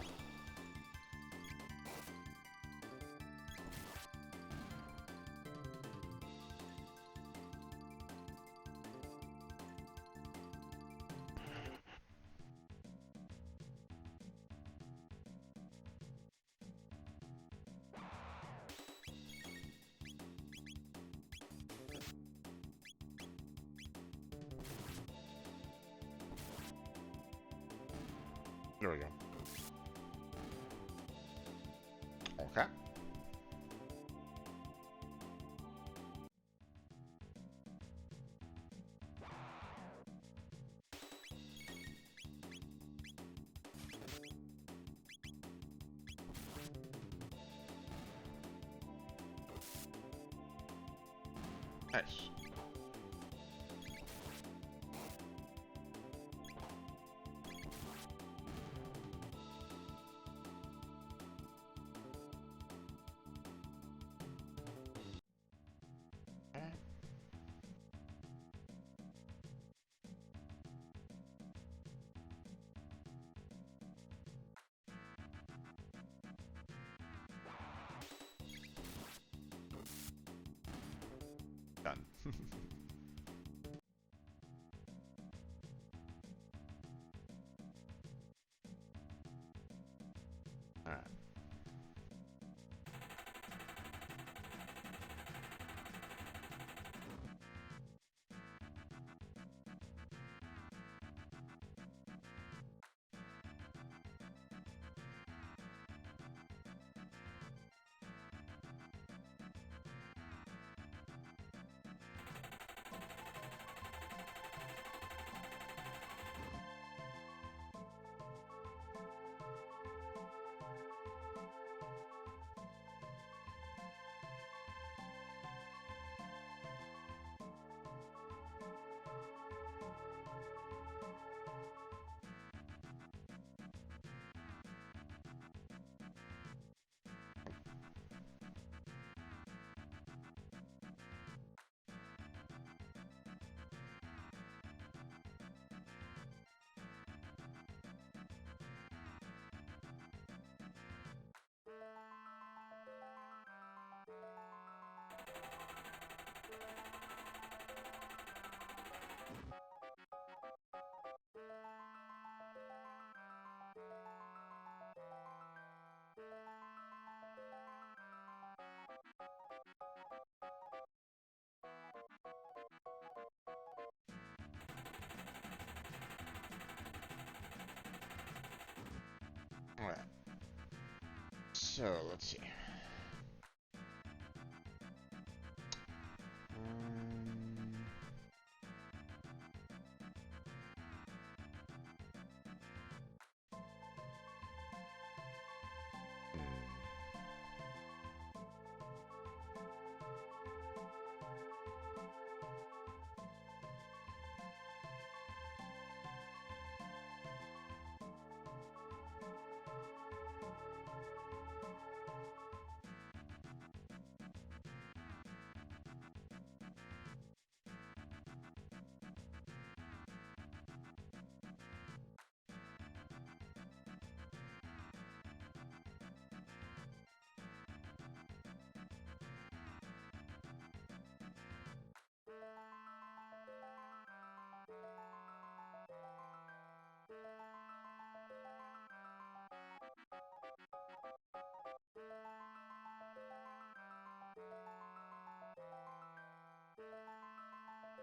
There we go. Okay. Nice. Done. Alright. Alright. So, let's see.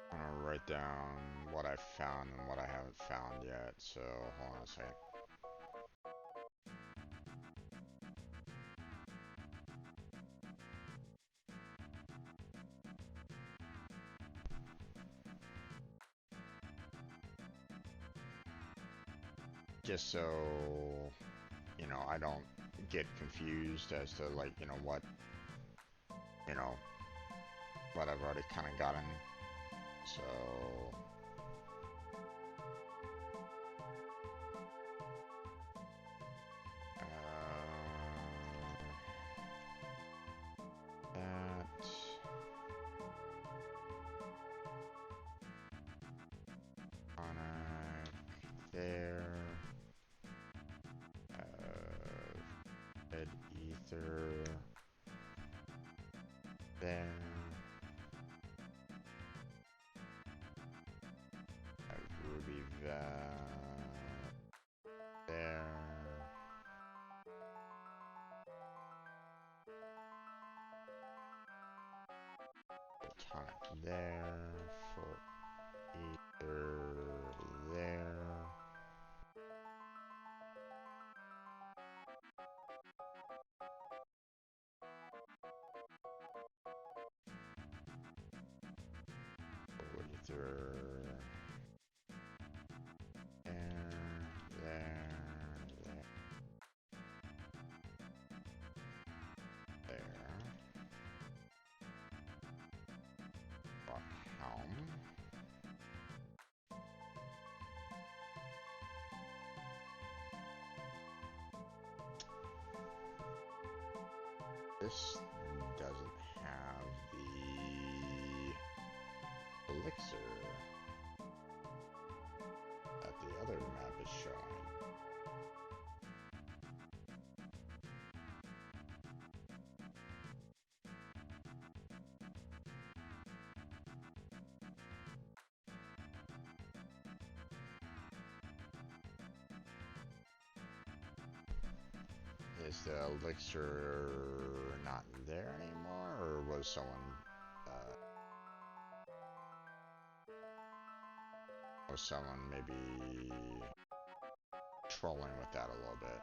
I'm gonna write down what I found and what I haven't found yet, so hold on a second. Just so, you know, I don't get confused as to, like, you know, what I've already kind of gotten. So, that, Sonic, there, red ether, there, ruby that, there, photonic there, for ether there. Ether there, there, there. this doesn't have the elixir that the other map is showing. Is the elixir not there anymore, or was someone maybe trolling with that a little bit?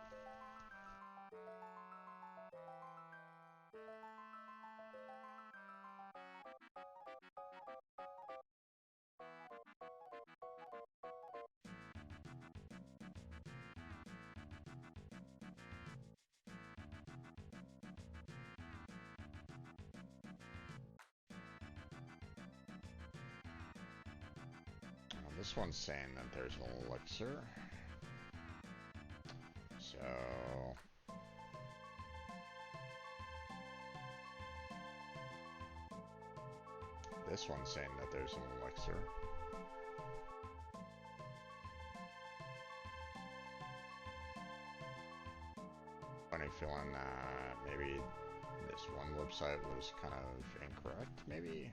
This one's saying that there's an elixir. So this one's saying that there's an elixir. Funny feeling that maybe this one website was kind of incorrect, maybe.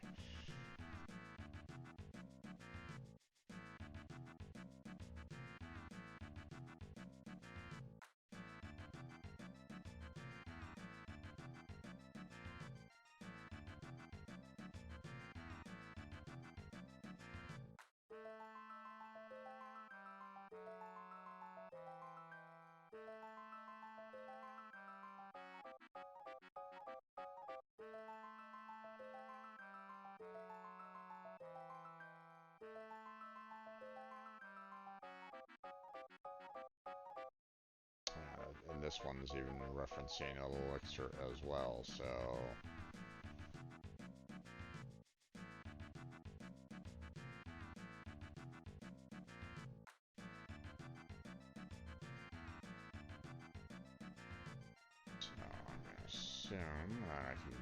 And this one's even referencing an elixir as well, so I'm gonna assume that I can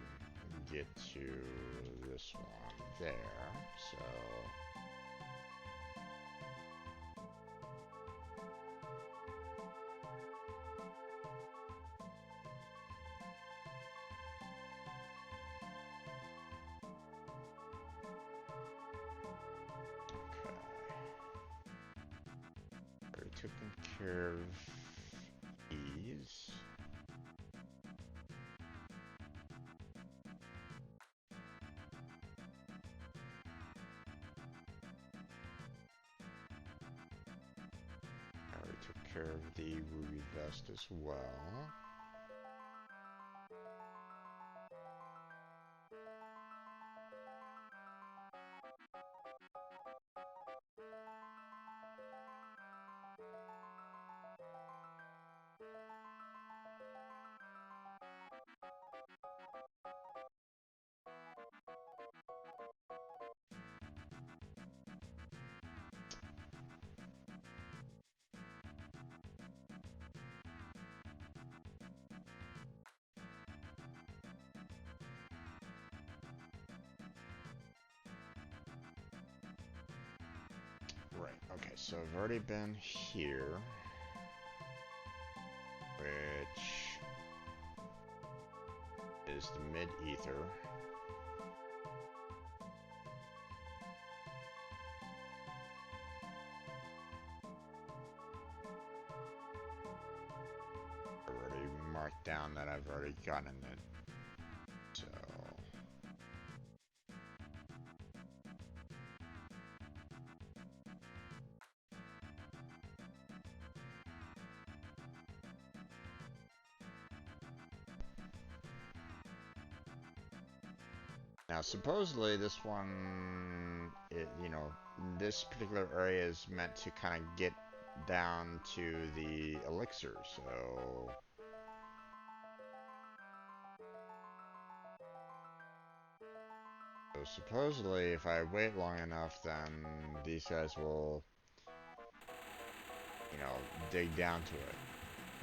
get to this one there, so already taken care of these. Already took care of the ruby vest as well. Right, okay, so I've already been here, which is the mid-ether. Already marked down that I've already gotten it, so now supposedly this one, this particular area is meant to kind of get down to the elixir, so supposedly if I wait long enough, then these guys will, dig down to it,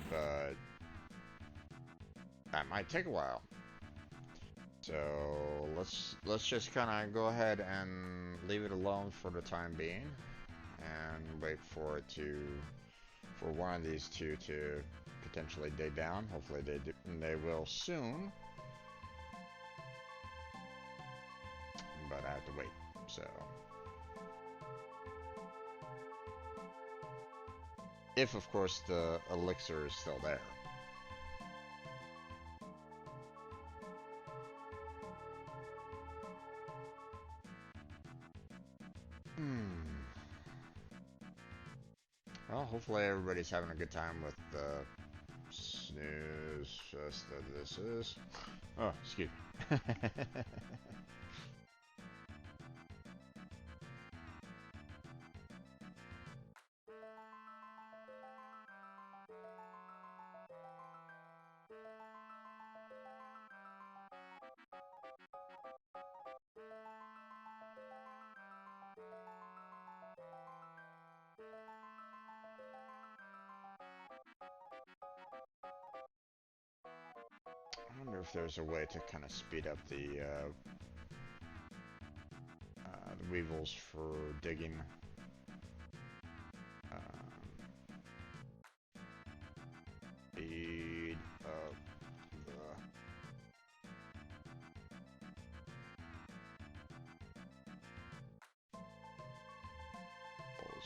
but that might take a while. So let's just kind of go ahead and leave it alone for the time being, and wait for it to for one of these two to potentially dig down. Hopefully they will soon, but I have to wait. So if of course the elixir is still there. Hmm. Well, hopefully everybody's having a good time with the snooze fest that this is. Oh, excuse me. I wonder if there's a way to kind of speed up the weevils for digging. Speed up the weevils.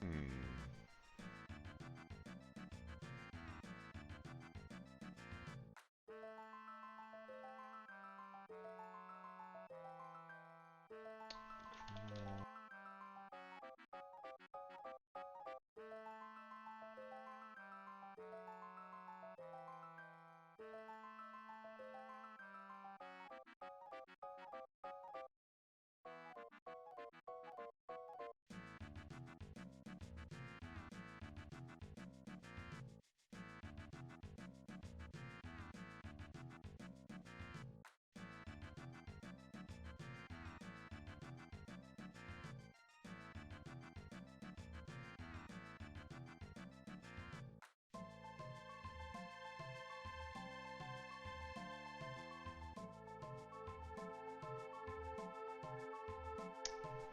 Hmm.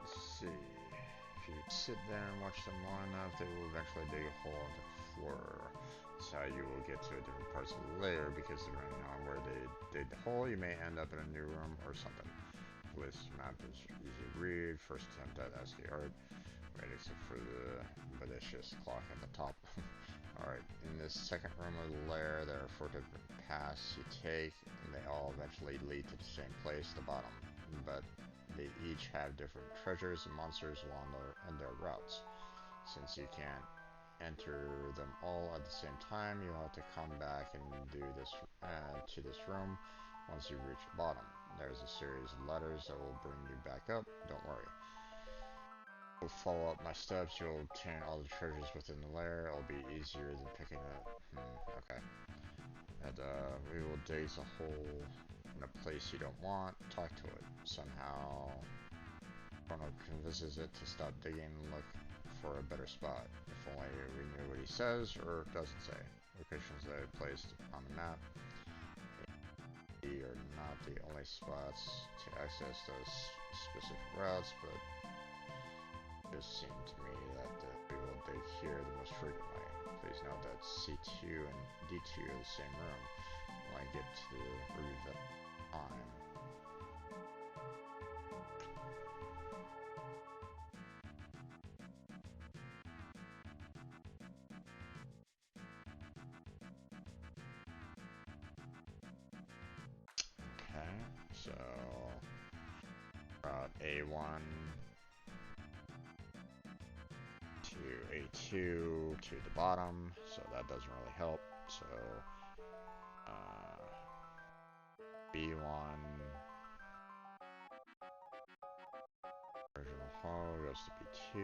Let's see. If you sit there and watch them long enough, they will eventually dig a hole in the floor. That's how you will get to different parts of the layer, because depending on where they dig the hole, you may end up in a new room or something. This map is easy to read. First attempt at ASCII art. Right, except for the bodacious clock at the top. Alright, in this second room of the lair, there are 4 different paths you take, and they all eventually lead to the same place, the bottom. But they each have different treasures and monsters along their routes. Since you can't enter them all at the same time. You'll have to come back and do this to this room once you reach the bottom. There's a series of letters that will bring you back up. Don't worry. You'll follow up my steps. You'll obtain all the treasures within the lair. It'll be easier than picking up. Okay. And we will dig a hole in a place you don't want. Talk to it. Somehow, Chrono convinces it to stop digging and look for a better spot. If only we knew what he says or doesn't say. Locations that I placed on the map are not the only spots to access those specific routes, but it just seemed to me that we will dig here the most frequently. Please note that C2 and D2 are the same room when I get to the revisit time. Okay, so route A1 to A2 to the bottom, so that doesn't really help. So B1 original hall goes to B2.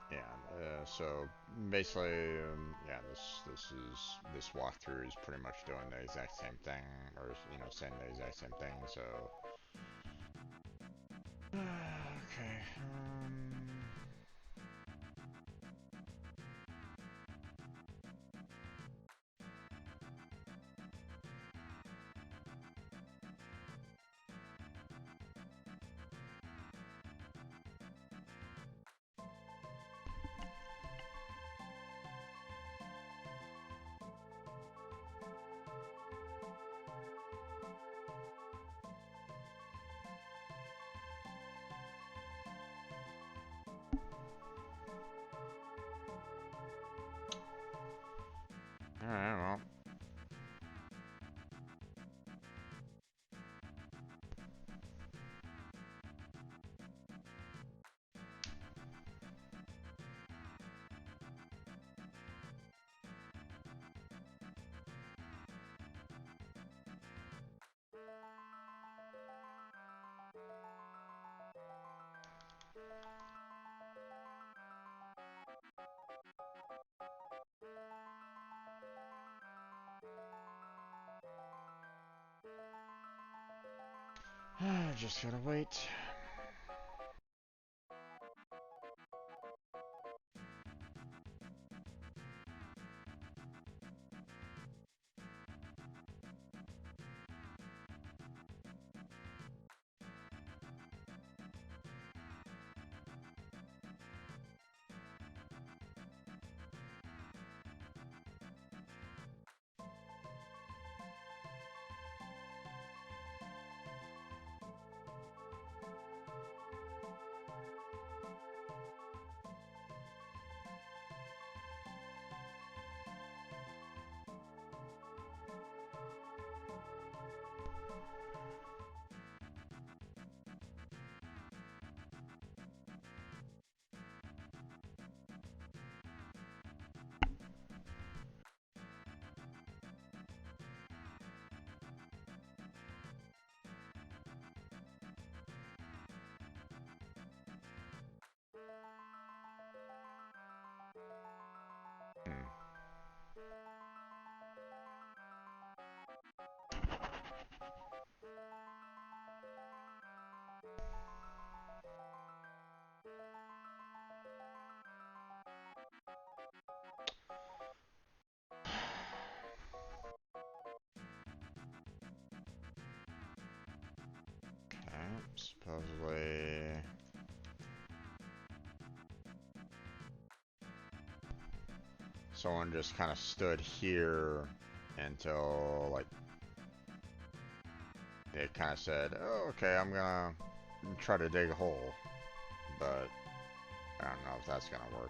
Yeah, so basically, yeah, this walkthrough is pretty much doing the exact same thing, or saying the exact same thing. So, okay. Alright, well. Just gotta wait. supposedly... Someone just kind of stood here until, like, they kind of said, oh, okay, I'm gonna try to dig a hole. But I don't know if that's gonna work.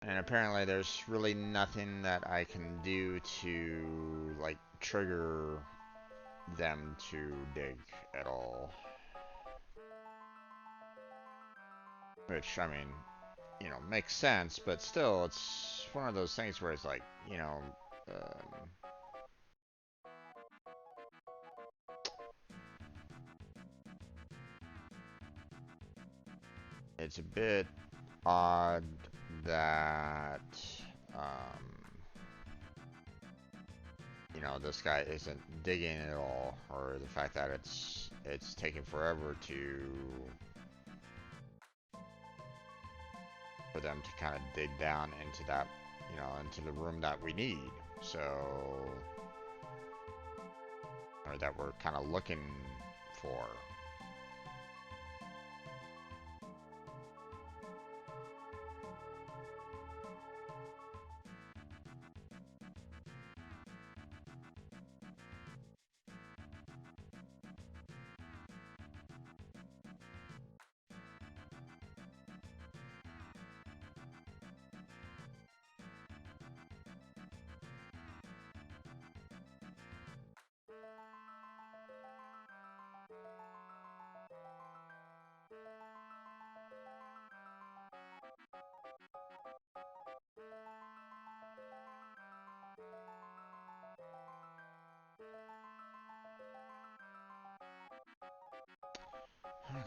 And apparently there's really nothing that I can do to, like, trigger them to dig at all. Which, I mean, you know, makes sense, but still, it's one of those things where it's like, you know, it's a bit odd that, you know, this guy isn't digging at all, or the fact that it's taking forever for them to kind of dig down into that, you know, into the room that we need. So, or that we're kind of looking for.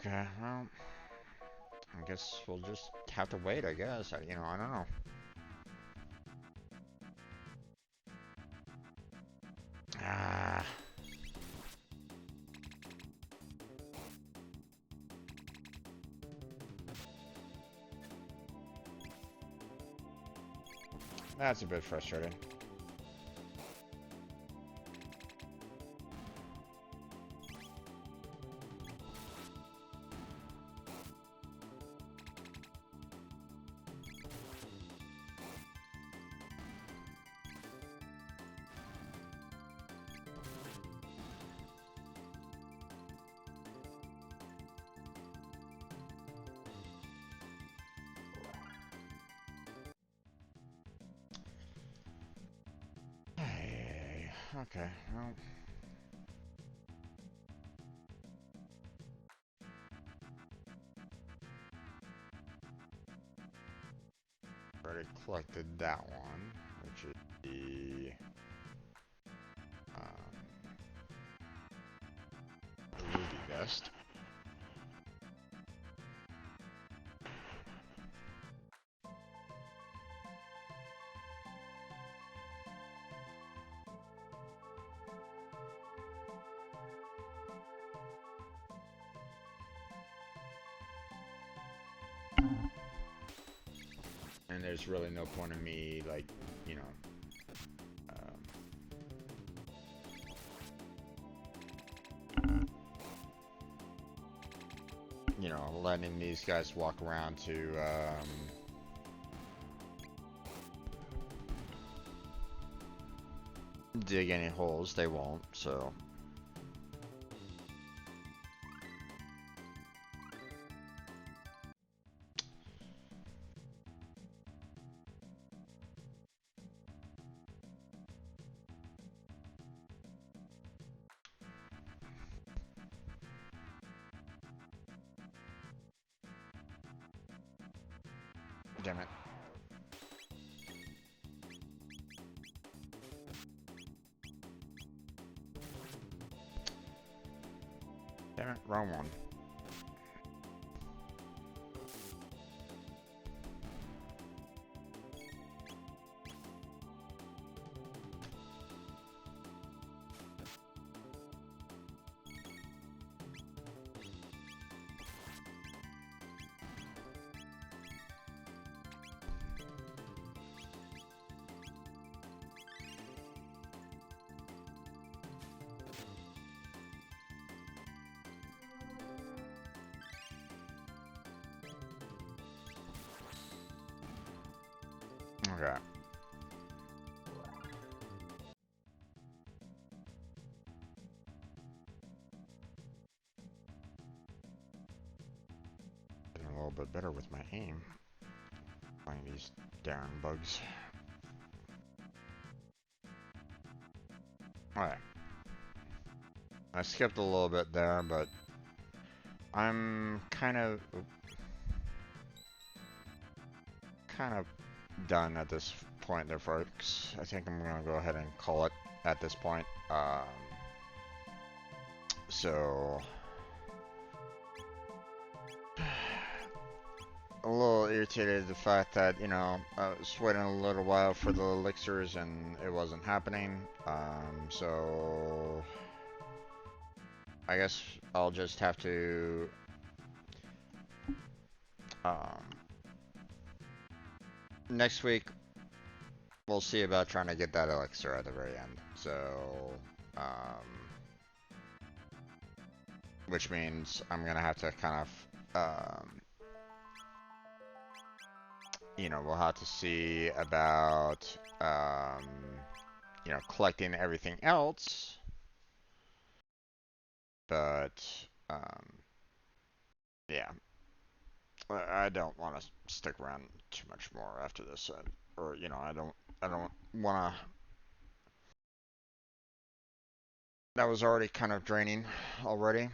Okay, well, I guess we'll just have to wait, I guess. You know, I don't know. Ah. That's a bit frustrating. Hey, okay, well. Already collected that one, which is the ruby vest. And there's really no point in me, like, you know, letting these guys walk around to, dig any holes. They won't, so. Damn it. Damn it, wrong one. Okay. Getting a little bit better with my aim. Playing these darn bugs. Alright. I skipped a little bit there, but I'm kind of done at this point there, folks. I think I'm gonna go ahead and call it at this point. So a little irritated at the fact that, you know, I was waiting a little while for the elixirs and it wasn't happening. So I guess I'll just have to um, next week we'll see about trying to get that elixir at the very end. So which means I'm gonna have to kind of you know, we'll have to see about you know, collecting everything else, but yeah, I don't want to stick around too much more after this, or you know, I don't want to. That was already kind of draining already,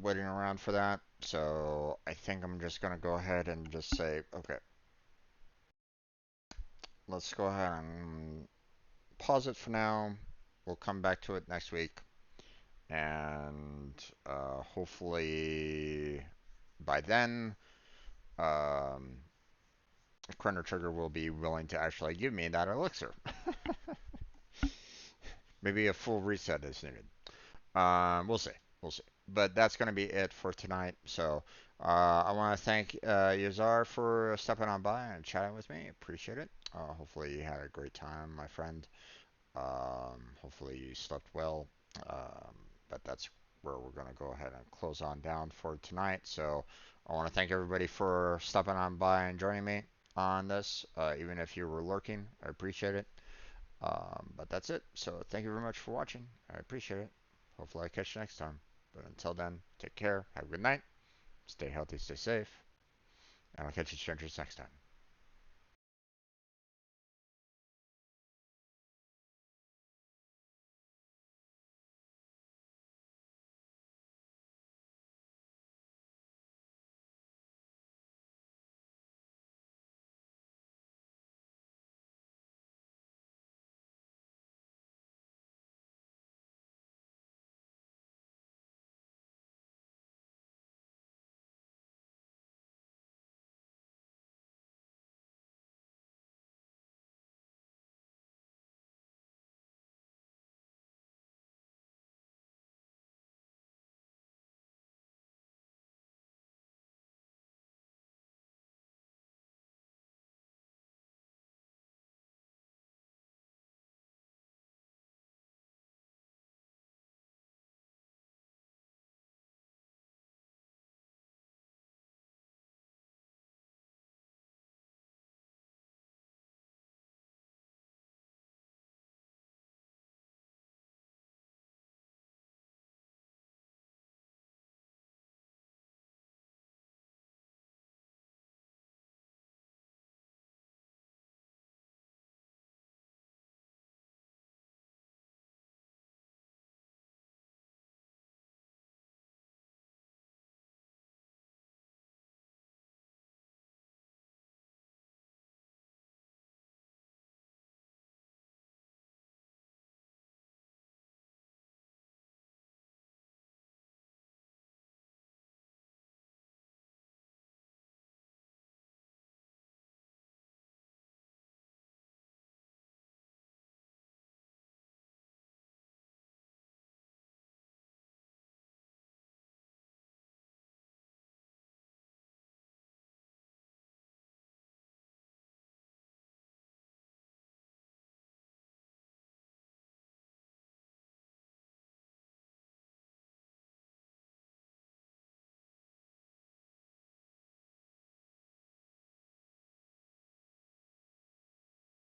waiting around for that. So I think I'm just gonna go ahead and just say, okay, let's go ahead and pause it for now. We'll come back to it next week, and hopefully by then, um, Chrono Trigger will be willing to actually give me that elixir. Maybe a full reset is needed. We'll see. We'll see. But that's going to be it for tonight. So I want to thank Yazar for stepping on by and chatting with me. Appreciate it. Hopefully you had a great time, my friend. Hopefully you slept well. Um, but that's where we're going to go ahead and close on down for tonight. So I want to thank everybody for stopping on by and joining me on this, even if you were lurking. I appreciate it. But that's it. So thank you very much for watching. I appreciate it. Hopefully I catch you next time. But until then, take care. Have a good night. Stay healthy, stay safe. And I'll catch you strangers next time.